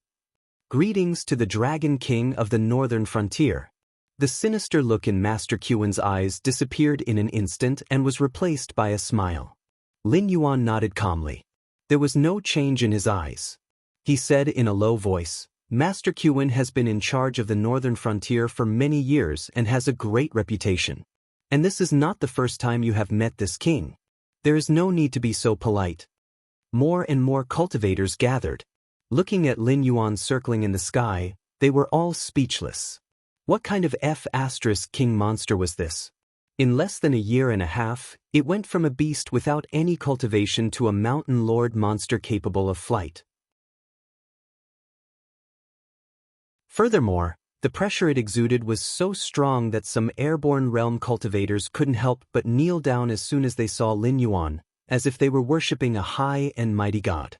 Speaker 1: Greetings to the Dragon King of the Northern Frontier. The sinister look in Master Qin's eyes disappeared in an instant and was replaced by a smile. Lin Yuan nodded calmly. There was no change in his eyes. He said in a low voice, Master Qin has been in charge of the Northern Frontier for many years and has a great reputation. And this is not the first time you have met this king. There is no need to be so polite. More and more cultivators gathered. Looking at Lin Yuan circling in the sky, they were all speechless. What kind of F***king monster was this? In less than a year and a half, it went from a beast without any cultivation to a mountain lord monster capable of flight. Furthermore, the pressure it exuded was so strong that some airborne realm cultivators couldn't help but kneel down as soon as they saw Lin Yuan, as if they were worshipping a high and mighty god.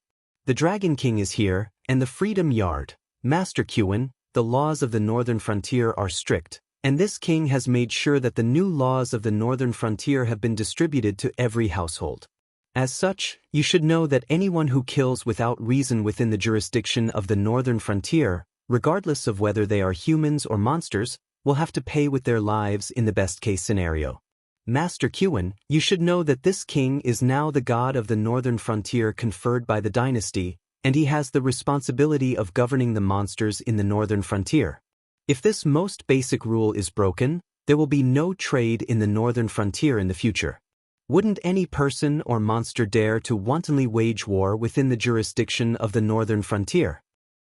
Speaker 1: The Dragon King is here, and the Freedom Yard. Master Qin, the laws of the Northern Frontier are strict, and this king has made sure that the new laws of the Northern Frontier have been distributed to every household. As such, you should know that anyone who kills without reason within the jurisdiction of the Northern Frontier, regardless of whether they are humans or monsters, will have to pay with their lives in the best-case scenario. Master Qin, you should know that this king is now the god of the Northern Frontier conferred by the dynasty, and he has the responsibility of governing the monsters in the Northern Frontier. If this most basic rule is broken, there will be no trade in the Northern Frontier in the future. Wouldn't any person or monster dare to wantonly wage war within the jurisdiction of the Northern Frontier?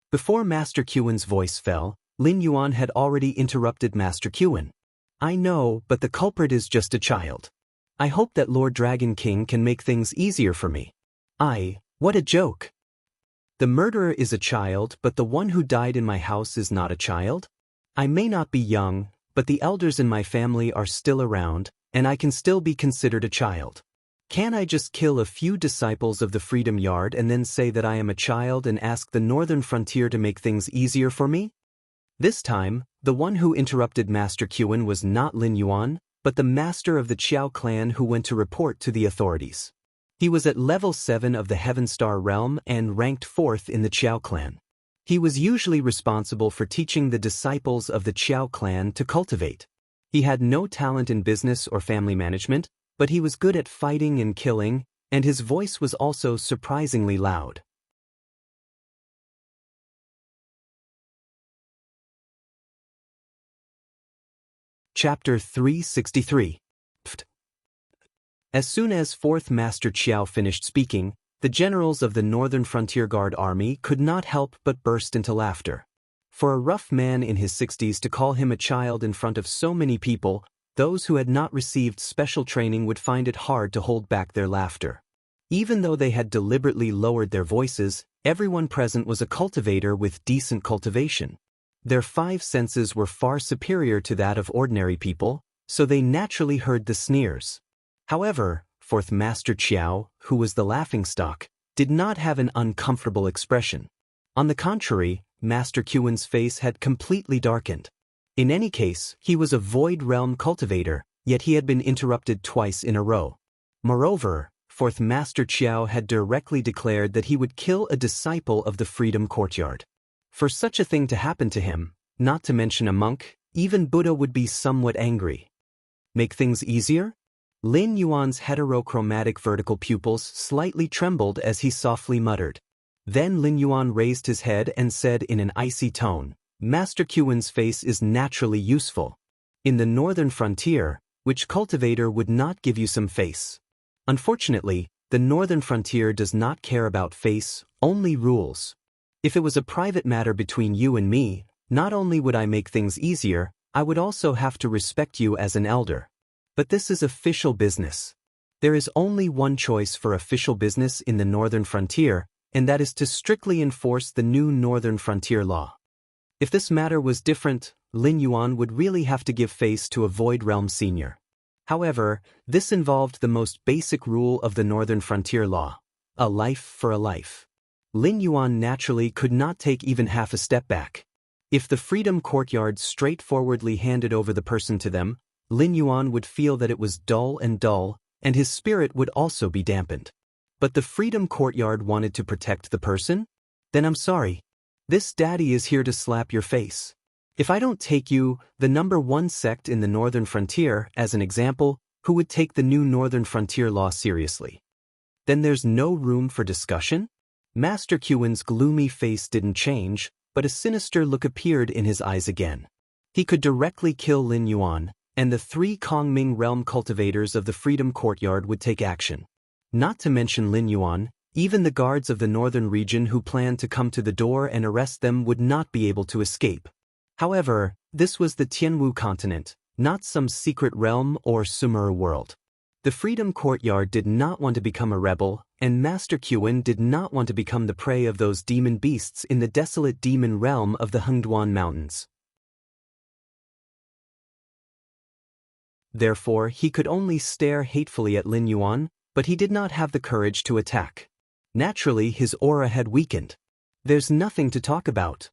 Speaker 1: Before Master Qin's voice fell, Lin Yuan had already interrupted Master Qin. I know, but the culprit is just a child. I hope that Lord Dragon King can make things easier for me. What a joke. The murderer is a child, but the one who died in my house is not a child? I may not be young, but the elders in my family are still around, and I can still be considered a child. Can't I just kill a few disciples of the Freedom Yard and then say that I am a child and ask the Northern Frontier to make things easier for me? This time, the one who interrupted Master Qin was not Lin Yuan, but the master of the Qiao clan who went to report to the authorities. He was at level 7 of the Heaven Star realm and ranked 4th in the Qiao clan. He was usually responsible for teaching the disciples of the Qiao clan to cultivate. He had no talent in business or family management, but he was good at fighting and killing, and his voice was also surprisingly loud. Chapter 363. As soon as 4th Master Qiao finished speaking, the generals of the Northern Frontier Guard Army could not help but burst into laughter. For a rough man in his 60s to call him a child in front of so many people, those who had not received special training would find it hard to hold back their laughter. Even though they had deliberately lowered their voices, everyone present was a cultivator with decent cultivation. Their 5 senses were far superior to that of ordinary people, so they naturally heard the sneers. However, 4th Master Qiao, who was the laughingstock, did not have an uncomfortable expression. On the contrary, Master Qin's face had completely darkened. In any case, he was a Void Realm cultivator, yet he had been interrupted twice in a row. Moreover, 4th Master Qiao had directly declared that he would kill a disciple of the Freedom Courtyard. For such a thing to happen to him, not to mention a monk, even Buddha would be somewhat angry. Make things easier? Lin Yuan's heterochromatic vertical pupils slightly trembled as he softly muttered. Then Lin Yuan raised his head and said in an icy tone, Master Qin's face is naturally useful. In the northern frontier, which cultivator would not give you some face? Unfortunately, the northern frontier does not care about face, only rules. If it was a private matter between you and me, not only would I make things easier, I would also have to respect you as an elder. But this is official business. There is only one choice for official business in the northern frontier, and that is to strictly enforce the new northern frontier law. If this matter was different, Lin Yuan would really have to give face to a Void Realm senior. However, this involved the most basic rule of the northern frontier law: a life for a life. Lin Yuan naturally could not take even half a step back. If the Freedom Courtyard straightforwardly handed over the person to them, Lin Yuan would feel that it was dull, and his spirit would also be dampened. But the Freedom Courtyard wanted to protect the person? Then I'm sorry. This daddy is here to slap your face. If I don't take you, the number one sect in the northern frontier, as an example, who would take the new northern frontier law seriously? Then there's no room for discussion? Master Qin's gloomy face didn't change, but a sinister look appeared in his eyes again. He could directly kill Lin Yuan, and the 3 Kongming realm cultivators of the Freedom Courtyard would take action. Not to mention Lin Yuan, even the guards of the northern region who planned to come to the door and arrest them would not be able to escape. However, this was the Tianwu continent, not some secret realm or Sumeru world. The Freedom Courtyard did not want to become a rebel, and Master Qin did not want to become the prey of those demon beasts in the desolate demon realm of the Hengduan Mountains. Therefore, he could only stare hatefully at Lin Yuan, but he did not have the courage to attack. Naturally, his aura had weakened. There's nothing to talk about.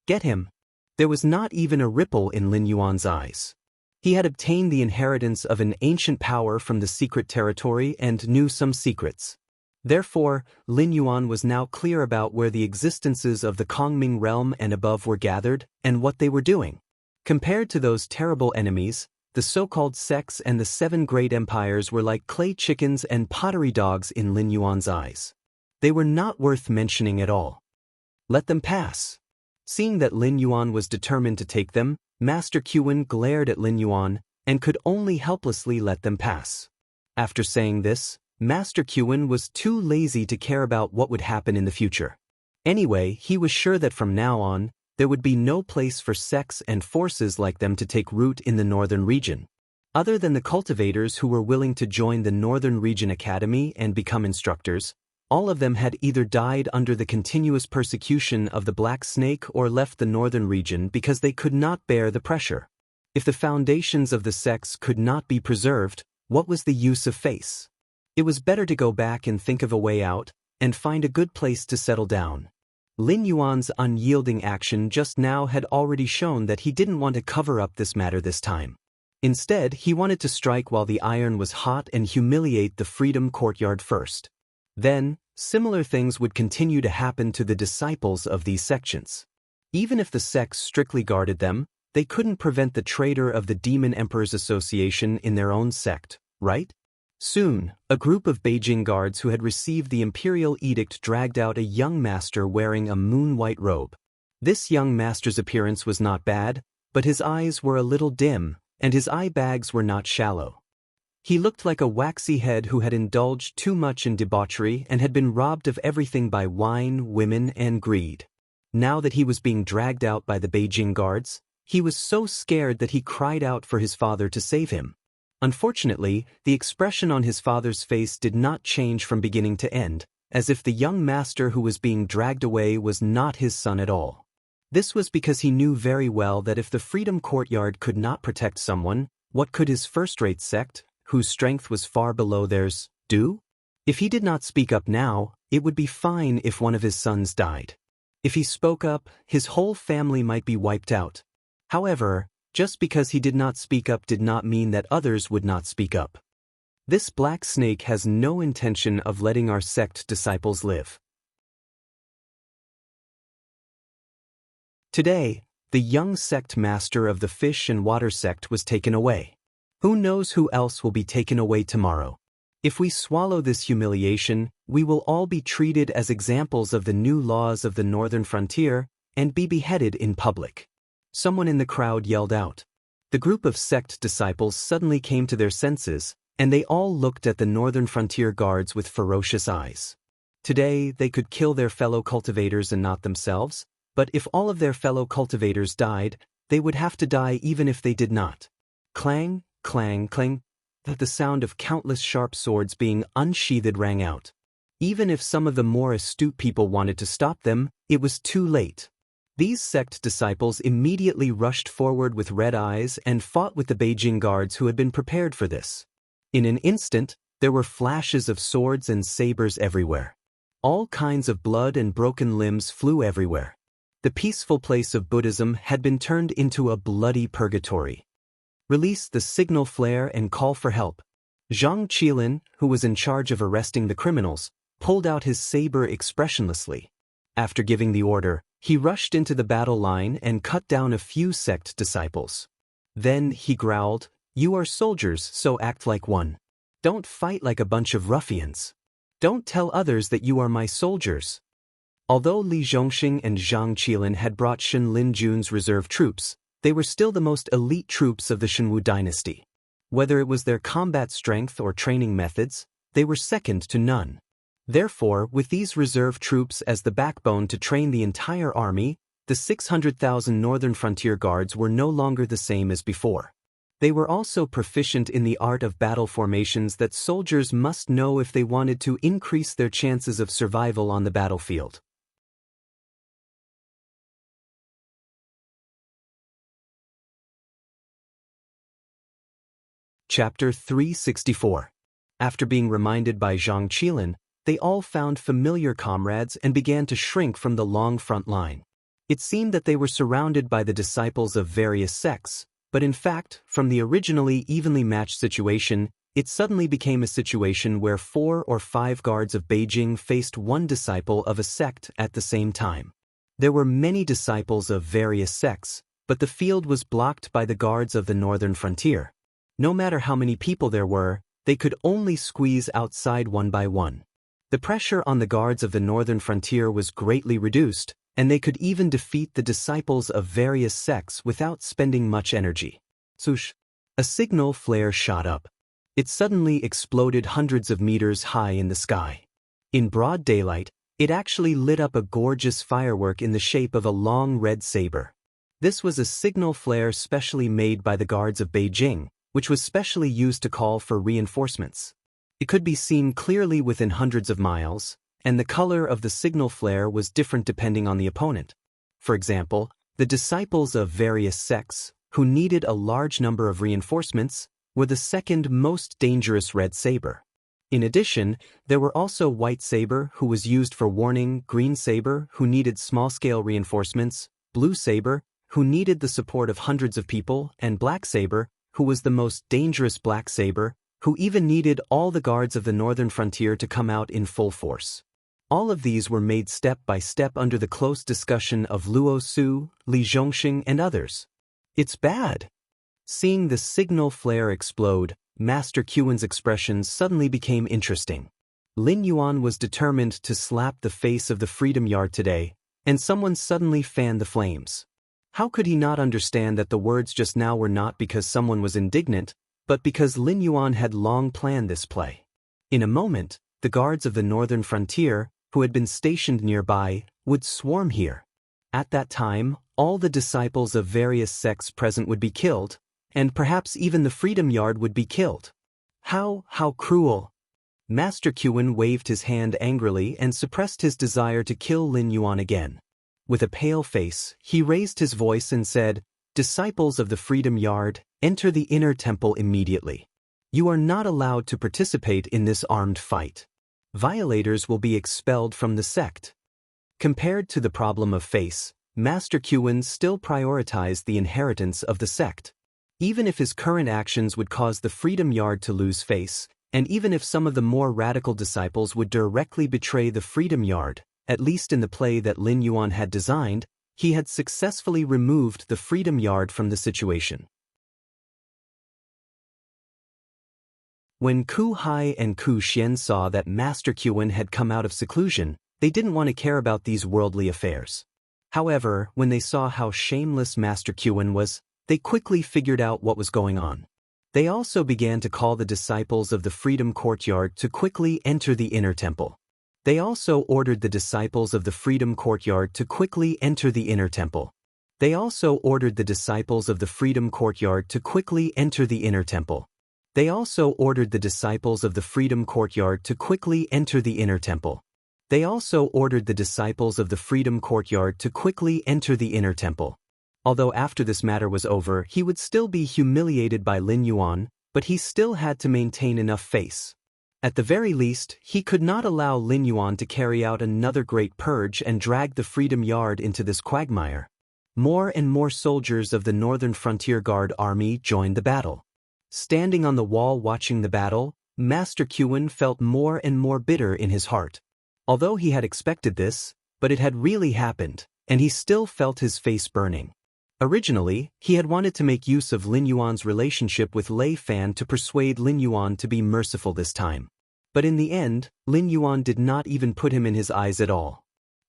Speaker 1: Get him. There was not even a ripple in Lin Yuan's eyes. He had obtained the inheritance of an ancient power from the secret territory and knew some secrets. Therefore, Lin Yuan was now clear about where the existences of the Kongming realm and above were gathered, and what they were doing. Compared to those terrible enemies, the so-called sects and the 7 great empires were like clay chickens and pottery dogs in Lin Yuan's eyes. They were not worth mentioning at all. Let them pass. Seeing that Lin Yuan was determined to take them, Master Qin glared at Lin Yuan and could only helplessly let them pass. After saying this, Master Qin was too lazy to care about what would happen in the future. Anyway, he was sure that from now on, there would be no place for sects and forces like them to take root in the northern region. Other than the cultivators who were willing to join the Northern Region Academy and become instructors, all of them had either died under the continuous persecution of the Black Snake or left the northern region because they could not bear the pressure. If the foundations of the sects could not be preserved, what was the use of face? It was better to go back and think of a way out, and find a good place to settle down. Lin Yuan's unyielding action just now had already shown that he didn't want to cover up this matter this time. Instead, he wanted to strike while the iron was hot and humiliate the Freedom Courtyard first. Then, similar things would continue to happen to the disciples of these sections. Even if the sects strictly guarded them, they couldn't prevent the traitor of the Demon Emperor's Association in their own sect, right? Soon, a group of Beijing guards who had received the imperial edict dragged out a young master wearing a moon-white robe. This young master's appearance was not bad, but his eyes were a little dim, and his eye bags were not shallow. He looked like a waxy head who had indulged too much in debauchery and had been robbed of everything by wine, women, and greed. Now that he was being dragged out by the Beijing guards, he was so scared that he cried out for his father to save him. Unfortunately, the expression on his father's face did not change from beginning to end, as if the young master who was being dragged away was not his son at all. This was because he knew very well that if the Freedom Courtyard could not protect someone, what could his first-rate sect, whose strength was far below theirs, do? If he did not speak up now, it would be fine if one of his sons died. If he spoke up, his whole family might be wiped out. However, just because he did not speak up did not mean that others would not speak up. This Black Snake has no intention of letting our sect disciples live. Today, the young sect master of the Fish and Water sect was taken away. Who knows who else will be taken away tomorrow? If we swallow this humiliation, we will all be treated as examples of the new laws of the northern frontier, and be beheaded in public. Someone in the crowd yelled out. The group of sect disciples suddenly came to their senses, and they all looked at the northern frontier guards with ferocious eyes. Today, they could kill their fellow cultivators and not themselves, but if all of their fellow cultivators died, they would have to die even if they did not. Clang, clang, clang, the sound of countless sharp swords being unsheathed rang out. Even if some of the more astute people wanted to stop them, it was too late. These sect disciples immediately rushed forward with red eyes and fought with the Beijing guards who had been prepared for this. In an instant, there were flashes of swords and sabers everywhere. All kinds of blood and broken limbs flew everywhere. The peaceful place of Buddhism had been turned into a bloody purgatory. Release the signal flare and call for help. Zhang Qilin, who was in charge of arresting the criminals, pulled out his saber expressionlessly. After giving the order, he rushed into the battle line and cut down a few sect disciples. Then he growled, "You are soldiers, so act like one. Don't fight like a bunch of ruffians. Don't tell others that you are my soldiers." Although Li Zhongxing and Zhang Qilin had brought Shen Linjun's reserve troops, they were still the most elite troops of the Shenwu dynasty. Whether it was their combat strength or training methods, they were second to none. Therefore, with these reserve troops as the backbone to train the entire army, the 600,000 northern frontier guards were no longer the same as before. They were also proficient in the art of battle formations that soldiers must know if they wanted to increase their chances of survival on the battlefield. Chapter 364. After being reminded by Zhang Qilin, they all found familiar comrades and began to shrink from the long front line. It seemed that they were surrounded by the disciples of various sects, but in fact, from the originally evenly matched situation, it suddenly became a situation where 4 or 5 guards of Beijing faced one disciple of a sect at the same time. There were many disciples of various sects, but the field was blocked by the guards of the northern frontier. No matter how many people there were, they could only squeeze outside one by one. The pressure on the guards of the northern frontier was greatly reduced, and they could even defeat the disciples of various sects without spending much energy. Swoosh! A signal flare shot up. It suddenly exploded hundreds of meters high in the sky. In broad daylight, it actually lit up a gorgeous firework in the shape of a long red saber. This was a signal flare specially made by the guards of Beijing, which was specially used to call for reinforcements. It could be seen clearly within hundreds of miles, and the color of the signal flare was different depending on the opponent. For example, the disciples of various sects, who needed a large number of reinforcements, were the second most dangerous red saber. In addition, there were also white saber, who was used for warning, green saber, who needed small-scale reinforcements, blue saber, who needed the support of hundreds of people, and black saber, who was the most dangerous black saber, who even needed all the guards of the northern frontier to come out in full force. All of these were made step by step under the close discussion of Luo Su, Li Zhongxing, and others. "It's bad." Seeing the signal flare explode, Master Qiwen's expression suddenly became interesting. Lin Yuan was determined to slap the face of the Freedom Yard today, and someone suddenly fanned the flames. How could he not understand that the words just now were not because someone was indignant, but because Lin Yuan had long planned this play? In a moment, the guards of the northern frontier, who had been stationed nearby, would swarm here. At that time, all the disciples of various sects present would be killed, and perhaps even the Freedom Yard would be killed. How cruel! Master Qiwen waved his hand angrily and suppressed his desire to kill Lin Yuan again. With a pale face, he raised his voice and said, "Disciples of the Freedom Yard, enter the inner temple immediately. You are not allowed to participate in this armed fight. Violators will be expelled from the sect." Compared to the problem of face, Master Qiwen still prioritized the inheritance of the sect. Even if his current actions would cause the Freedom Yard to lose face, and even if some of the more radical disciples would directly betray the Freedom Yard, at least in the play that Lin Yuan had designed, he had successfully removed the Freedom Yard from the situation. When Ku Hai and Ku Xian saw that Master Qiwen had come out of seclusion, they didn't want to care about these worldly affairs. However, when they saw how shameless Master Qin was, they quickly figured out what was going on. They also began to call the disciples of the Freedom Courtyard to quickly enter the inner temple. They also ordered the disciples of the Freedom Courtyard to quickly enter the inner temple. They also ordered the disciples of the Freedom Courtyard to quickly enter the inner temple. They also ordered the disciples of the Freedom Courtyard to quickly enter the inner temple. They also ordered the disciples of the Freedom Courtyard to quickly enter the inner temple. Although after this matter was over, he would still be humiliated by Lin Yuan, but he still had to maintain enough face. At the very least, he could not allow Lin Yuan to carry out another great purge and drag the Freedom Yard into this quagmire. More and more soldiers of the Northern Frontier Guard Army joined the battle. Standing on the wall watching the battle, Master Qin felt more and more bitter in his heart. Although he had expected this, but it had really happened, and he still felt his face burning. Originally, he had wanted to make use of Lin Yuan's relationship with Lei Fan to persuade Lin Yuan to be merciful this time. But in the end, Lin Yuan did not even put him in his eyes at all.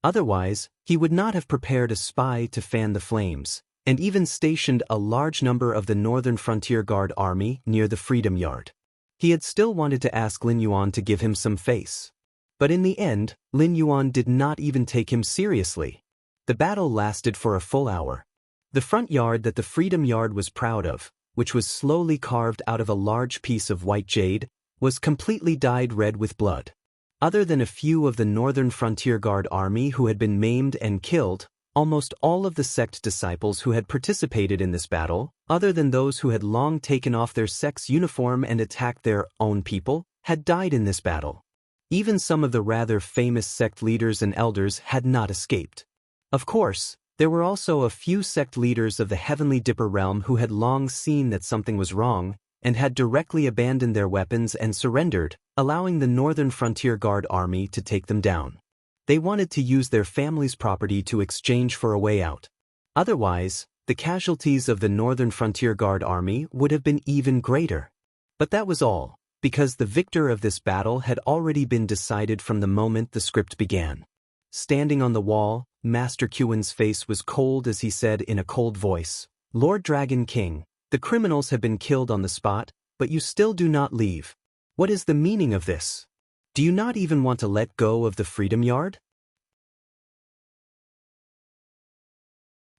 Speaker 1: Otherwise, he would not have prepared a spy to fan the flames, and even stationed a large number of the Northern Frontier Guard Army near the Freedom Yard. He had still wanted to ask Lin Yuan to give him some face. But in the end, Lin Yuan did not even take him seriously. The battle lasted for a full hour. The front yard that the Freedom Yard was proud of, which was slowly carved out of a large piece of white jade, was completely dyed red with blood. Other than a few of the Northern Frontier Guard Army who had been maimed and killed, almost all of the sect disciples who had participated in this battle, other than those who had long taken off their sect's uniform and attacked their own people, had died in this battle. Even some of the rather famous sect leaders and elders had not escaped. Of course, there were also a few sect leaders of the Heavenly Dipper realm who had long seen that something was wrong, and had directly abandoned their weapons and surrendered, allowing the Northern Frontier Guard Army to take them down. They wanted to use their family's property to exchange for a way out. Otherwise, the casualties of the Northern Frontier Guard Army would have been even greater. But that was all, because the victor of this battle had already been decided from the moment the script began. Standing on the wall, Master Qin's face was cold as he said in a cold voice, "Lord Dragon King, the criminals have been killed on the spot, but you still do not leave. What is the meaning of this? Do you not even want to let go of the Freedom Yard?"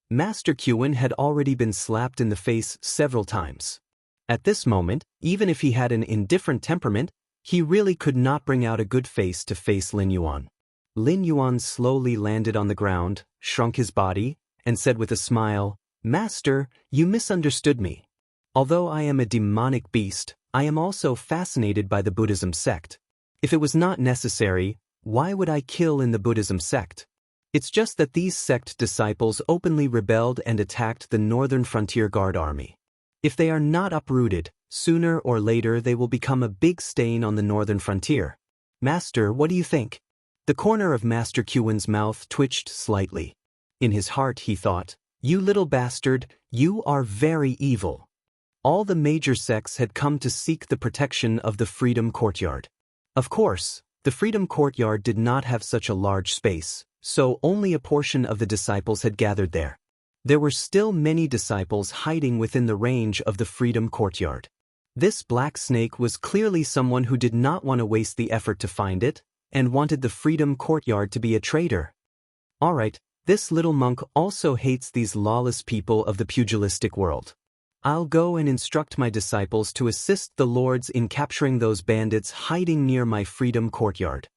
Speaker 1: Master Qin had already been slapped in the face several times. At this moment, even if he had an indifferent temperament, he really could not bring out a good face to face Lin Yuan. Lin Yuan slowly landed on the ground, shrunk his body, and said with a smile, "Master, you misunderstood me. Although I am a demonic beast, I am also fascinated by the Buddhism sect. If it was not necessary, why would I kill in the Buddhism sect? It's just that these sect disciples openly rebelled and attacked the Northern Frontier Guard Army. If they are not uprooted, sooner or later they will become a big stain on the Northern Frontier. Master, what do you think?" The corner of Master Qin's mouth twitched slightly. In his heart he thought, "You little bastard, you are very evil." All the major sects had come to seek the protection of the Freedom Courtyard. Of course, the Freedom Courtyard did not have such a large space, so only a portion of the disciples had gathered there. There were still many disciples hiding within the range of the Freedom Courtyard. This black snake was clearly someone who did not want to waste the effort to find it, and wanted the Freedom Courtyard to be a traitor. Alright, this little monk also hates these lawless people of the pugilistic world. I'll go and instruct my disciples to assist the lords in capturing those bandits hiding near my Freedom Courtyard.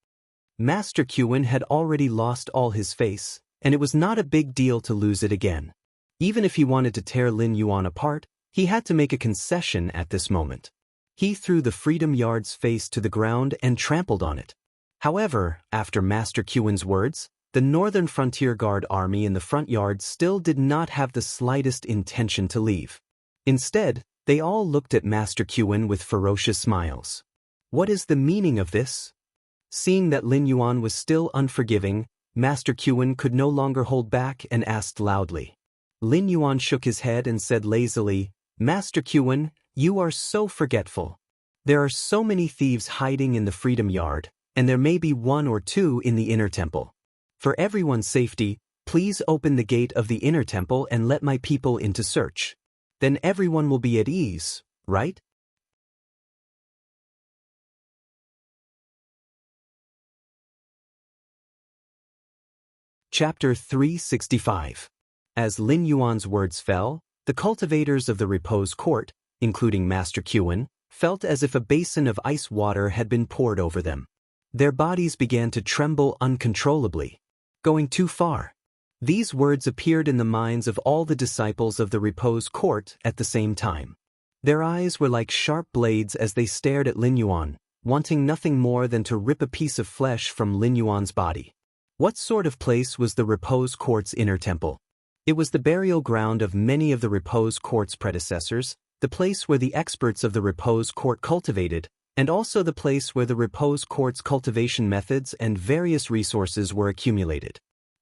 Speaker 1: Master Qin had already lost all his face, and it was not a big deal to lose it again. Even if he wanted to tear Lin Yuan apart, he had to make a concession at this moment. He threw the Freedom Yard's face to the ground and trampled on it. However, after Master Qin's words, the Northern Frontier Guard Army in the front yard still did not have the slightest intention to leave. Instead, they all looked at Master Qin with ferocious smiles. What is the meaning of this? Seeing that Lin Yuan was still unforgiving, Master Qin could no longer hold back and asked loudly. Lin Yuan shook his head and said lazily, "Master Qin, you are so forgetful. There are so many thieves hiding in the Freedom Yard, and there may be one or two in the inner temple. For everyone's safety, Please open the gate of the inner temple and let my people in to search. Then everyone will be at ease, right? Chapter 365. As Lin Yuan's words fell, the cultivators of the repose court, including Master Qin, felt as if a basin of ice water had been poured over them. Their bodies began to tremble uncontrollably. Going too far. These words appeared in the minds of all the disciples of the repose court at the same time. Their eyes were like sharp blades as they stared at Lin Yuan, wanting nothing more than to rip a piece of flesh from Lin Yuan's body. What sort of place was the repose court's inner temple? It was the burial ground of many of the repose court's predecessors, the place where the experts of the repose court cultivated, and also the place where the repose court's cultivation methods and various resources were accumulated.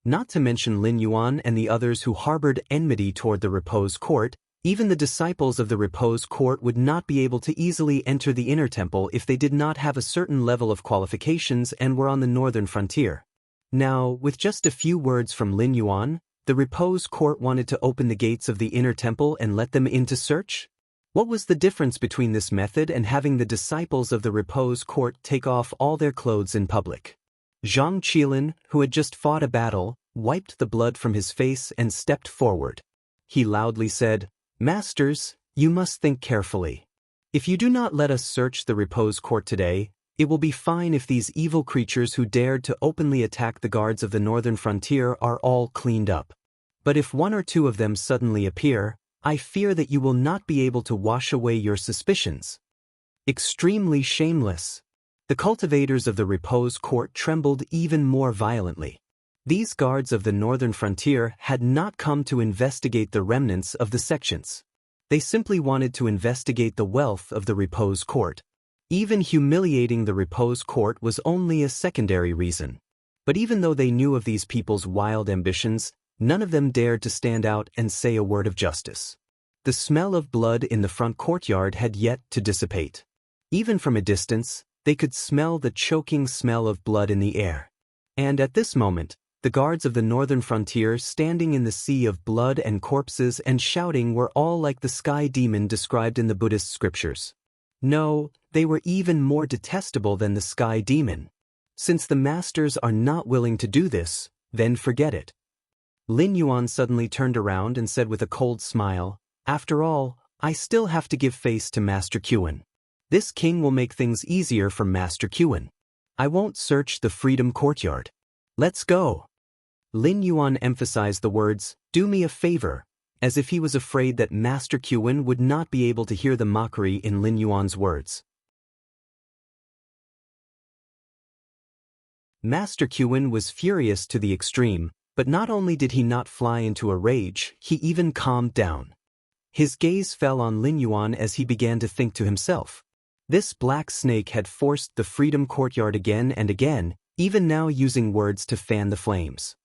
Speaker 1: Not to mention Lin Yuan and the others who harbored enmity toward the repose court, even the disciples of the repose court would not be able to easily enter the inner temple if they did not have a certain level of qualifications and were on the northern frontier. Now, with just a few words from Lin Yuan, the repose court wanted to open the gates of the inner temple and let them in to search? What was the difference between this method and having the disciples of the repose court take off all their clothes in public? Zhang Qilin, who had just fought a battle, wiped the blood from his face and stepped forward. He loudly said, "Masters, you must think carefully. If you do not let us search the repose court today, it will be fine if these evil creatures who dared to openly attack the guards of the northern frontier are all cleaned up. But if one or two of them suddenly appear, I fear that you will not be able to wash away your suspicions." Extremely shameless. The cultivators of the repose court trembled even more violently. These guards of the northern frontier had not come to investigate the remnants of the sections. They simply wanted to investigate the wealth of the repose court. Even humiliating the repose court was only a secondary reason. But even though they knew of these people's wild ambitions, none of them dared to stand out and say a word of justice. The smell of blood in the front courtyard had yet to dissipate. Even from a distance, they could smell the choking smell of blood in the air. And at this moment, the guards of the northern frontier standing in the sea of blood and corpses and shouting were all like the sky demon described in the Buddhist scriptures. No, they were even more detestable than the sky demon. Since the masters are not willing to do this, then forget it. Lin Yuan suddenly turned around and said with a cold smile, "After all, I still have to give face to Master Qin. This king will make things easier for Master Qin. I won't search the freedom courtyard. Let's go." Lin Yuan emphasized the words, "Do me a favor," as if he was afraid that Master Qin would not be able to hear the mockery in Lin Yuan's words. Master Qin was furious to the extreme, but not only did he not fly into a rage, he even calmed down. His gaze fell on Lin Yuan as he began to think to himself. This black snake had forced the freedom courtyard again and again, even now using words to fan the flames.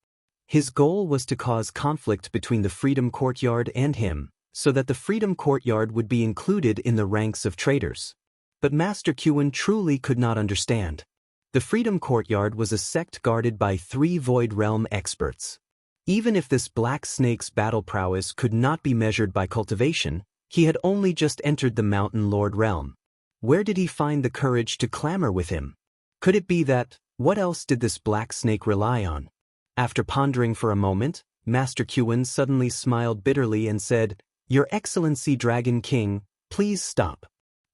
Speaker 1: His goal was to cause conflict between the freedom courtyard and him, so that the freedom courtyard would be included in the ranks of traitors. But Master Qin truly could not understand. The freedom courtyard was a sect guarded by 3 Void Realm experts. Even if this black snake's battle prowess could not be measured by cultivation, he had only just entered the Mountain Lord realm. Where did he find the courage to clamor with him? Could it be that, what else did this black snake rely on? After pondering for a moment, Master Qin suddenly smiled bitterly and said, "Your Excellency Dragon King, please stop.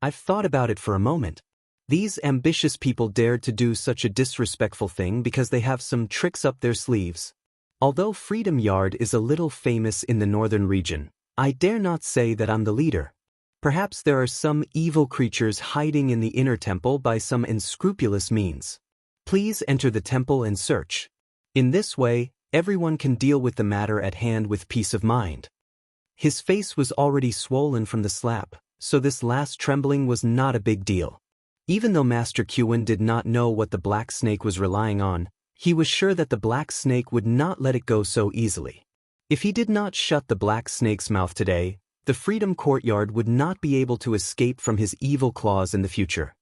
Speaker 1: I've thought about it for a moment. These ambitious people dared to do such a disrespectful thing because they have some tricks up their sleeves. Although Freedom Yard is a little famous in the northern region, I dare not say that I'm the leader. Perhaps there are some evil creatures hiding in the inner temple by some unscrupulous means. Please enter the temple and search. In this way, everyone can deal with the matter at hand with peace of mind." His face was already swollen from the slap, so this last trembling was not a big deal. Even though Master Qin did not know what the black snake was relying on, he was sure that the black snake would not let it go so easily. If he did not shut the black snake's mouth today, the freedom courtyard would not be able to escape from his evil claws in the future.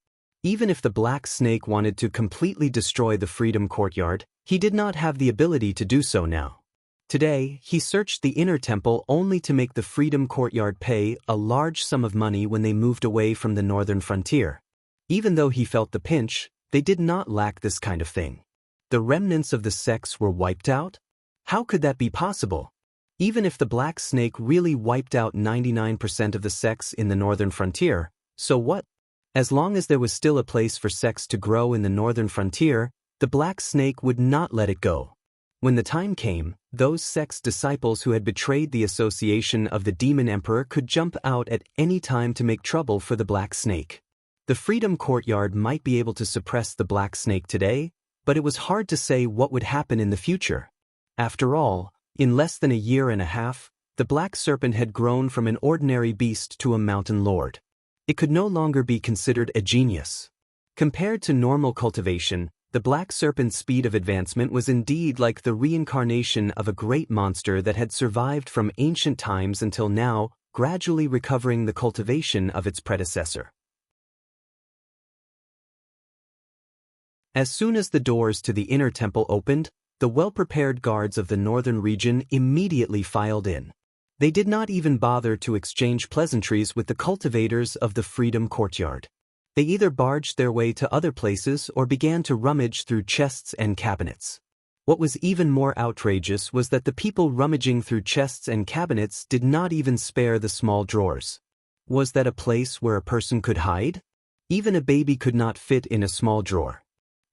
Speaker 1: Even if the black snake wanted to completely destroy the freedom courtyard, he did not have the ability to do so now. Today, he searched the inner temple only to make the Freedom Courtyard pay a large sum of money when they moved away from the northern frontier. Even though he felt the pinch, they did not lack this kind of thing. The remnants of the sects were wiped out? How could that be possible? Even if the Black Snake really wiped out 99% of the sects in the northern frontier, so what? As long as there was still a place for sects to grow in the northern frontier, the Black Snake would not let it go. When the time came, those sect's disciples who had betrayed the association of the Demon Emperor could jump out at any time to make trouble for the Black Snake. The Freedom Courtyard might be able to suppress the Black Snake today, but it was hard to say what would happen in the future. After all, in less than a year and a half, the Black Serpent had grown from an ordinary beast to a mountain lord. It could no longer be considered a genius. Compared to normal cultivation, the Black Serpent's speed of advancement was indeed like the reincarnation of a great monster that had survived from ancient times until now, gradually recovering the cultivation of its predecessor. As soon as the doors to the inner temple opened, the well-prepared guards of the northern region immediately filed in. They did not even bother to exchange pleasantries with the cultivators of the Freedom Courtyard. They either barged their way to other places or began to rummage through chests and cabinets. What was even more outrageous was that the people rummaging through chests and cabinets did not even spare the small drawers. Was that a place where a person could hide? Even a baby could not fit in a small drawer.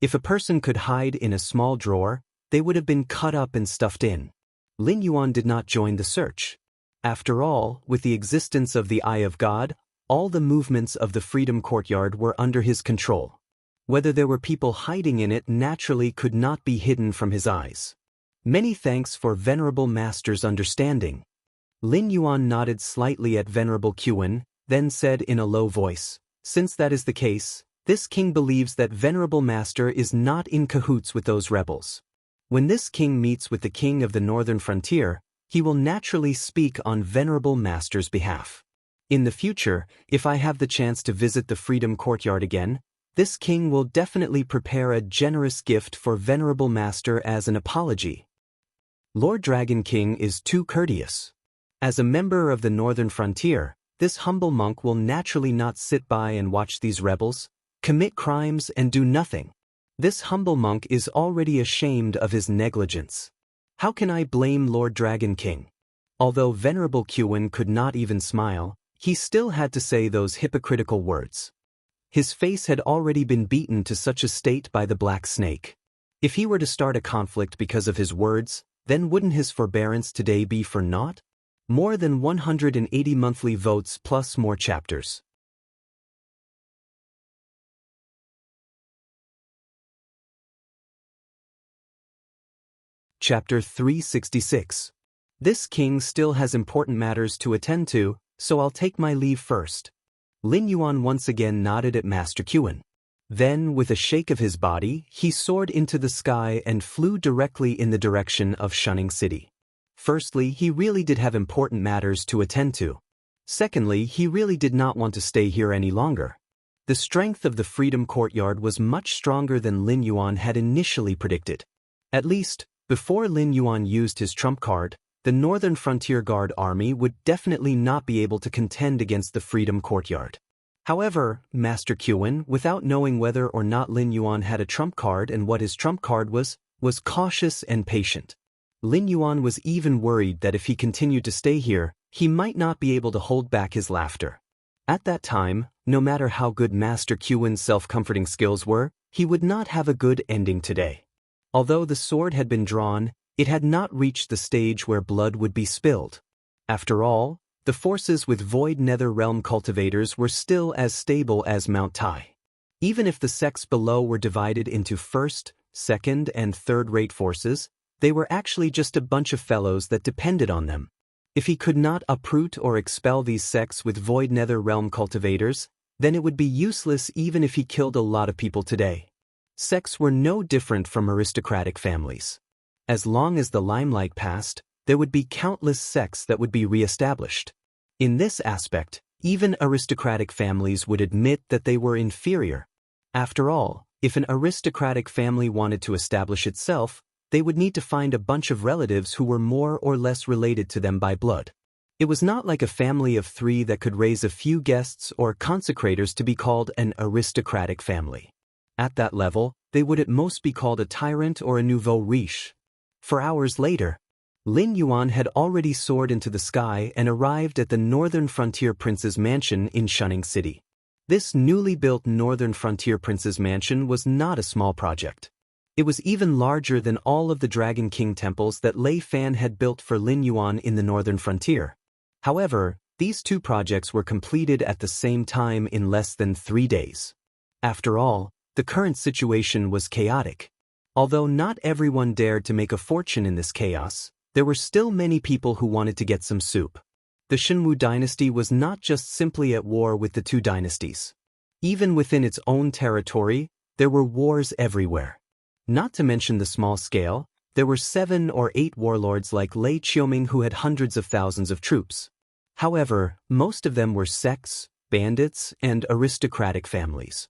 Speaker 1: If a person could hide in a small drawer, they would have been cut up and stuffed in. Lin Yuan did not join the search. After all, with the existence of the Eye of God, all the movements of the Freedom Courtyard were under his control. Whether there were people hiding in it naturally could not be hidden from his eyes. Many thanks for Venerable Master's understanding. Lin Yuan nodded slightly at Venerable Qin, then said in a low voice, "Since that is the case, this king believes that Venerable Master is not in cahoots with those rebels. When this king meets with the king of the northern frontier, he will naturally speak on Venerable Master's behalf. In the future, if I have the chance to visit the Freedom Courtyard again, this king will definitely prepare a generous gift for Venerable Master as an apology." Lord Dragon King is too courteous. As a member of the northern frontier, this humble monk will naturally not sit by and watch these rebels commit crimes and do nothing. This humble monk is already ashamed of his negligence. How can I blame Lord Dragon King? Although Venerable Qin could not even smile, he still had to say those hypocritical words. His face had already been beaten to such a state by the Black Snake. If he were to start a conflict because of his words, then wouldn't his forbearance today be for naught? More than 180 monthly votes plus more chapters. Chapter 366. This king still has important matters to attend to, so I'll take my leave first. Lin Yuan once again nodded at Master Qin. Then, with a shake of his body, he soared into the sky and flew directly in the direction of Shunning City. Firstly, he really did have important matters to attend to. Secondly, he really did not want to stay here any longer. The strength of the Freedom Courtyard was much stronger than Lin Yuan had initially predicted. At least, before Lin Yuan used his trump card, the Northern Frontier Guard army would definitely not be able to contend against the Freedom Courtyard. However, Master Qin, without knowing whether or not Lin Yuan had a trump card and what his trump card was cautious and patient. Lin Yuan was even worried that if he continued to stay here, he might not be able to hold back his laughter. At that time, no matter how good Master Qin's self-comforting skills were, he would not have a good ending today. Although the sword had been drawn, it had not reached the stage where blood would be spilled. After all, the forces with Void Nether Realm cultivators were still as stable as Mount Tai. Even if the sects below were divided into first, second, and third-rate forces, they were actually just a bunch of fellows that depended on them. If he could not uproot or expel these sects with Void Nether Realm cultivators, then it would be useless even if he killed a lot of people today. Sects were no different from aristocratic families. As long as the limelight passed, there would be countless sects that would be re-established. In this aspect, even aristocratic families would admit that they were inferior. After all, if an aristocratic family wanted to establish itself, they would need to find a bunch of relatives who were more or less related to them by blood. It was not like a family of 3 that could raise a few guests or consecrators to be called an aristocratic family. At that level, they would at most be called a tyrant or a nouveau riche. 4 hours later, Lin Yuan had already soared into the sky and arrived at the Northern Frontier Prince's mansion in Shunning City. This newly built Northern Frontier Prince's mansion was not a small project. It was even larger than all of the Dragon King temples that Lei Fan had built for Lin Yuan in the Northern Frontier. However, these 2 projects were completed at the same time in less than 3 days. After all, the current situation was chaotic. Although not everyone dared to make a fortune in this chaos, there were still many people who wanted to get some soup. The Shenwu dynasty was not just simply at war with the 2 dynasties. Even within its own territory, there were wars everywhere. Not to mention the small scale, there were 7 or 8 warlords like Lei Qiuming who had hundreds of thousands of troops. However, most of them were sects, bandits, and aristocratic families.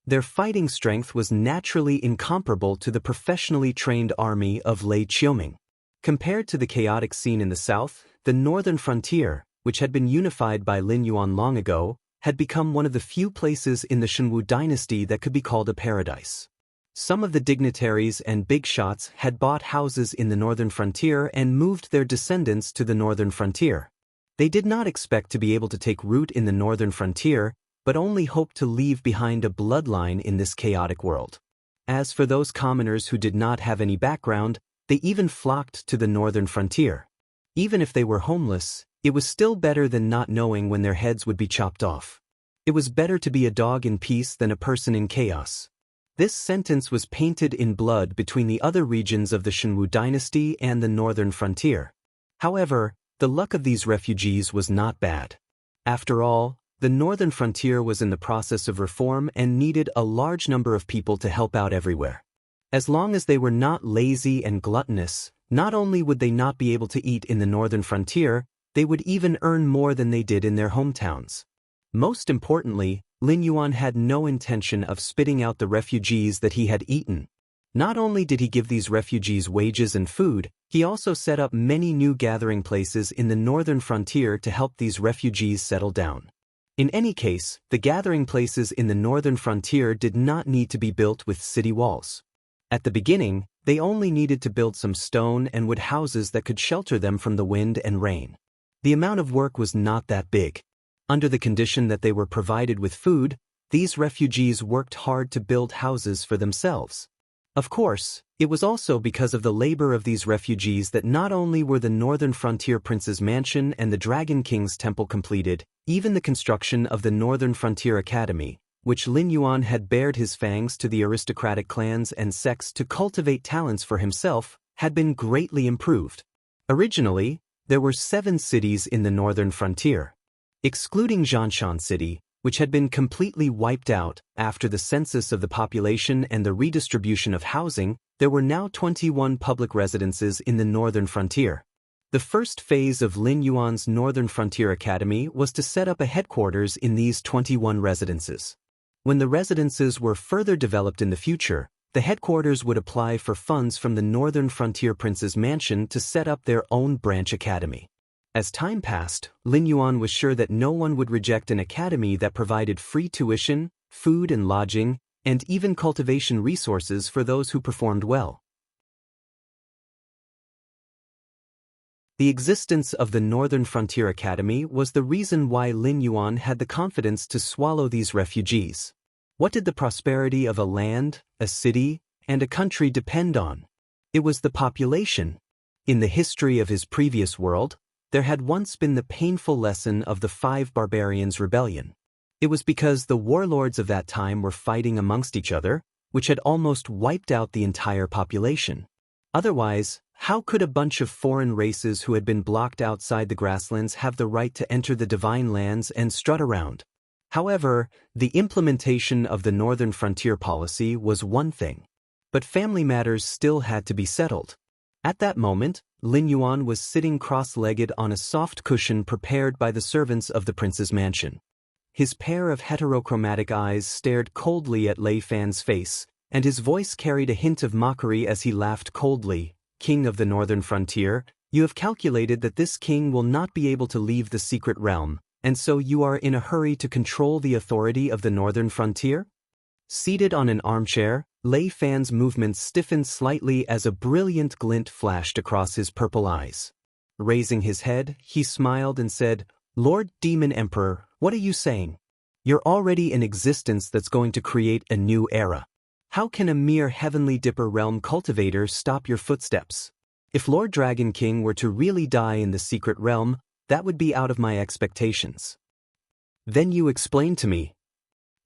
Speaker 1: Their fighting strength was naturally incomparable to the professionally trained army of Lei Qiuming. Compared to the chaotic scene in the south, the northern frontier, which had been unified by Lin Yuan long ago, had become one of the few places in the Shenwu dynasty that could be called a paradise. Some of the dignitaries and big shots had bought houses in the northern frontier and moved their descendants to the northern frontier. They did not expect to be able to take root in the northern frontier, but only hoped to leave behind a bloodline in this chaotic world. As for those commoners who did not have any background, they even flocked to the northern frontier. Even if they were homeless, it was still better than not knowing when their heads would be chopped off. It was better to be a dog in peace than a person in chaos. This sentence was painted in blood between the other regions of the Shenwu dynasty and the northern frontier. However, the luck of these refugees was not bad. After all, the northern frontier was in the process of reform and needed a large number of people to help out everywhere. As long as they were not lazy and gluttonous, not only would they not be able to eat in the northern frontier, they would even earn more than they did in their hometowns. Most importantly, Lin Yuan had no intention of spitting out the refugees that he had eaten. Not only did he give these refugees wages and food, he also set up many new gathering places in the northern frontier to help these refugees settle down. In any case, the gathering places in the northern frontier did not need to be built with city walls. At the beginning, they only needed to build some stone and wood houses that could shelter them from the wind and rain. The amount of work was not that big. Under the condition that they were provided with food, these refugees worked hard to build houses for themselves. Of course, it was also because of the labor of these refugees that not only were the Northern Frontier Prince's mansion and the Dragon King's temple completed, even the construction of the Northern Frontier Academy, which Lin Yuan had bared his fangs to the aristocratic clans and sects to cultivate talents for himself, had been greatly improved. Originally, there were 7 cities in the Northern Frontier. Excluding Zhanshan City, which had been completely wiped out after the census of the population and the redistribution of housing, there were now 21 public residences in the Northern Frontier. The first phase of Lin Yuan's Northern Frontier Academy was to set up a headquarters in these 21 residences. When the residences were further developed in the future, the headquarters would apply for funds from the Northern Frontier Prince's mansion to set up their own branch academy. As time passed, Lin Yuan was sure that no one would reject an academy that provided free tuition, food and lodging, and even cultivation resources for those who performed well. The existence of the Northern Frontier Academy was the reason why Lin Yuan had the confidence to swallow these refugees. What did the prosperity of a land, a city, and a country depend on? It was the population. In the history of his previous world, there had once been the painful lesson of the 5 Barbarians' rebellion. It was because the warlords of that time were fighting amongst each other, which had almost wiped out the entire population. Otherwise, how could a bunch of foreign races who had been blocked outside the grasslands have the right to enter the divine lands and strut around? However, the implementation of the Northern Frontier policy was one thing. But family matters still had to be settled. At that moment, Lin Yuan was sitting cross-legged on a soft cushion prepared by the servants of the prince's mansion. His pair of heterochromatic eyes stared coldly at Lei Fan's face, and his voice carried a hint of mockery as he laughed coldly. "King of the northern frontier, you have calculated that this king will not be able to leave the secret realm, and so you are in a hurry to control the authority of the northern frontier?" Seated on an armchair, Lei Fan's movements stiffened slightly as a brilliant glint flashed across his purple eyes. Raising his head, he smiled and said, "Lord Demon Emperor, what are you saying? You're already in existence that's going to create a new era. How can a mere Heavenly Dipper realm cultivator stop your footsteps? If Lord Dragon King were to really die in the secret realm, that would be out of my expectations." "Then you explain to me.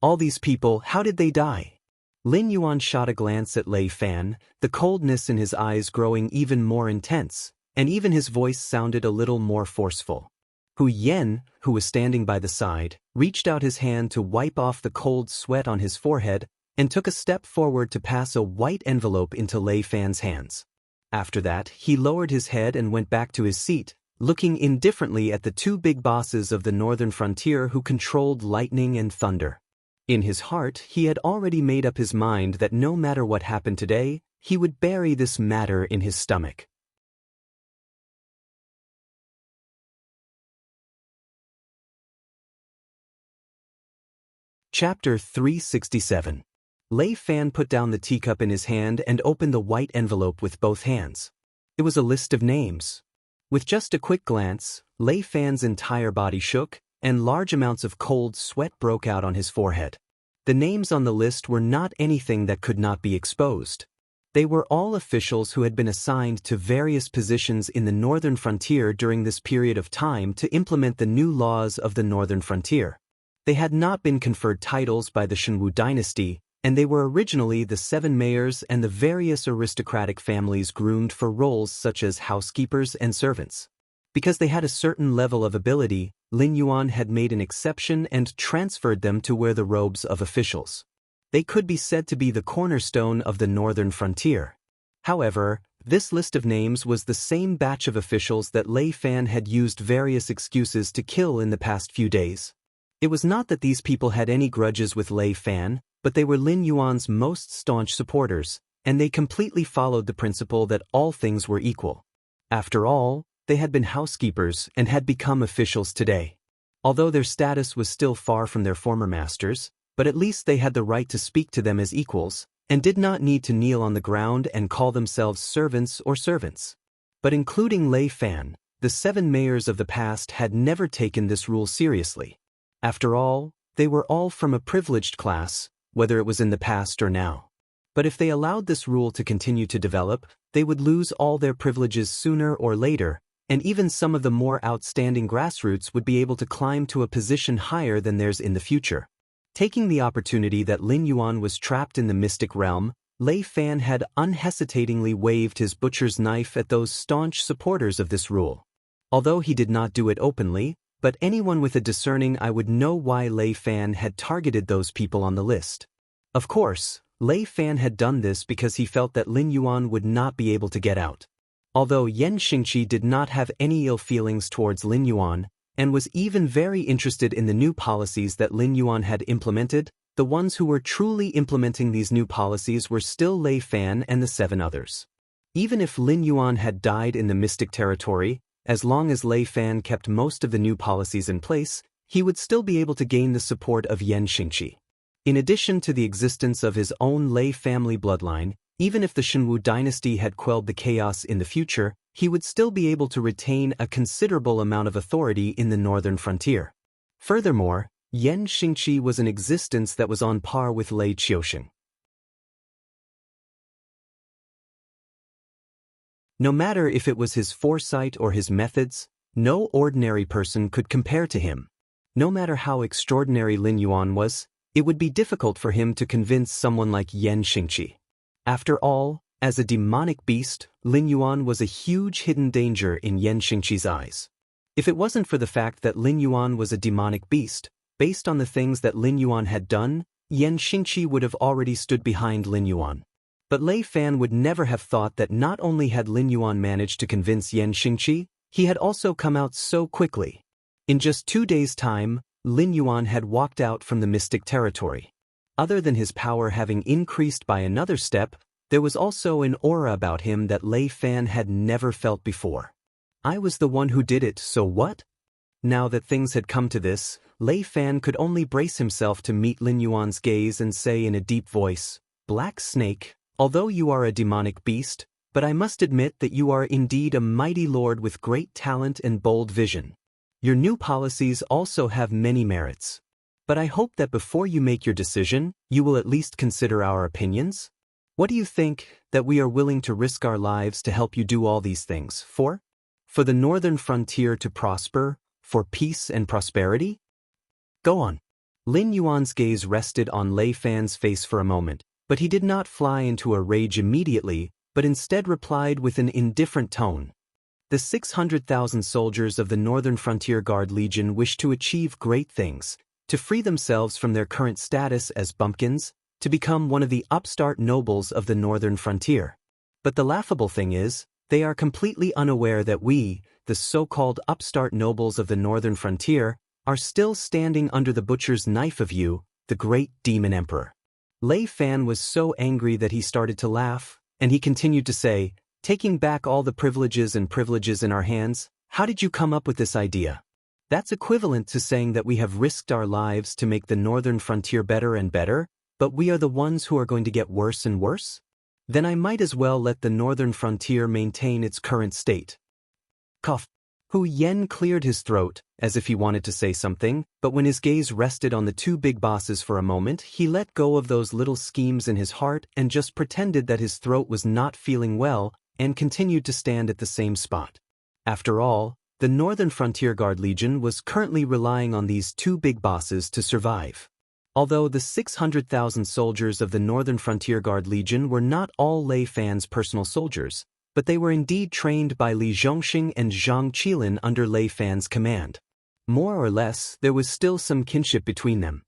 Speaker 1: All these people, how did they die?" Lin Yuan shot a glance at Lei Fan, the coldness in his eyes growing even more intense, and even his voice sounded a little more forceful. Hu Yen, who was standing by the side, reached out his hand to wipe off the cold sweat on his forehead and took a step forward to pass a white envelope into Lei Fan's hands. After that, he lowered his head and went back to his seat, looking indifferently at the two big bosses of the northern frontier who controlled lightning and thunder. In his heart, he had already made up his mind that no matter what happened today, he would bury this matter in his stomach. Chapter 367. Lei Fan put down the teacup in his hand and opened the white envelope with both hands. It was a list of names. With just a quick glance, Lei Fan's entire body shook, and large amounts of cold sweat broke out on his forehead. The names on the list were not anything that could not be exposed. They were all officials who had been assigned to various positions in the northern frontier during this period of time to implement the new laws of the northern frontier. They had not been conferred titles by the Shenwu dynasty, and they were originally the 7 mayors and the various aristocratic families groomed for roles such as housekeepers and servants. Because they had a certain level of ability, Lin Yuan had made an exception and transferred them to wear the robes of officials. They could be said to be the cornerstone of the northern frontier. However, this list of names was the same batch of officials that Lei Fan had used various excuses to kill in the past few days. It was not that these people had any grudges with Lei Fan, but they were Lin Yuan's most staunch supporters, and they completely followed the principle that all things were equal. After all, they had been housekeepers and had become officials today. Although their status was still far from their former masters, but at least they had the right to speak to them as equals, and did not need to kneel on the ground and call themselves servants or servants. But including Lei Fan, the 7 mayors of the past had never taken this rule seriously. After all, they were all from a privileged class, whether it was in the past or now. But if they allowed this rule to continue to develop, they would lose all their privileges sooner or later, and even some of the more outstanding grassroots would be able to climb to a position higher than theirs in the future. Taking the opportunity that Lin Yuan was trapped in the mystic realm, Lei Fan had unhesitatingly waved his butcher's knife at those staunch supporters of this rule. Although he did not do it openly, but anyone with a discerning eye would know why Lei Fan had targeted those people on the list. Of course, Lei Fan had done this because he felt that Lin Yuan would not be able to get out. Although Yan Xingqi did not have any ill feelings towards Lin Yuan, and was even very interested in the new policies that Lin Yuan had implemented, the ones who were truly implementing these new policies were still Lei Fan and the 7 others. Even if Lin Yuan had died in the mystic territory, as long as Lei Fan kept most of the new policies in place, he would still be able to gain the support of Yan Xingqi. In addition to the existence of his own Lei family bloodline, even if the Shenwu dynasty had quelled the chaos in the future, he would still be able to retain a considerable amount of authority in the northern frontier. Furthermore, Yan Xingqi was an existence that was on par with Lei Qiusheng. No matter if it was his foresight or his methods, no ordinary person could compare to him. No matter how extraordinary Lin Yuan was, it would be difficult for him to convince someone like Yan Xingqi. After all, as a demonic beast, Lin Yuan was a huge hidden danger in Yan Xingqi's eyes. If it wasn't for the fact that Lin Yuan was a demonic beast, based on the things that Lin Yuan had done, Yan Xingqi would have already stood behind Lin Yuan. But Lei Fan would never have thought that not only had Lin Yuan managed to convince Yan Xingqi, he had also come out so quickly. In just 2 days' time, Lin Yuan had walked out from the mystic territory. Other than his power having increased by another step, there was also an aura about him that Lei Fan had never felt before. I was the one who did it, so what? Now that things had come to this, Lei Fan could only brace himself to meet Lin Yuan's gaze and say in a deep voice, "Black Snake, although you are a demonic beast, but I must admit that you are indeed a mighty lord with great talent and bold vision. Your new policies also have many merits. But I hope that before you make your decision, you will at least consider our opinions. What do you think that we are willing to risk our lives to help you do all these things for? For the northern frontier to prosper, for peace and prosperity? Go on." Lin Yuan's gaze rested on Lei Fan's face for a moment, but he did not fly into a rage immediately, but instead replied with an indifferent tone. "The 600,000 soldiers of the Northern Frontier Guard Legion wish to achieve great things, to free themselves from their current status as bumpkins, to become one of the upstart nobles of the Northern Frontier. But the laughable thing is, they are completely unaware that we, the so-called upstart nobles of the Northern Frontier, are still standing under the butcher's knife of you, the great demon emperor." Lei Fan was so angry that he started to laugh, and he continued to say, "Taking back all the privileges in our hands, how did you come up with this idea? That's equivalent to saying that we have risked our lives to make the Northern Frontier better and better, but we are the ones who are going to get worse and worse? Then I might as well let the Northern Frontier maintain its current state." Cough. Hu Yen cleared his throat, as if he wanted to say something, but when his gaze rested on the two big bosses for a moment, he let go of those little schemes in his heart and just pretended that his throat was not feeling well and continued to stand at the same spot. After all, the Northern Frontier Guard Legion was currently relying on these two big bosses to survive. Although the 600,000 soldiers of the Northern Frontier Guard Legion were not all Lei Fan's personal soldiers, but they were indeed trained by Li Zhongxing and Zhang Qilin under Lei Fan's command. More or less, there was still some kinship between them.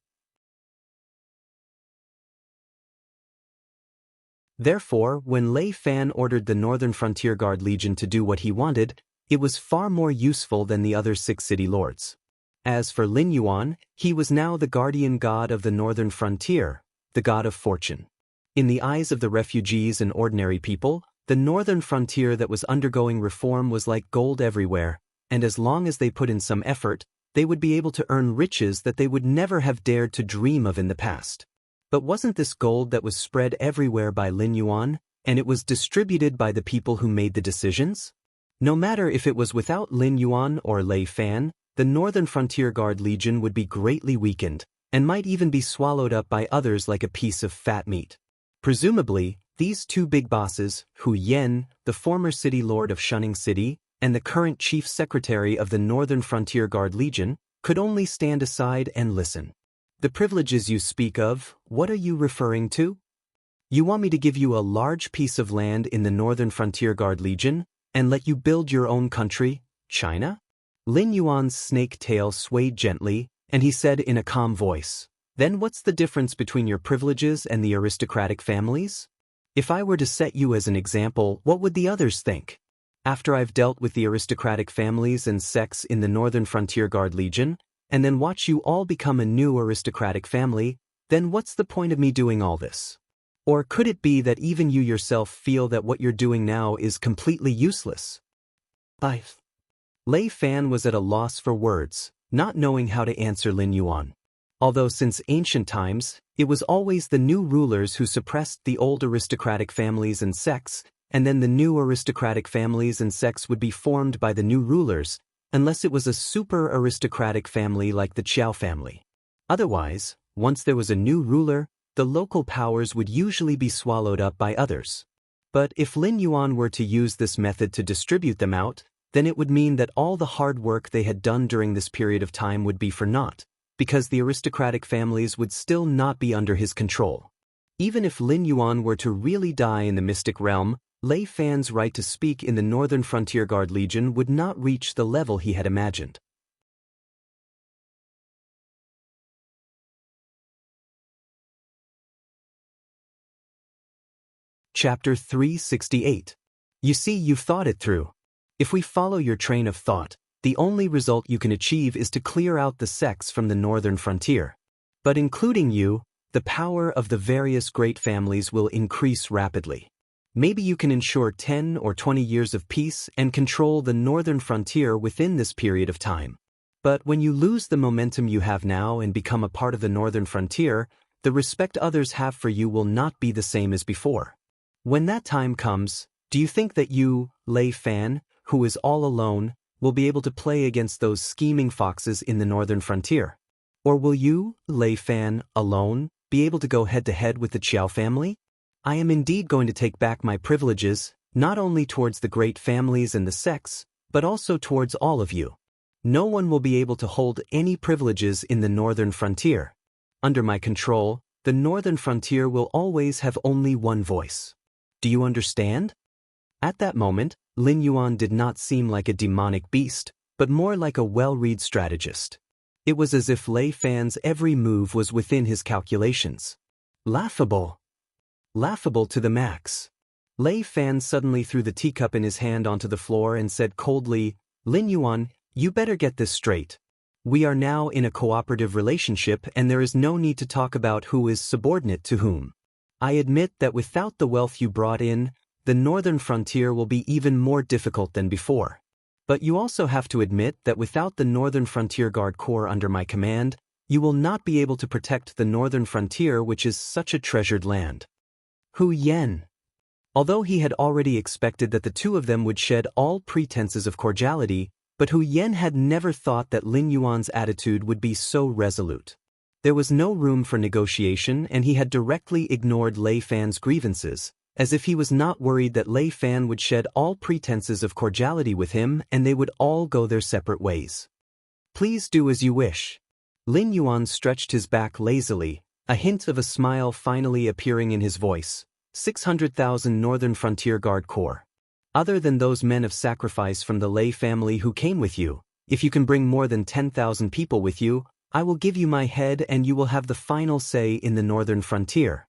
Speaker 1: Therefore, when Lei Fan ordered the Northern Frontier Guard Legion to do what he wanted, it was far more useful than the other 6 city lords. As for Lin Yuan, he was now the guardian god of the Northern Frontier, the god of fortune. In the eyes of the refugees and ordinary people, the Northern Frontier that was undergoing reform was like gold everywhere, and as long as they put in some effort, they would be able to earn riches that they would never have dared to dream of in the past. But wasn't this gold that was spread everywhere by Lin Yuan, and it was distributed by the people who made the decisions? No matter if it was without Lin Yuan or Lei Fan, the Northern Frontier Guard Legion would be greatly weakened, and might even be swallowed up by others like a piece of fat meat. Presumably, these two big bosses, Hu Yen, the former city lord of Shunning City, and the current chief secretary of the Northern Frontier Guard Legion, could only stand aside and listen. "The privileges you speak of, what are you referring to? You want me to give you a large piece of land in the Northern Frontier Guard Legion, and let you build your own country, China?" Lin Yuan's snake tail swayed gently, and he said in a calm voice, "Then what's the difference between your privileges and the aristocratic families? If I were to set you as an example, what would the others think? After I've dealt with the aristocratic families and sects in the Northern Frontier Guard Legion, and then watch you all become a new aristocratic family, then what's the point of me doing all this? Or could it be that even you yourself feel that what you're doing now is completely useless?" Lei Fan was at a loss for words, not knowing how to answer Lin Yuan. Although since ancient times, it was always the new rulers who suppressed the old aristocratic families and sects, and then the new aristocratic families and sects would be formed by the new rulers, unless it was a super aristocratic family like the Qiao family. Otherwise, once there was a new ruler, the local powers would usually be swallowed up by others. But if Lin Yuan were to use this method to distribute them out, then it would mean that all the hard work they had done during this period of time would be for naught, because the aristocratic families would still not be under his control. Even if Lin Yuan were to really die in the mystic realm, Lei Fan's right to speak in the Northern Frontier Guard Legion would not reach the level he had imagined. Chapter 368. You see, you've thought it through. If we follow your train of thought, the only result you can achieve is to clear out the sects from the Northern Frontier. But including you, the power of the various great families will increase rapidly. Maybe you can ensure 10 or 20 years of peace and control the northern frontier within this period of time. But when you lose the momentum you have now and become a part of the northern frontier, the respect others have for you will not be the same as before. When that time comes, do you think that you, Lei Fan, who is all alone, will be able to play against those scheming foxes in the northern frontier? Or will you, Lei Fan, alone, be able to go head-to-head with the Qiao family? I am indeed going to take back my privileges, not only towards the great families and the sects, but also towards all of you. No one will be able to hold any privileges in the northern frontier. Under my control, the northern frontier will always have only one voice. Do you understand? At that moment, Lin Yuan did not seem like a demonic beast, but more like a well-read strategist. It was as if Lei Fan's every move was within his calculations. Laughable. Laughable to the max. Lei Fan suddenly threw the teacup in his hand onto the floor and said coldly, "Lin Yuan, you better get this straight. We are now in a cooperative relationship and there is no need to talk about who is subordinate to whom. I admit that without the wealth you brought in, the northern frontier will be even more difficult than before. But you also have to admit that without the Northern Frontier Guard Corps under my command, you will not be able to protect the northern frontier, which is such a treasured land." Hu Yen. Although he had already expected that the two of them would shed all pretenses of cordiality, but Hu Yen had never thought that Lin Yuan's attitude would be so resolute. There was no room for negotiation and he had directly ignored Lei Fan's grievances, as if he was not worried that Lei Fan would shed all pretenses of cordiality with him and they would all go their separate ways. "Please do as you wish." Lin Yuan stretched his back lazily, a hint of a smile finally appearing in his voice. 600,000 Northern Frontier Guard Corps. Other than those men of sacrifice from the Lei family who came with you, if you can bring more than 10,000 people with you, I will give you my head and you will have the final say in the northern frontier.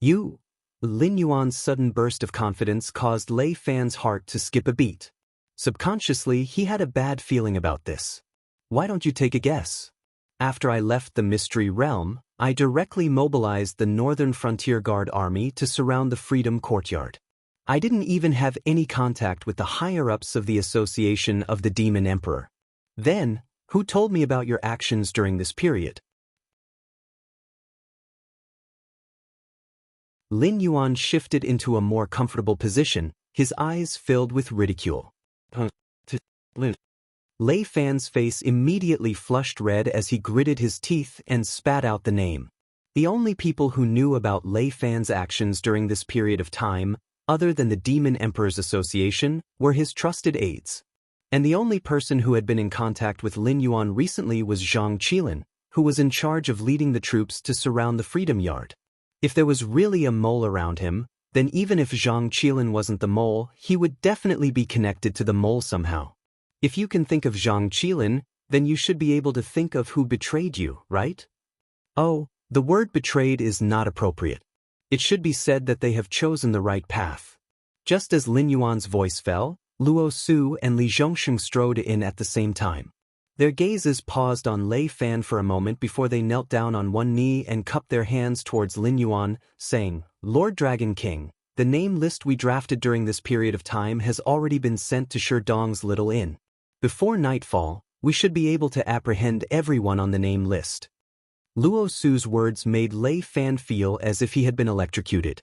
Speaker 1: You. Lin Yuan's sudden burst of confidence caused Lei Fan's heart to skip a beat. Subconsciously, he had a bad feeling about this. Why don't you take a guess? After I left the Mystery Realm, I directly mobilized the Northern Frontier Guard Army to surround the Freedom Courtyard. I didn't even have any contact with the higher-ups of the Association of the Demon Emperor. Then, who told me about your actions during this period? Lin Yuan shifted into a more comfortable position, his eyes filled with ridicule. Lei Fan's face immediately flushed red as he gritted his teeth and spat out the name. The only people who knew about Lei Fan's actions during this period of time, other than the Demon Emperor's Association, were his trusted aides. And the only person who had been in contact with Lin Yuan recently was Zhang Qilin, who was in charge of leading the troops to surround the Freedom Yard. If there was really a mole around him, then even if Zhang Qilin wasn't the mole, he would definitely be connected to the mole somehow. If you can think of Zhang Qilin, then you should be able to think of who betrayed you, right? Oh, the word betrayed is not appropriate. It should be said that they have chosen the right path. Just as Lin Yuan's voice fell, Luo Su and Li Zhongsheng strode in at the same time. Their gazes paused on Lei Fan for a moment before they knelt down on one knee and cupped their hands towards Lin Yuan, saying, "Lord Dragon King, the name list we drafted during this period of time has already been sent to Sherdong's Little Inn. Before nightfall, we should be able to apprehend everyone on the name list." Luo Su's words made Lei Fan feel as if he had been electrocuted.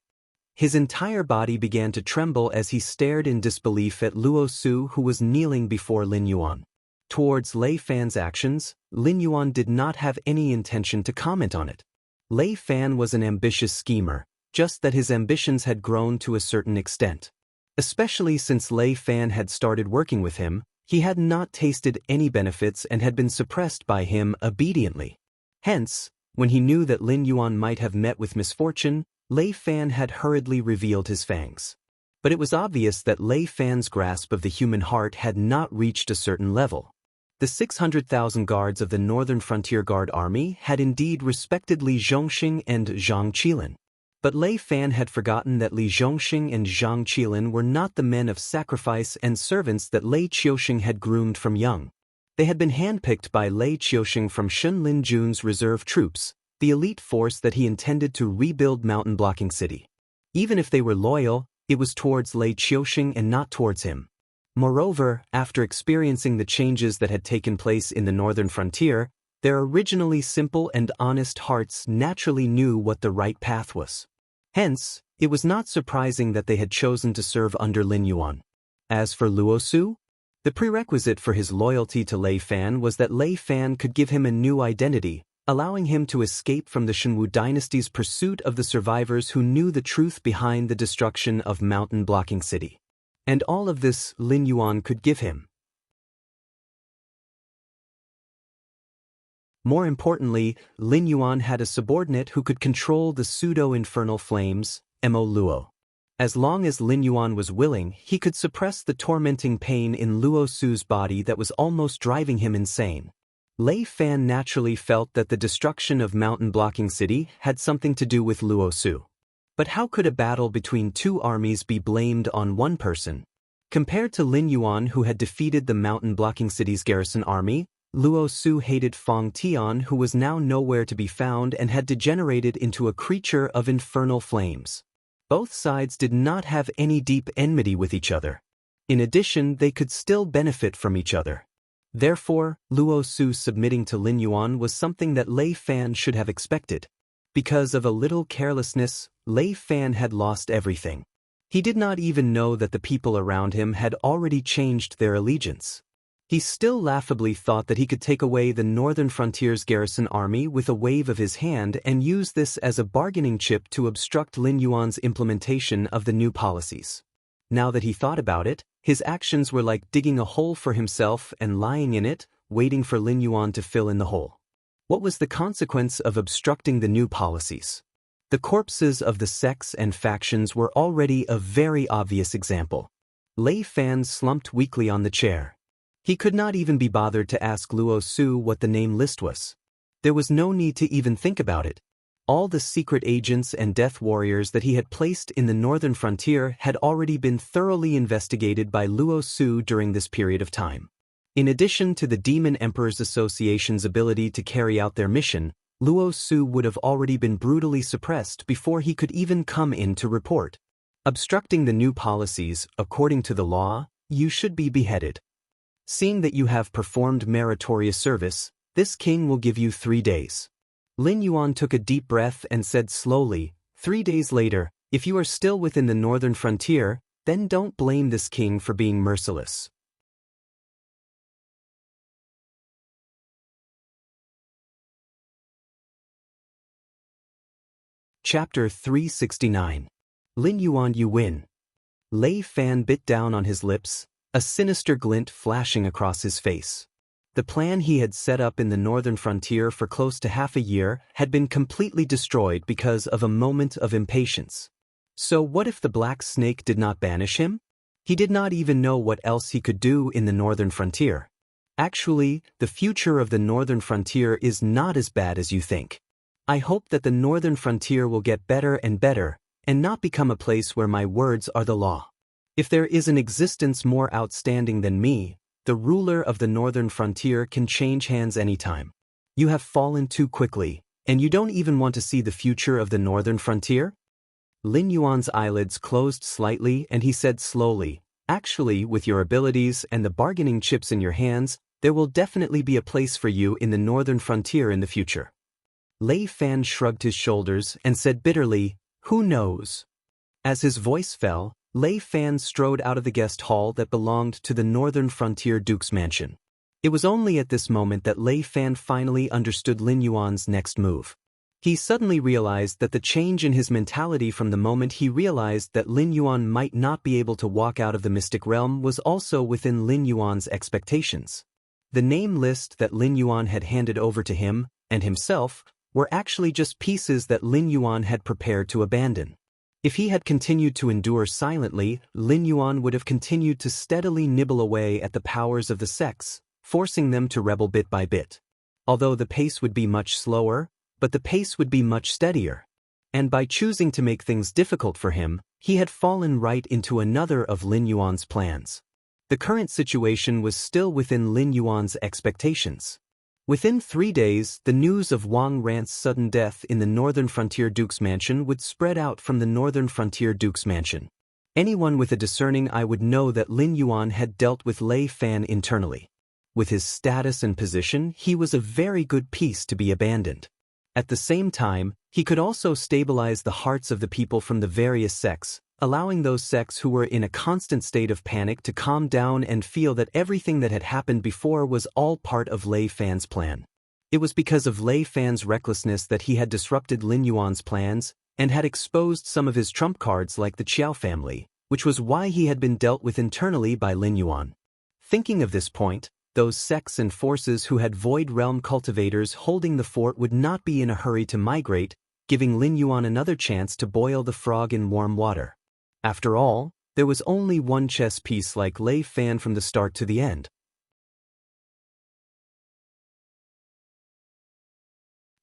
Speaker 1: His entire body began to tremble as he stared in disbelief at Luo Su, who was kneeling before Lin Yuan. Towards Lei Fan's actions, Lin Yuan did not have any intention to comment on it. Lei Fan was an ambitious schemer, just that his ambitions had grown to a certain extent. Especially since Lei Fan had started working with him, he had not tasted any benefits and had been suppressed by him obediently. Hence, when he knew that Lin Yuan might have met with misfortune, Lei Fan had hurriedly revealed his fangs. But it was obvious that Lei Fan's grasp of the human heart had not reached a certain level. The 600,000 guards of the Northern Frontier Guard Army had indeed respected Li Zhongxing and Zhang Qilin. But Lei Fan had forgotten that Li Zhongxing and Zhang Qilin were not the men of sacrifice and servants that Lei Qiuxing had groomed from young. They had been handpicked by Lei Qiuxing from Shun Lin Jun's reserve troops, the elite force that he intended to rebuild mountain-blocking city. Even if they were loyal, it was towards Lei Qiuxing and not towards him. Moreover, after experiencing the changes that had taken place in the northern frontier, their originally simple and honest hearts naturally knew what the right path was. Hence, it was not surprising that they had chosen to serve under Lin Yuan. As for Luo Su, the prerequisite for his loyalty to Lei Fan was that Lei Fan could give him a new identity, allowing him to escape from the Shenwu dynasty's pursuit of the survivors who knew the truth behind the destruction of mountain-blocking city. And all of this Lin Yuan could give him. More importantly, Lin Yuan had a subordinate who could control the pseudo-infernal flames, Mo Luo. As long as Lin Yuan was willing, he could suppress the tormenting pain in Luo Su's body that was almost driving him insane. Lei Fan naturally felt that the destruction of mountain-blocking city had something to do with Luo Su. But how could a battle between two armies be blamed on one person? Compared to Lin Yuan, who had defeated the mountain-blocking city's garrison army, Luo Su hated Fang Tian, who was now nowhere to be found and had degenerated into a creature of infernal flames. Both sides did not have any deep enmity with each other. In addition, they could still benefit from each other. Therefore, Luo Su submitting to Lin Yuan was something that Lei Fan should have expected. Because of a little carelessness, Lei Fan had lost everything. He did not even know that the people around him had already changed their allegiance. He still laughably thought that he could take away the northern frontier's garrison army with a wave of his hand and use this as a bargaining chip to obstruct Lin Yuan's implementation of the new policies. Now that he thought about it, his actions were like digging a hole for himself and lying in it, waiting for Lin Yuan to fill in the hole. What was the consequence of obstructing the new policies? The corpses of the sects and factions were already a very obvious example. Lei Fan slumped weakly on the chair. He could not even be bothered to ask Luo Su what the name list was. There was no need to even think about it. All the secret agents and death warriors that he had placed in the northern frontier had already been thoroughly investigated by Luo Su during this period of time. In addition to the Demon Emperors Association's ability to carry out their mission, Luo Su would have already been brutally suppressed before he could even come in to report. Obstructing the new policies, according to the law, you should be beheaded. Seeing that you have performed meritorious service, this king will give you 3 days. Lin Yuan took a deep breath and said slowly, 3 days later, if you are still within the northern frontier, then don't blame this king for being merciless. Chapter 369. Lin Yuan, you win. Lei Fan bit down on his lips, a sinister glint flashing across his face. The plan he had set up in the northern frontier for close to half a year had been completely destroyed because of a moment of impatience. So what if the Black Snake did not banish him? He did not even know what else he could do in the northern frontier. Actually, the future of the northern frontier is not as bad as you think. I hope that the northern frontier will get better and not become a place where my words are the law. If there is an existence more outstanding than me, the ruler of the northern frontier can change hands anytime. You have fallen too quickly, and you don't even want to see the future of the northern frontier? Lin Yuan's eyelids closed slightly and he said slowly, actually, with your abilities and the bargaining chips in your hands, there will definitely be a place for you in the northern frontier in the future. Lei Fan shrugged his shoulders and said bitterly, who knows? As his voice fell, Lei Fan strode out of the guest hall that belonged to the northern frontier duke's mansion. It was only at this moment that Lei Fan finally understood Lin Yuan's next move. He suddenly realized that the change in his mentality from the moment he realized that Lin Yuan might not be able to walk out of the mystic realm was also within Lin Yuan's expectations. The name list that Lin Yuan had handed over to him, and himself, were actually just pieces that Lin Yuan had prepared to abandon. If he had continued to endure silently, Lin Yuan would have continued to steadily nibble away at the powers of the sects, forcing them to rebel bit by bit. Although the pace would be much slower, but the pace would be much steadier. And by choosing to make things difficult for him, he had fallen right into another of Lin Yuan's plans. The current situation was still within Lin Yuan's expectations. Within 3 days, the news of Wang Rant's sudden death in the Northern Frontier Duke's mansion would spread out from the Northern Frontier Duke's mansion. Anyone with a discerning eye would know that Lin Yuan had dealt with Lei Fan internally. With his status and position, he was a very good piece to be abandoned. At the same time, he could also stabilize the hearts of the people from the various sects, allowing those sects who were in a constant state of panic to calm down and feel that everything that had happened before was all part of Lei Fan's plan. It was because of Lei Fan's recklessness that he had disrupted Lin Yuan's plans and had exposed some of his trump cards like the Qiao family, which was why he had been dealt with internally by Lin Yuan. Thinking of this point, those sects and forces who had Void Realm cultivators holding the fort would not be in a hurry to migrate, giving Lin Yuan another chance to boil the frog in warm water. After all, there was only one chess piece like Lei Fan from the start to the end.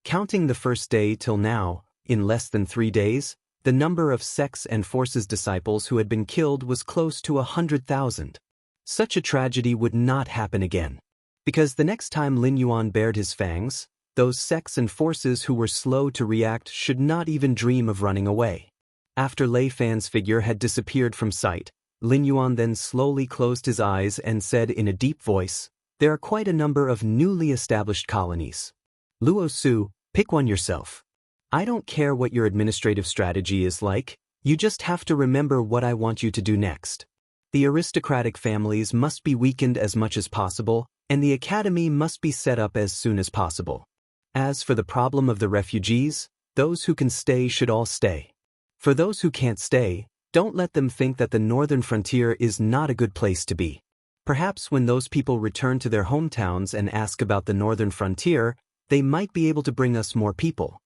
Speaker 1: Counting the first day till now, in less than 3 days, the number of sects and forces disciples who had been killed was close to 100,000. Such a tragedy would not happen again. Because the next time Lin Yuan bared his fangs, those sects and forces who were slow to react should not even dream of running away. After Lei Fan's figure had disappeared from sight, Lin Yuan then slowly closed his eyes and said in a deep voice, "There are quite a number of newly established colonies. Luo Su, pick one yourself. I don't care what your administrative strategy is like, you just have to remember what I want you to do next. The aristocratic families must be weakened as much as possible, and the academy must be set up as soon as possible. As for the problem of the refugees, those who can stay should all stay. For those who can't stay, don't let them think that the Northern Frontier is not a good place to be. Perhaps when those people return to their hometowns and ask about the Northern Frontier, they might be able to bring us more people."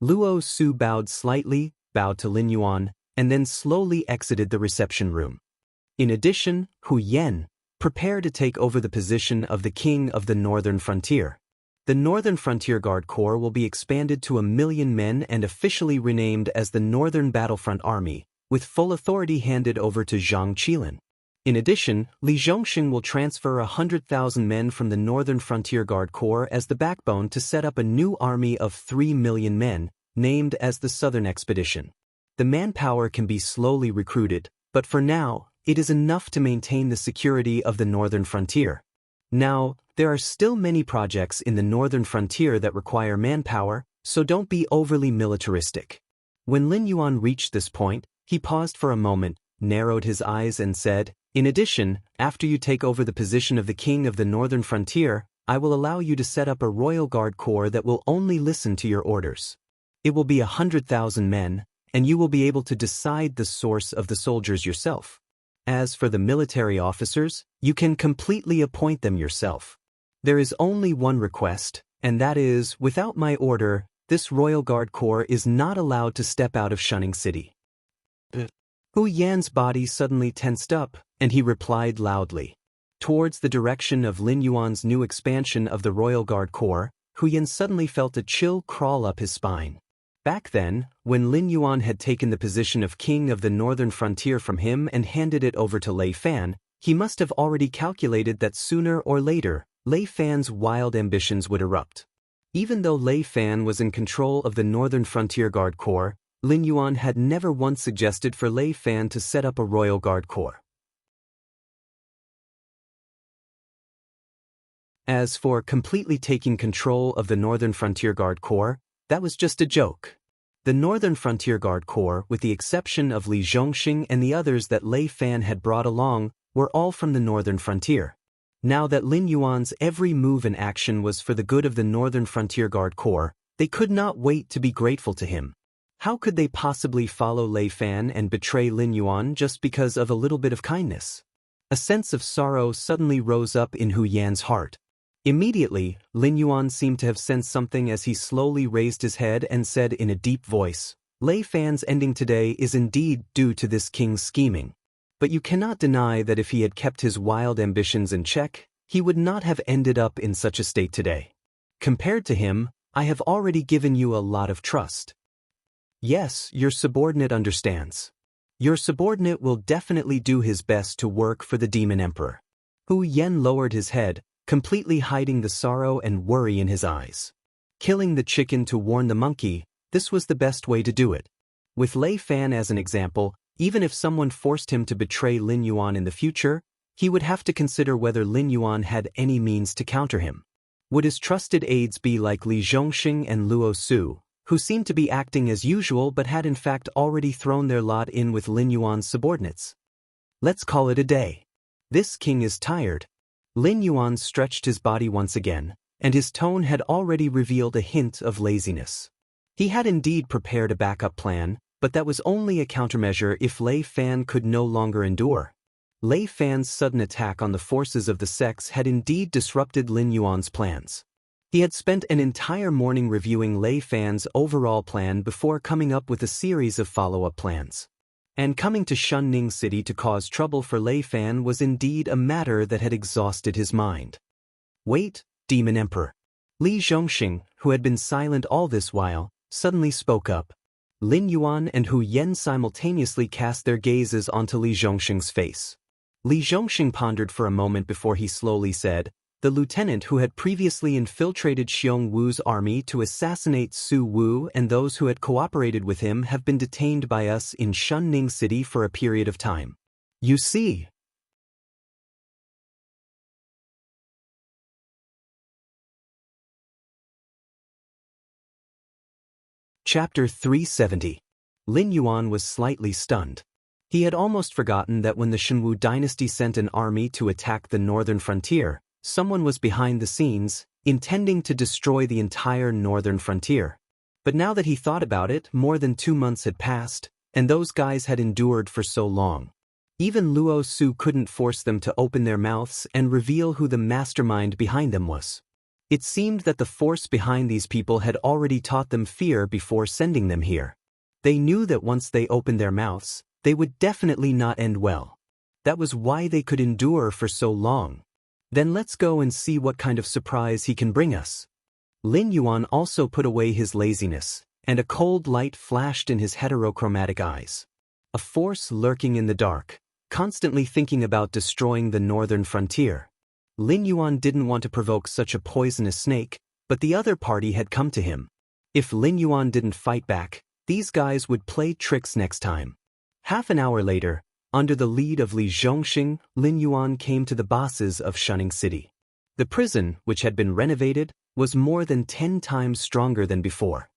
Speaker 1: Luo Su bowed slightly, bowed to Lin Yuan, and then slowly exited the reception room. In addition, Hu Yan, prepare to take over the position of the King of the Northern Frontier. The Northern Frontier Guard Corps will be expanded to 1 million men and officially renamed as the Northern Battlefront Army, with full authority handed over to Zhang Qilin. In addition, Li Zhongxing will transfer 100,000 men from the Northern Frontier Guard Corps as the backbone to set up a new army of 3 million men, named as the Southern Expedition. The manpower can be slowly recruited, but for now, it is enough to maintain the security of the Northern Frontier. Now, there are still many projects in the Northern Frontier that require manpower, so don't be overly militaristic. When Lin Yuan reached this point, he paused for a moment, narrowed his eyes and said, "In addition, after you take over the position of the King of the Northern Frontier, I will allow you to set up a Royal Guard Corps that will only listen to your orders. It will be 100,000 men, and you will be able to decide the source of the soldiers yourself. As for the military officers, you can completely appoint them yourself. There is only one request, and that is, without my order, this Royal Guard Corps is not allowed to step out of Shunning City." Hu Yan's body suddenly tensed up, and he replied loudly. Towards the direction of Lin Yuan's new expansion of the Royal Guard Corps, Hu Yan suddenly felt a chill crawl up his spine. Back then, when Lin Yuan had taken the position of King of the Northern Frontier from him and handed it over to Lei Fan, he must have already calculated that sooner or later, Lei Fan's wild ambitions would erupt. Even though Lei Fan was in control of the Northern Frontier Guard Corps, Lin Yuan had never once suggested for Lei Fan to set up a Royal Guard Corps. As for completely taking control of the Northern Frontier Guard Corps, that was just a joke. The Northern Frontier Guard Corps, with the exception of Li Zhongxing and the others that Lei Fan had brought along, were all from the Northern Frontier. Now that Lin Yuan's every move and action was for the good of the Northern Frontier Guard Corps, they could not wait to be grateful to him. How could they possibly follow Lei Fan and betray Lin Yuan just because of a little bit of kindness? A sense of sorrow suddenly rose up in Hu Yan's heart. Immediately, Lin Yuan seemed to have sensed something as he slowly raised his head and said in a deep voice, "Lei Fan's ending today is indeed due to this king's scheming. But you cannot deny that if he had kept his wild ambitions in check, he would not have ended up in such a state today. Compared to him, I have already given you a lot of trust. Yes, your subordinate understands. Your subordinate will definitely do his best to work for the Demon Emperor." Hu Yan lowered his head, completely hiding the sorrow and worry in his eyes. Killing the chicken to warn the monkey, this was the best way to do it. With Lei Fan as an example, even if someone forced him to betray Lin Yuan in the future, he would have to consider whether Lin Yuan had any means to counter him. Would his trusted aides be like Li Zhongxing and Luo Su, who seemed to be acting as usual but had in fact already thrown their lot in with Lin Yuan's subordinates? Let's call it a day. This king is tired. Lin Yuan stretched his body once again, and his tone had already revealed a hint of laziness. He had indeed prepared a backup plan, but that was only a countermeasure if Lei Fan could no longer endure. Lei Fan's sudden attack on the forces of the sects had indeed disrupted Lin Yuan's plans. He had spent an entire morning reviewing Lei Fan's overall plan before coming up with a series of follow-up plans. And coming to Shunning City to cause trouble for Lei Fan was indeed a matter that had exhausted his mind. Wait, Demon Emperor. Li Zhongxing, who had been silent all this while, suddenly spoke up. Lin Yuan and Hu Yen simultaneously cast their gazes onto Li Zhongxing's face. Li Zhongxing pondered for a moment before he slowly said, "The lieutenant who had previously infiltrated Xiong Wu's army to assassinate Su Wu and those who had cooperated with him have been detained by us in Shunning City for a period of time. You see." Chapter 370. Lin Yuan was slightly stunned. He had almost forgotten that when the Shenwu dynasty sent an army to attack the northern frontier, someone was behind the scenes, intending to destroy the entire northern frontier. But now that he thought about it, more than 2 months had passed, and those guys had endured for so long. Even Luo Su couldn't force them to open their mouths and reveal who the mastermind behind them was. It seemed that the force behind these people had already taught them fear before sending them here. They knew that once they opened their mouths, they would definitely not end well. That was why they could endure for so long. Then let's go and see what kind of surprise he can bring us. Lin Yuan also put away his laziness, and a cold light flashed in his heterochromatic eyes. A force lurking in the dark, constantly thinking about destroying the northern frontier. Lin Yuan didn't want to provoke such a poisonous snake, but the other party had come to him. If Lin Yuan didn't fight back, these guys would play tricks next time. Half an hour later, under the lead of Li Zhongxing, Lin Yuan came to the bosses of Shunning City. The prison, which had been renovated, was more than 10 times stronger than before.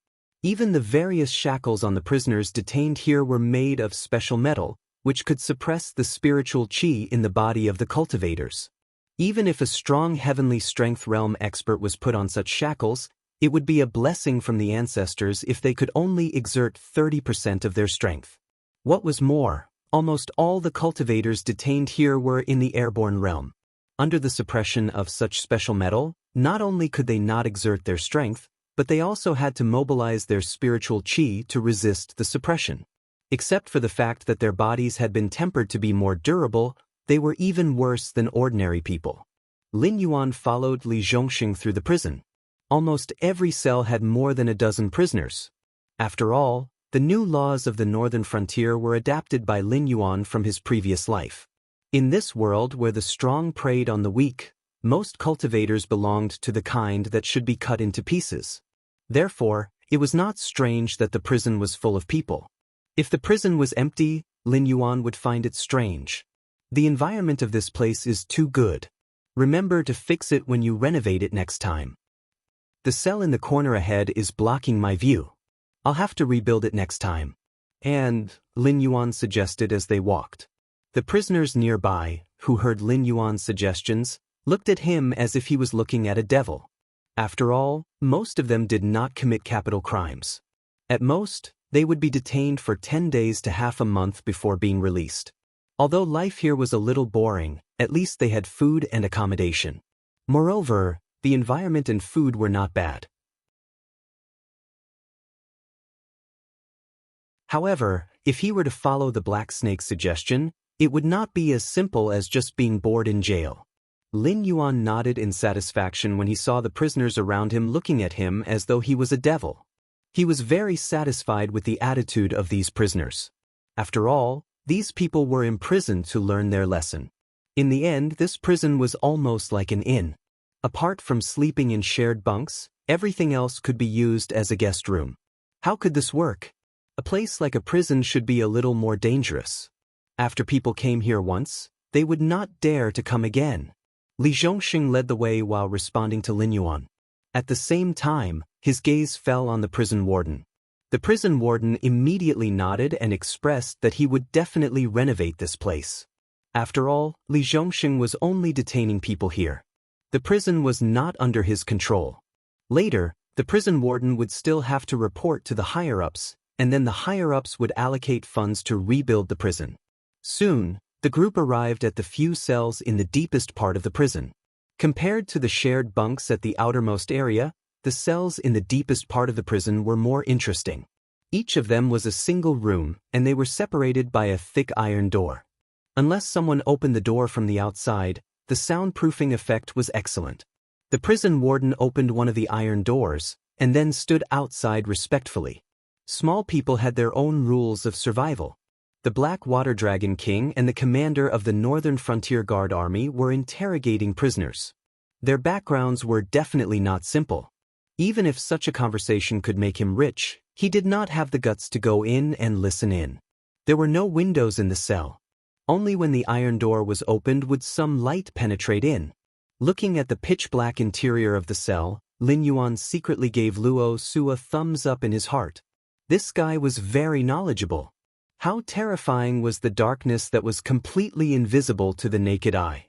Speaker 1: Even the various shackles on the prisoners detained here were made of special metal, which could suppress the spiritual qi in the body of the cultivators. Even if a strong heavenly strength realm expert was put on such shackles, it would be a blessing from the ancestors if they could only exert 30% of their strength. What was more, almost all the cultivators detained here were in the airborne realm. Under the suppression of such special metal, not only could they not exert their strength, but they also had to mobilize their spiritual qi to resist the suppression. Except for the fact that their bodies had been tempered to be more durable, they were even worse than ordinary people. Lin Yuan followed Li Zhongxing through the prison. Almost every cell had more than a dozen prisoners. After all, the new laws of the northern frontier were adapted by Lin Yuan from his previous life. In this world where the strong preyed on the weak, most cultivators belonged to the kind that should be cut into pieces. Therefore, it was not strange that the prison was full of people. If the prison was empty, Lin Yuan would find it strange. The environment of this place is too good. Remember to fix it when you renovate it next time. The cell in the corner ahead is blocking my view. I'll have to rebuild it next time. And, Lin Yuan suggested as they walked. The prisoners nearby, who heard Lin Yuan's suggestions, looked at him as if he was looking at a devil. After all, most of them did not commit capital crimes. At most, they would be detained for 10 days to half a month before being released. Although life here was a little boring, at least they had food and accommodation. Moreover, the environment and food were not bad. However, if he were to follow the Black Snake's suggestion, it would not be as simple as just being bored in jail. Lin Yuan nodded in satisfaction when he saw the prisoners around him looking at him as though he was a devil. He was very satisfied with the attitude of these prisoners. After all, these people were imprisoned to learn their lesson. In the end, this prison was almost like an inn. Apart from sleeping in shared bunks, everything else could be used as a guest room. How could this work? A place like a prison should be a little more dangerous. After people came here once, they would not dare to come again. Li Zhongxing led the way while responding to Lin Yuan. At the same time, his gaze fell on the prison warden. The prison warden immediately nodded and expressed that he would definitely renovate this place. After all, Li Zhongxing was only detaining people here. The prison was not under his control. Later, the prison warden would still have to report to the higher-ups, and then the higher-ups would allocate funds to rebuild the prison. Soon, the group arrived at the few cells in the deepest part of the prison. Compared to the shared bunks at the outermost area, the cells in the deepest part of the prison were more interesting. Each of them was a single room, and they were separated by a thick iron door. Unless someone opened the door from the outside, the soundproofing effect was excellent. The prison warden opened one of the iron doors, and then stood outside respectfully. Small people had their own rules of survival. The Black Water Dragon King and the commander of the Northern Frontier Guard Army were interrogating prisoners. Their backgrounds were definitely not simple. Even if such a conversation could make him rich, he did not have the guts to go in and listen in. There were no windows in the cell. Only when the iron door was opened would some light penetrate in. Looking at the pitch-black interior of the cell, Lin Yuan secretly gave Luo Su a thumbs up in his heart. This guy was very knowledgeable. How terrifying was the darkness that was completely invisible to the naked eye.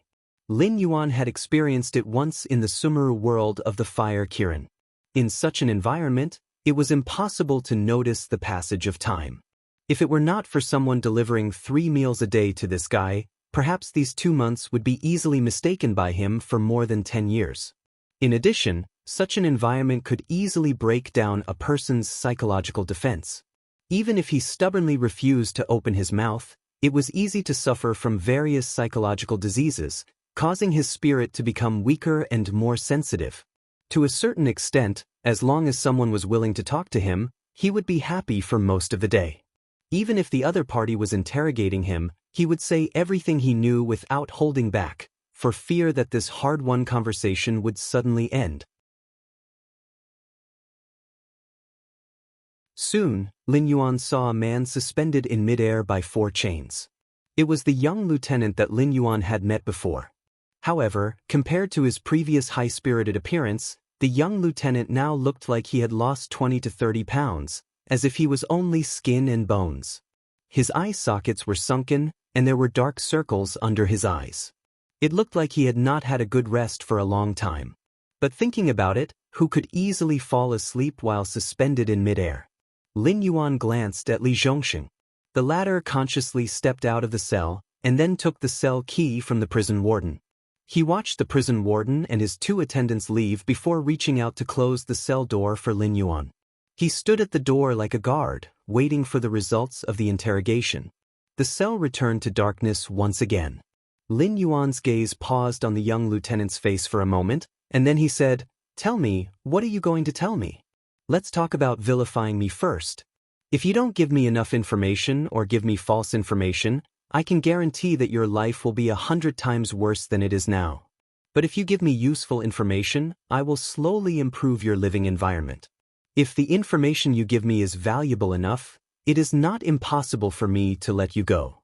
Speaker 1: Lin Yuan had experienced it once in the Sumeru world of the Fire Kirin. In such an environment, it was impossible to notice the passage of time. If it were not for someone delivering 3 meals a day to this guy, perhaps these 2 months would be easily mistaken by him for more than 10 years. In addition, such an environment could easily break down a person's psychological defense. Even if he stubbornly refused to open his mouth, it was easy to suffer from various psychological diseases, causing his spirit to become weaker and more sensitive. To a certain extent, as long as someone was willing to talk to him, he would be happy for most of the day. Even if the other party was interrogating him, he would say everything he knew without holding back, for fear that this hard-won conversation would suddenly end. Soon, Lin Yuan saw a man suspended in midair by 4 chains. It was the young lieutenant that Lin Yuan had met before. However, compared to his previous high-spirited appearance, the young lieutenant now looked like he had lost 20 to 30 pounds, as if he was only skin and bones. His eye sockets were sunken, and there were dark circles under his eyes. It looked like he had not had a good rest for a long time. But thinking about it, who could easily fall asleep while suspended in midair? Lin Yuan glanced at Li Zhongxing. The latter consciously stepped out of the cell, and then took the cell key from the prison warden. He watched the prison warden and his 2 attendants leave before reaching out to close the cell door for Lin Yuan. He stood at the door like a guard, waiting for the results of the interrogation. The cell returned to darkness once again. Lin Yuan's gaze paused on the young lieutenant's face for a moment, and then he said, "Tell me, what are you going to tell me? Let's talk about vilifying me first. If you don't give me enough information or give me false information, I can guarantee that your life will be 100 times worse than it is now. But if you give me useful information, I will slowly improve your living environment. If the information you give me is valuable enough, it is not impossible for me to let you go."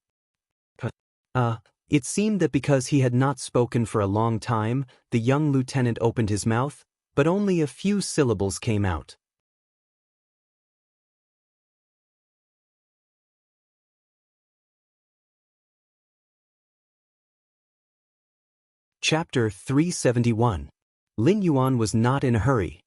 Speaker 1: It seemed that because he had not spoken for a long time, the young lieutenant opened his mouth, but only a few syllables came out. Chapter 371. Lin Yuan was not in a hurry.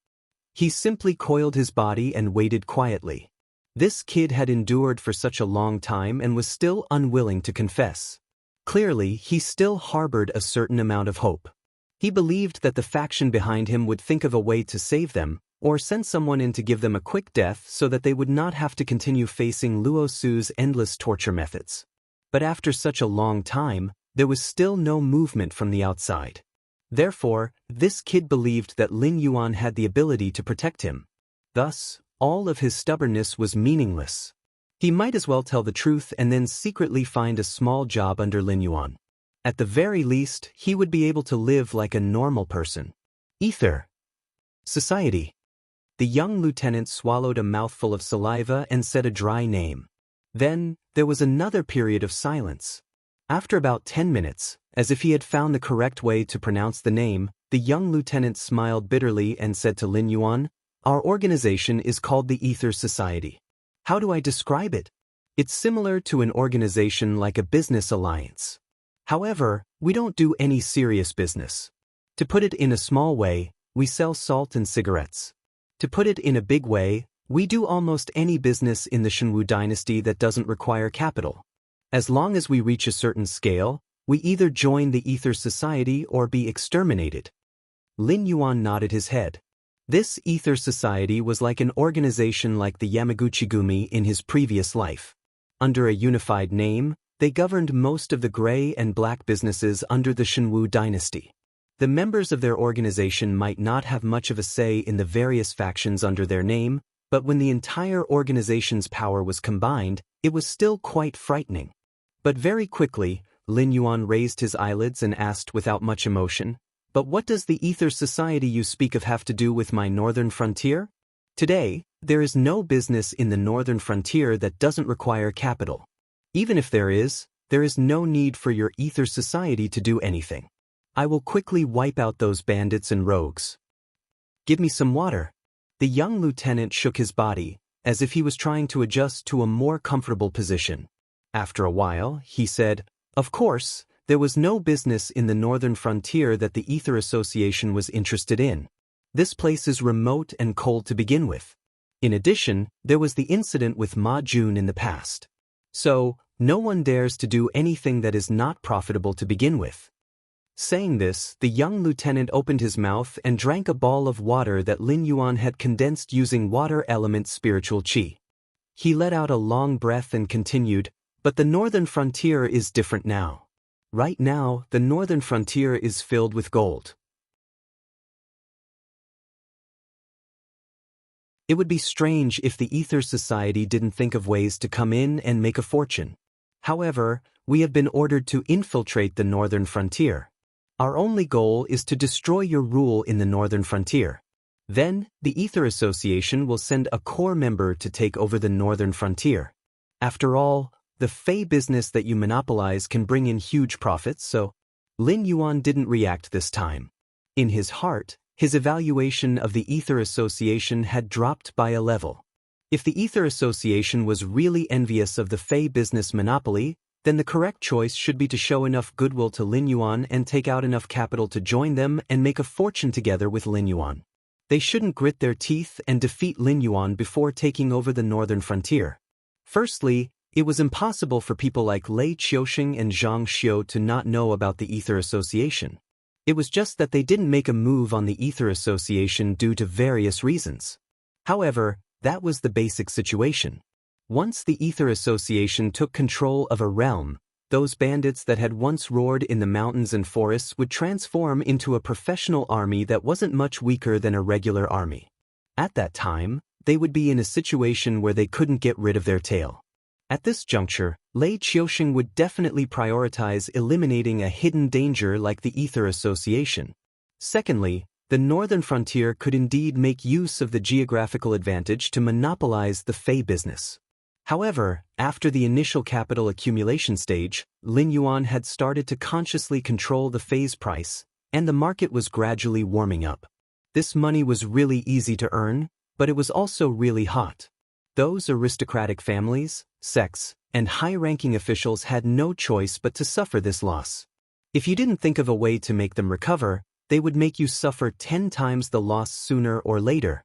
Speaker 1: He simply coiled his body and waited quietly. This kid had endured for such a long time and was still unwilling to confess. Clearly, he still harbored a certain amount of hope. He believed that the faction behind him would think of a way to save them, or send someone in to give them a quick death so that they would not have to continue facing Luo Su's endless torture methods. But after such a long time, there was still no movement from the outside. Therefore, this kid believed that Lin Yuan had the ability to protect him. Thus, all of his stubbornness was meaningless. He might as well tell the truth and then secretly find a small job under Lin Yuan. At the very least, he would be able to live like a normal person. Ether Society. The young lieutenant swallowed a mouthful of saliva and said a dry name. Then, there was another period of silence. After about 10 minutes, as if he had found the correct way to pronounce the name, the young lieutenant smiled bitterly and said to Lin Yuan, "Our organization is called the Ether Society. How do I describe it? It's similar to an organization like a business alliance. However, we don't do any serious business. To put it in a small way, we sell salt and cigarettes. To put it in a big way, we do almost any business in the Shenwu dynasty that doesn't require capital. As long as we reach a certain scale, we either join the Ether Society or be exterminated." Lin Yuan nodded his head. This Ether Society was like an organization like the Yamaguchi-gumi in his previous life. Under a unified name, they governed most of the gray and black businesses under the Shenwu dynasty. The members of their organization might not have much of a say in the various factions under their name, but when the entire organization's power was combined, it was still quite frightening. But very quickly, Lin Yuan raised his eyelids and asked without much emotion, "But what does the Ether Society you speak of have to do with my northern frontier? Today, there is no business in the northern frontier that doesn't require capital. Even if there is no need for your Ether Society to do anything. I will quickly wipe out those bandits and rogues. Give me some water." The young lieutenant shook his body, as if he was trying to adjust to a more comfortable position. After a while, he said, "Of course, there was no business in the northern frontier that the Ether Association was interested in. This place is remote and cold to begin with. In addition, there was the incident with Ma Jun in the past. So, no one dares to do anything that is not profitable to begin with." Saying this, the young lieutenant opened his mouth and drank a ball of water that Lin Yuan had condensed using water element spiritual qi. He let out a long breath and continued, "But the northern frontier is different now. Right now, the northern frontier is filled with gold. It would be strange if the Ether Society didn't think of ways to come in and make a fortune. However, we have been ordered to infiltrate the northern frontier. Our only goal is to destroy your rule in the northern frontier. Then, the Ether Association will send a core member to take over the northern frontier. After all, the Fey business that you monopolize can bring in huge profits, so..." Lin Yuan didn't react this time. In his heart, his evaluation of the Ether Association had dropped by a level. If the Ether Association was really envious of the Fey business monopoly, then the correct choice should be to show enough goodwill to Lin Yuan and take out enough capital to join them and make a fortune together with Lin Yuan. They shouldn't grit their teeth and defeat Lin Yuan before taking over the northern frontier. Firstly, it was impossible for people like Lei Qiuxing and Zhang Xiu to not know about the Ether Association. It was just that they didn't make a move on the Ether Association due to various reasons. However, that was the basic situation. Once the Ether Association took control of a realm, those bandits that had once roared in the mountains and forests would transform into a professional army that wasn't much weaker than a regular army. At that time, they would be in a situation where they couldn't get rid of their tail. At this juncture, Lei Qiuxing would definitely prioritize eliminating a hidden danger like the Ether Association. Secondly, the northern frontier could indeed make use of the geographical advantage to monopolize the Fey business. However, after the initial capital accumulation stage, Lin Yuan had started to consciously control the Fey's price, and the market was gradually warming up. This money was really easy to earn, but it was also really hot. Those aristocratic families, sects, and high-ranking officials had no choice but to suffer this loss. If you didn't think of a way to make them recover, they would make you suffer 10 times the loss sooner or later.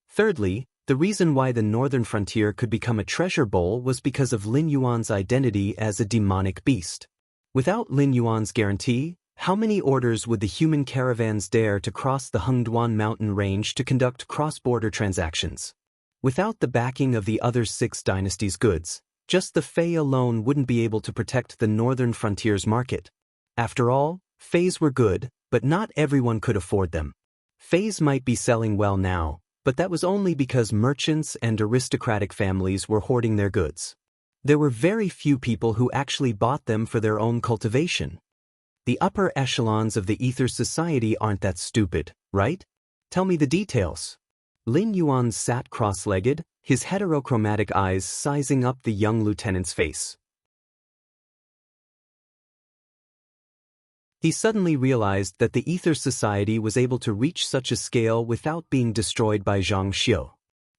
Speaker 1: Thirdly, the reason why the northern frontier could become a treasure bowl was because of Lin Yuan's identity as a demonic beast. Without Lin Yuan's guarantee, how many orders would the human caravans dare to cross the Hengduan mountain range to conduct cross-border transactions? Without the backing of the other 6 dynasties' goods, just the Fey alone wouldn't be able to protect the northern frontier's market. After all, Feys were good, but not everyone could afford them. Feys might be selling well now, but that was only because merchants and aristocratic families were hoarding their goods. There were very few people who actually bought them for their own cultivation. The upper echelons of the Ether Society aren't that stupid, right? Tell me the details. Lin Yuan sat cross-legged, his heterochromatic eyes sizing up the young lieutenant's face. He suddenly realized that the Ether Society was able to reach such a scale without being destroyed by Zhang Xiu.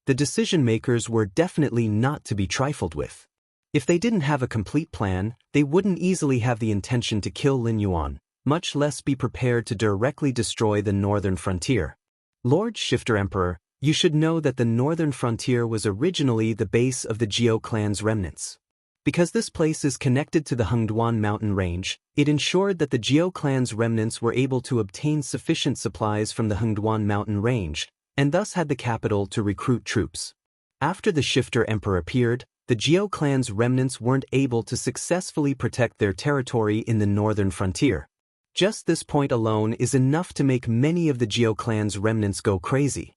Speaker 1: The decision-makers were definitely not to be trifled with. If they didn't have a complete plan, they wouldn't easily have the intention to kill Lin Yuan, much less be prepared to directly destroy the northern frontier. Lord Shifter Emperor, you should know that the northern frontier was originally the base of the Jiao clan's remnants. Because this place is connected to the Hengduan mountain range, it ensured that the Jiao clan's remnants were able to obtain sufficient supplies from the Hengduan mountain range, and thus had the capital to recruit troops. After the Shifter Emperor appeared, the Jiao clan's remnants weren't able to successfully protect their territory in the northern frontier. Just this point alone is enough to make many of the Jiao clan's remnants go crazy.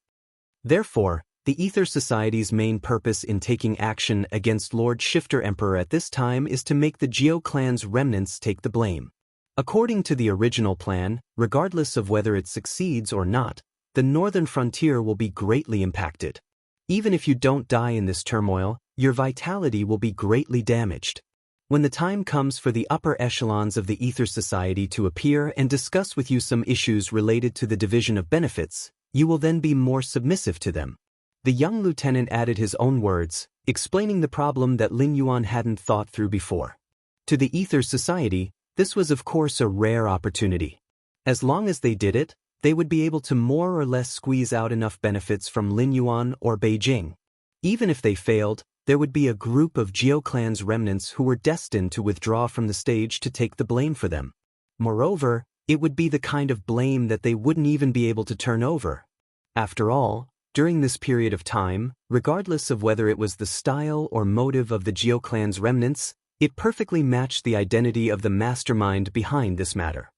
Speaker 1: Therefore, the Ether Society's main purpose in taking action against Lord Shifter Emperor at this time is to make the Jiao clan's remnants take the blame. According to the original plan, regardless of whether it succeeds or not, the northern frontier will be greatly impacted. Even if you don't die in this turmoil, your vitality will be greatly damaged. When the time comes for the upper echelons of the Ether Society to appear and discuss with you some issues related to the division of benefits, you will then be more submissive to them. The young lieutenant added his own words, explaining the problem that Lin Yuan hadn't thought through before. To the Ether Society, this was of course a rare opportunity. As long as they did it, they would be able to more or less squeeze out enough benefits from Lin Yuan or Beijing. Even if they failed, there would be a group of Jiao clan's remnants who were destined to withdraw from the stage to take the blame for them. Moreover, it would be the kind of blame that they wouldn't even be able to turn over. After all, during this period of time, regardless of whether it was the style or motive of the Jiao clan's remnants, it perfectly matched the identity of the mastermind behind this matter.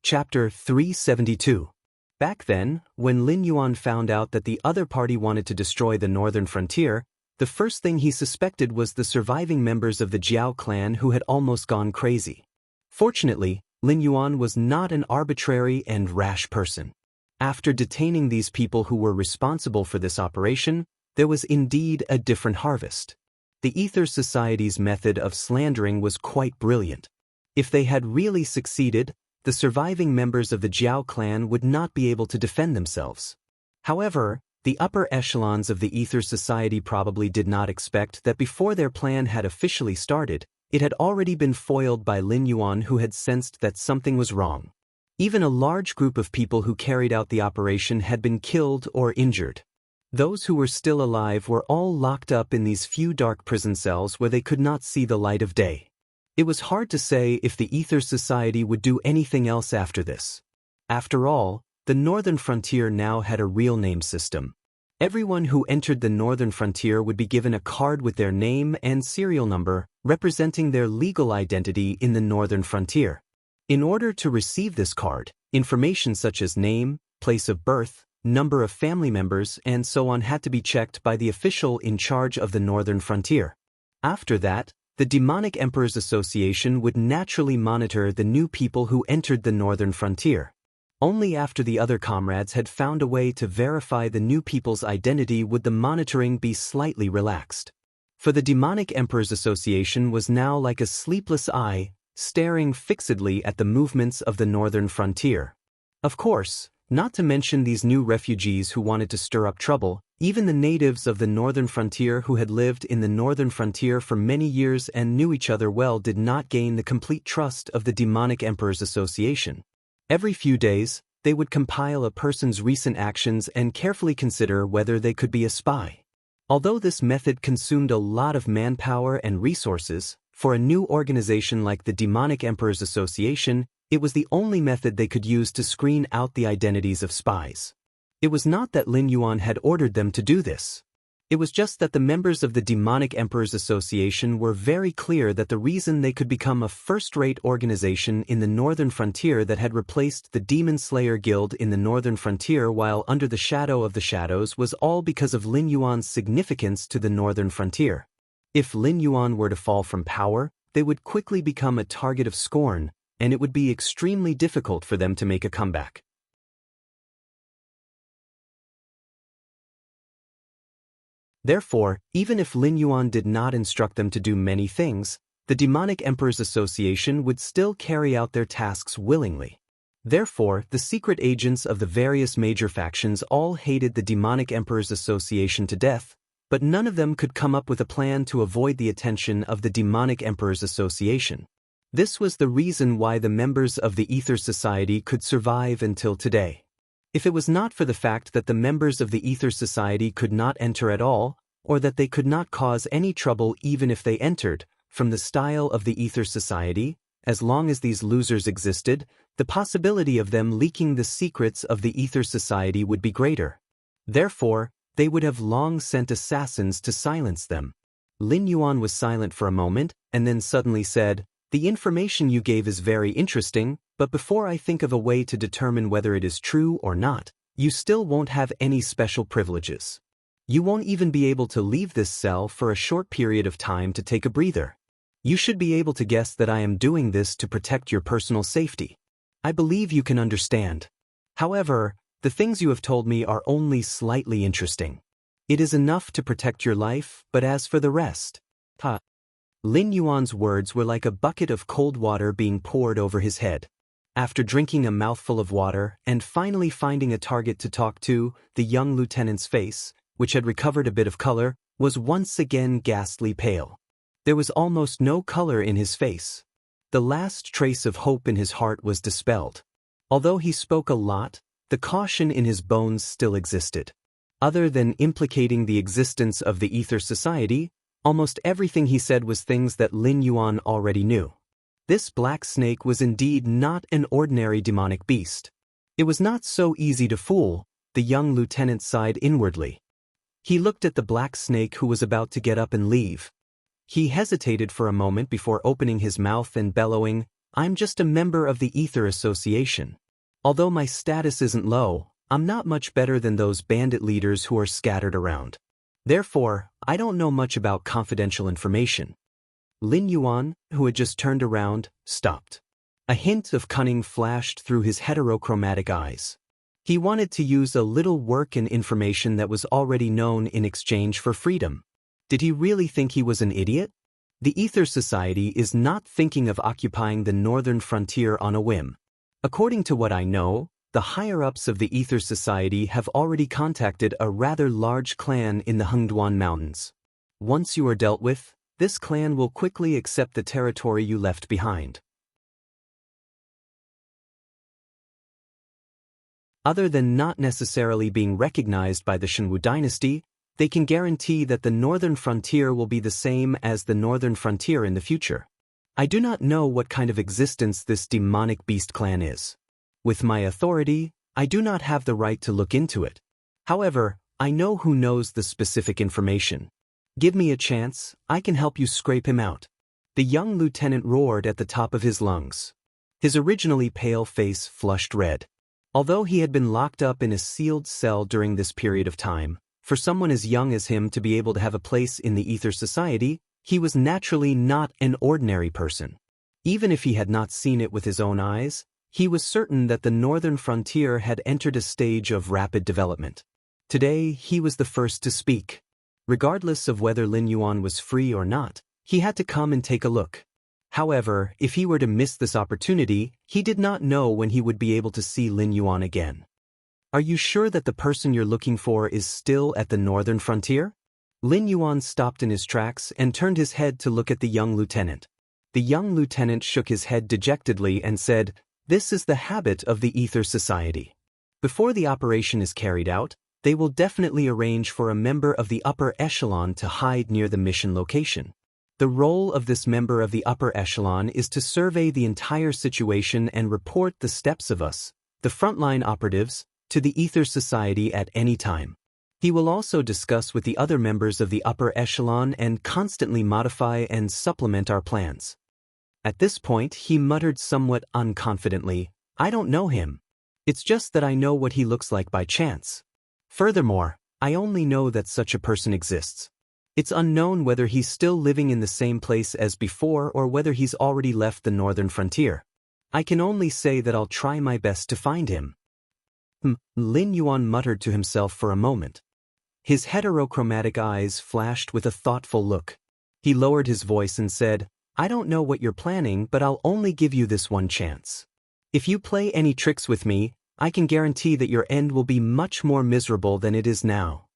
Speaker 1: Chapter 372. Back then, when Lin Yuan found out that the other party wanted to destroy the northern frontier, the first thing he suspected was the surviving members of the Jiao clan who had almost gone crazy. Fortunately, Lin Yuan was not an arbitrary and rash person. After detaining these people who were responsible for this operation, there was indeed a different harvest. The Ether Society's method of slandering was quite brilliant. If they had really succeeded, the surviving members of the Jiao clan would not be able to defend themselves. However, the upper echelons of the Ether Society probably did not expect that before their plan had officially started, it had already been foiled by Lin Yuan, who had sensed that something was wrong. Even a large group of people who carried out the operation had been killed or injured. Those who were still alive were all locked up in these few dark prison cells where they could not see the light of day. It was hard to say if the Ether Society would do anything else after this. After all, the northern frontier now had a real name system. Everyone who entered the northern frontier would be given a card with their name and serial number, representing their legal identity in the northern frontier. In order to receive this card, information such as name, place of birth, number of family members, and so on had to be checked by the official in charge of the northern frontier. After that, the Demonic Emperors Association would naturally monitor the new people who entered the northern frontier. Only after the other comrades had found a way to verify the new people's identity would the monitoring be slightly relaxed. For the Demonic Emperors Association was now like a sleepless eye, staring fixedly at the movements of the northern frontier. Of course, not to mention these new refugees who wanted to stir up trouble, even the natives of the northern frontier who had lived in the northern frontier for many years and knew each other well did not gain the complete trust of the Demonic Emperors Association. Every few days, they would compile a person's recent actions and carefully consider whether they could be a spy. Although this method consumed a lot of manpower and resources, for a new organization like the Demonic Emperors Association, it was the only method they could use to screen out the identities of spies. It was not that Lin Yuan had ordered them to do this. It was just that the members of the Demonic Emperors Association were very clear that the reason they could become a first-rate organization in the Northern Frontier that had replaced the Demon Slayer Guild in the Northern Frontier while under the shadow of the shadows was all because of Lin Yuan's significance to the Northern Frontier. If Lin Yuan were to fall from power, they would quickly become a target of scorn, and it would be extremely difficult for them to make a comeback. Therefore, even if Lin Yuan did not instruct them to do many things, the Demonic Emperors Association would still carry out their tasks willingly. Therefore, the secret agents of the various major factions all hated the Demonic Emperors Association to death, but none of them could come up with a plan to avoid the attention of the Demonic Emperors Association. This was the reason why the members of the Ether Society could survive until today. If it was not for the fact that the members of the Ether Society could not enter at all, or that they could not cause any trouble even if they entered, from the style of the Ether Society, as long as these losers existed, the possibility of them leaking the secrets of the Ether Society would be greater. Therefore, they would have long sent assassins to silence them. Lin Yuan was silent for a moment, and then suddenly said, "The information you gave is very interesting, but before I think of a way to determine whether it is true or not, you still won't have any special privileges. You won't even be able to leave this cell for a short period of time to take a breather. You should be able to guess that I am doing this to protect your personal safety. I believe you can understand. However, the things you have told me are only slightly interesting. It is enough to protect your life, but as for the rest..." Lin Yuan's words were like a bucket of cold water being poured over his head. After drinking a mouthful of water and finally finding a target to talk to, the young lieutenant's face, which had recovered a bit of color, was once again ghastly pale. There was almost no color in his face. The last trace of hope in his heart was dispelled. Although he spoke a lot, the caution in his bones still existed. Other than implicating the existence of the Ether Society, almost everything he said was things that Lin Yuan already knew. This black snake was indeed not an ordinary demonic beast. It was not so easy to fool, the young lieutenant sighed inwardly. He looked at the black snake who was about to get up and leave. He hesitated for a moment before opening his mouth and bellowing, "I'm just a member of the Ether Association. Although my status isn't low, I'm not much better than those bandit leaders who are scattered around. Therefore, I don't know much about confidential information." Lin Yuan, who had just turned around, stopped. A hint of cunning flashed through his heterochromatic eyes. He wanted to use a little work and information that was already known in exchange for freedom. Did he really think he was an idiot? The Ether Society is not thinking of occupying the Northern Frontier on a whim. According to what I know, the higher-ups of the Ether Society have already contacted a rather large clan in the Hengduan Mountains. Once you are dealt with, this clan will quickly accept the territory you left behind. Other than not necessarily being recognized by the Shenwu dynasty, they can guarantee that the Northern Frontier will be the same as the Northern Frontier in the future. I do not know what kind of existence this demonic beast clan is. With my authority, I do not have the right to look into it. However, I know who knows the specific information. Give me a chance, I can help you scrape him out. The young lieutenant roared at the top of his lungs. His originally pale face flushed red. Although he had been locked up in a sealed cell during this period of time, for someone as young as him to be able to have a place in the Ether Society, he was naturally not an ordinary person. Even if he had not seen it with his own eyes, he was certain that the Northern Frontier had entered a stage of rapid development. Today, he was the first to speak. Regardless of whether Lin Yuan was free or not, he had to come and take a look. However, if he were to miss this opportunity, he did not know when he would be able to see Lin Yuan again. Are you sure that the person you're looking for is still at the Northern Frontier? Lin Yuan stopped in his tracks and turned his head to look at the young lieutenant. The young lieutenant shook his head dejectedly and said, "This is the habit of the Ether Society. Before the operation is carried out, they will definitely arrange for a member of the upper echelon to hide near the mission location. The role of this member of the upper echelon is to survey the entire situation and report the steps of us, the frontline operatives, to the Ether Society at any time. He will also discuss with the other members of the upper echelon and constantly modify and supplement our plans. At this point, he muttered somewhat unconfidently, I don't know him. It's just that I know what he looks like by chance. Furthermore, I only know that such a person exists. It's unknown whether he's still living in the same place as before or whether he's already left the northern frontier. I can only say that I'll try my best to find him. Lin Yuan muttered to himself for a moment. His heterochromatic eyes flashed with a thoughtful look. He lowered his voice and said, I don't know what you're planning, but I'll only give you this one chance. If you play any tricks with me, I can guarantee that your end will be much more miserable than it is now.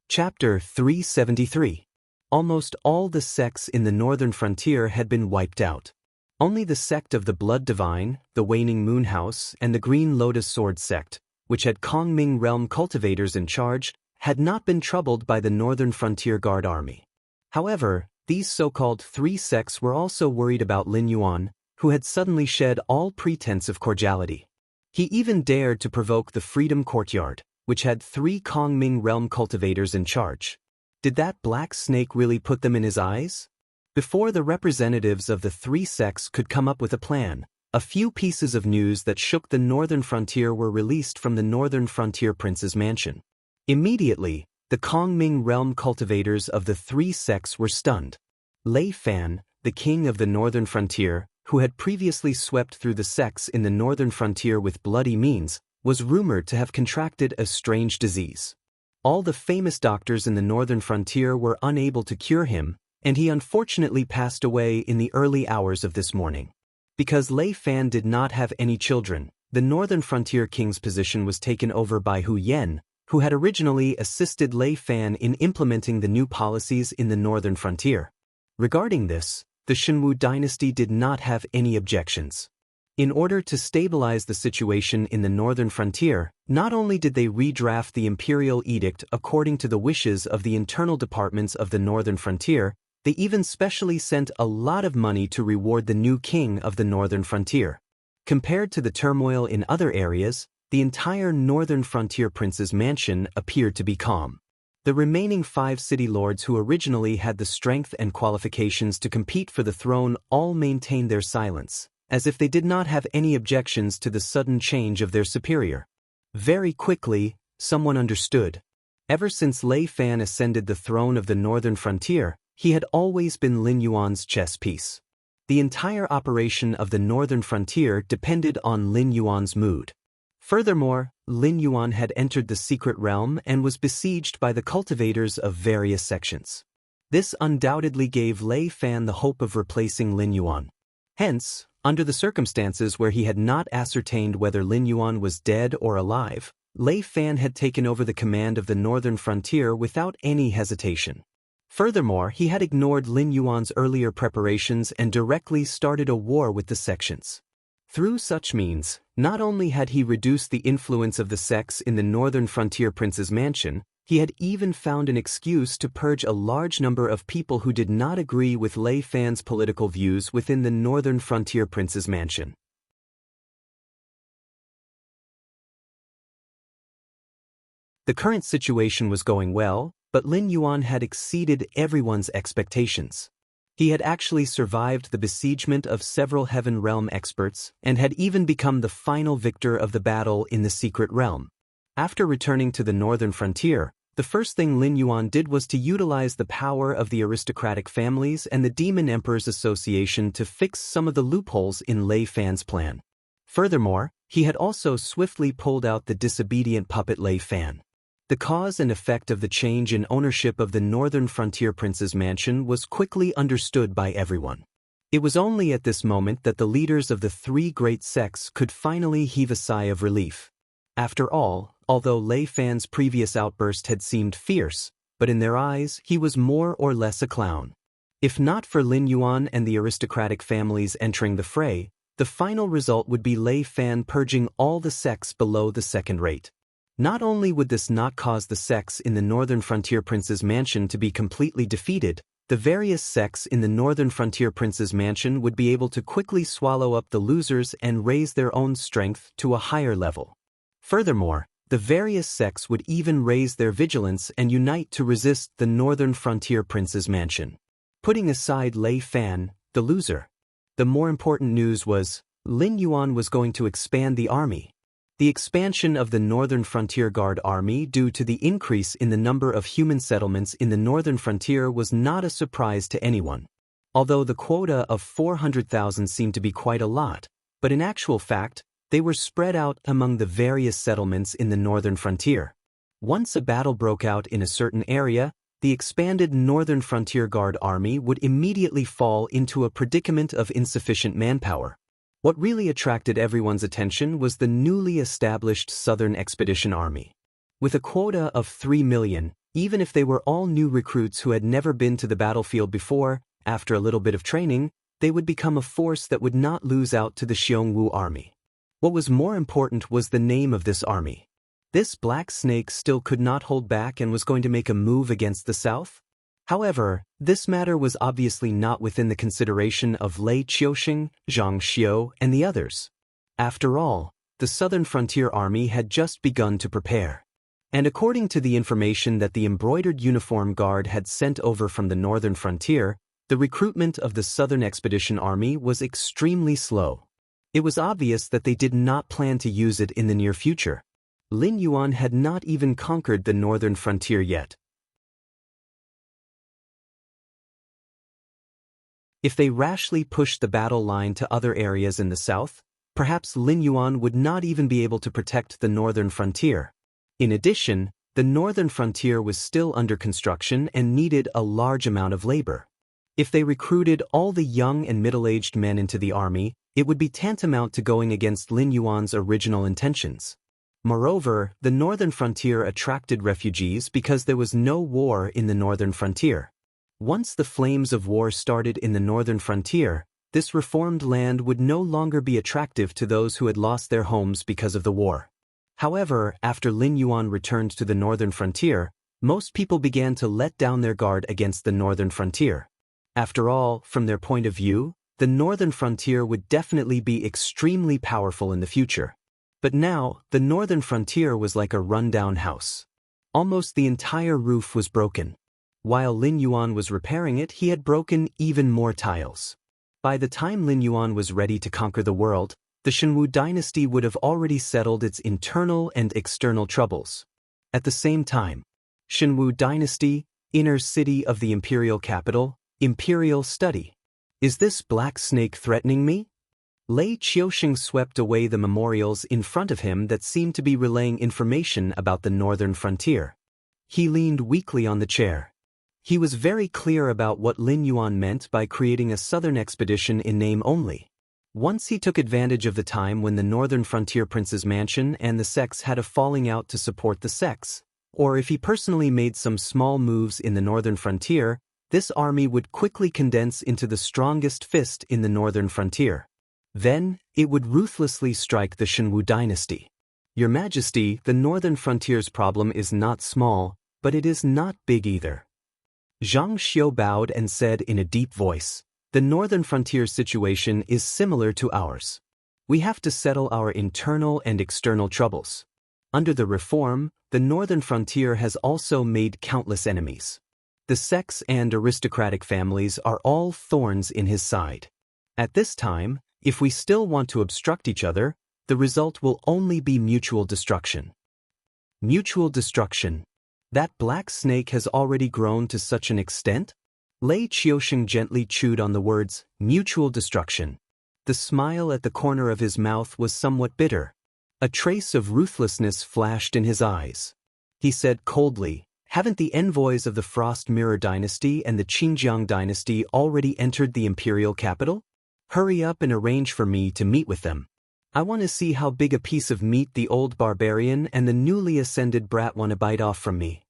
Speaker 1: Chapter 373. Almost all the sects in the northern frontier had been wiped out. Only the sect of the Blood Divine, the Waning Moon House, and the Green Lotus Sword sect, which had Kongming realm cultivators in charge, had not been troubled by the Northern Frontier Guard army. However, these so-called three sects were also worried about Lin Yuan, who had suddenly shed all pretense of cordiality. He even dared to provoke the Freedom Courtyard, which had 3 Kongming realm cultivators in charge. Did that black snake really put them in his eyes? Before the representatives of the 3 sects could come up with a plan, a few pieces of news that shook the northern frontier were released from the Northern Frontier Prince's mansion. Immediately, the Kongming realm cultivators of the 3 sects were stunned. Lei Fan, the king of the northern frontier, who had previously swept through the sects in the northern frontier with bloody means, was rumored to have contracted a strange disease. All the famous doctors in the northern frontier were unable to cure him, and he unfortunately passed away in the early hours of this morning. Because Lei Fan did not have any children, the northern frontier king's position was taken over by Hu Yen, who had originally assisted Lei Fan in implementing the new policies in the northern frontier. Regarding this, the Shenwu dynasty did not have any objections. In order to stabilize the situation in the northern frontier, not only did they redraft the imperial edict according to the wishes of the internal departments of the northern frontier, they even specially sent a lot of money to reward the new king of the northern frontier. Compared to the turmoil in other areas, the entire northern frontier prince's mansion appeared to be calm. The remaining 5 city lords who originally had the strength and qualifications to compete for the throne all maintained their silence, as if they did not have any objections to the sudden change of their superior. Very quickly, someone understood. Ever since Lei Fan ascended the throne of the northern frontier, he had always been Lin Yuan's chess piece. The entire operation of the northern frontier depended on Lin Yuan's mood. Furthermore, Lin Yuan had entered the secret realm and was besieged by the cultivators of various sections. This undoubtedly gave Lei Fan the hope of replacing Lin Yuan. Hence, under the circumstances where he had not ascertained whether Lin Yuan was dead or alive, Lei Fan had taken over the command of the northern frontier without any hesitation. Furthermore, he had ignored Lin Yuan's earlier preparations and directly started a war with the sections. Through such means, not only had he reduced the influence of the sects in the northern frontier prince's mansion, he had even found an excuse to purge a large number of people who did not agree with Lei Fan's political views within the northern frontier prince's mansion. The current situation was going well, but Lin Yuan had exceeded everyone's expectations. He had actually survived the besiegement of several Heaven Realm experts and had even become the final victor of the battle in the secret realm. After returning to the northern frontier, the first thing Lin Yuan did was to utilize the power of the aristocratic families and the Demon Emperor's Association to fix some of the loopholes in Lei Fan's plan. Furthermore, he had also swiftly pulled out the disobedient puppet Lei Fan. The cause and effect of the change in ownership of the northern frontier prince's mansion was quickly understood by everyone. It was only at this moment that the leaders of the 3 great sects could finally heave a sigh of relief. After all, although Lei Fan's previous outburst had seemed fierce, but in their eyes he was more or less a clown. If not for Lin Yuan and the aristocratic families entering the fray, the final result would be Lei Fan purging all the sects below the second rate. Not only would this not cause the sects in the northern frontier prince's mansion to be completely defeated, the various sects in the Northern Frontier Prince's mansion would be able to quickly swallow up the losers and raise their own strength to a higher level. Furthermore, the various sects would even raise their vigilance and unite to resist the Northern Frontier Prince's mansion. Putting aside Lei Fan, the loser, the more important news was, Lin Yuan was going to expand the army. The expansion of the Northern Frontier Guard Army due to the increase in the number of human settlements in the Northern Frontier was not a surprise to anyone. Although the quota of 400,000 seemed to be quite a lot, but in actual fact, they were spread out among the various settlements in the Northern Frontier. Once a battle broke out in a certain area, the expanded Northern Frontier Guard Army would immediately fall into a predicament of insufficient manpower. What really attracted everyone's attention was the newly established Southern Expedition Army. With a quota of 3 million, even if they were all new recruits who had never been to the battlefield before, after a little bit of training, they would become a force that would not lose out to the Xiongwu Army. What was more important was the name of this army. This Black Snake still could not hold back and was going to make a move against the South? However, this matter was obviously not within the consideration of Lei Qiuxing, Zhang Xiu, and the others. After all, the Southern Frontier Army had just begun to prepare. And according to the information that the embroidered uniform guard had sent over from the Northern Frontier, the recruitment of the Southern Expedition Army was extremely slow. It was obvious that they did not plan to use it in the near future. Lin Yuan had not even conquered the Northern Frontier yet. If they rashly pushed the battle line to other areas in the south, perhaps Lin Yuan would not even be able to protect the Northern Frontier. In addition, the Northern Frontier was still under construction and needed a large amount of labor. If they recruited all the young and middle-aged men into the army, it would be tantamount to going against Lin Yuan's original intentions. Moreover, the Northern Frontier attracted refugees because there was no war in the Northern Frontier. Once the flames of war started in the Northern Frontier, this reformed land would no longer be attractive to those who had lost their homes because of the war. However, after Lin Yuan returned to the Northern Frontier, most people began to let down their guard against the Northern Frontier. After all, from their point of view, the Northern Frontier would definitely be extremely powerful in the future. But now, the Northern Frontier was like a rundown house. Almost the entire roof was broken. While Lin Yuan was repairing it, he had broken even more tiles. By the time Lin Yuan was ready to conquer the world, the Shenwu dynasty would have already settled its internal and external troubles. At the same time, Shenwu dynasty, inner city of the imperial capital, imperial study. Is this Black Snake threatening me? Lei Qiuxing swept away the memorials in front of him that seemed to be relaying information about the Northern Frontier. He leaned weakly on the chair. He was very clear about what Lin Yuan meant by creating a southern expedition in name only. Once he took advantage of the time when the Northern Frontier Prince's mansion and the sects had a falling out to support the sects, or if he personally made some small moves in the Northern Frontier, this army would quickly condense into the strongest fist in the Northern Frontier. Then, it would ruthlessly strike the Shenwu dynasty. Your Majesty, the Northern Frontier's problem is not small, but it is not big either. Zhang Xiu bowed and said in a deep voice, "The Northern Frontier's situation is similar to ours. We have to settle our internal and external troubles. Under the reform, the Northern Frontier has also made countless enemies. The sects and aristocratic families are all thorns in his side. At this time, if we still want to obstruct each other, the result will only be mutual destruction." Mutual destruction. That Black Snake has already grown to such an extent? Lei Qiuxing gently chewed on the words, mutual destruction. The smile at the corner of his mouth was somewhat bitter. A trace of ruthlessness flashed in his eyes. He said coldly, "Haven't the envoys of the Frost Mirror Dynasty and the Qingjiang Dynasty already entered the imperial capital? Hurry up and arrange for me to meet with them. I want to see how big a piece of meat the old barbarian and the newly ascended brat want to bite off from me."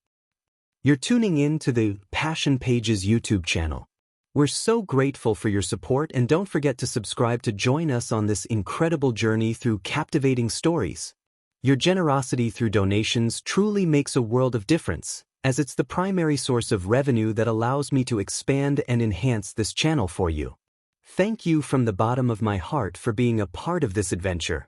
Speaker 1: You're tuning in to the Passion Pages YouTube channel. We're so grateful for your support, and don't forget to subscribe to join us on this incredible journey through captivating stories. Your generosity through donations truly makes a world of difference, as it's the primary source of revenue that allows me to expand and enhance this channel for you. Thank you from the bottom of my heart for being a part of this adventure.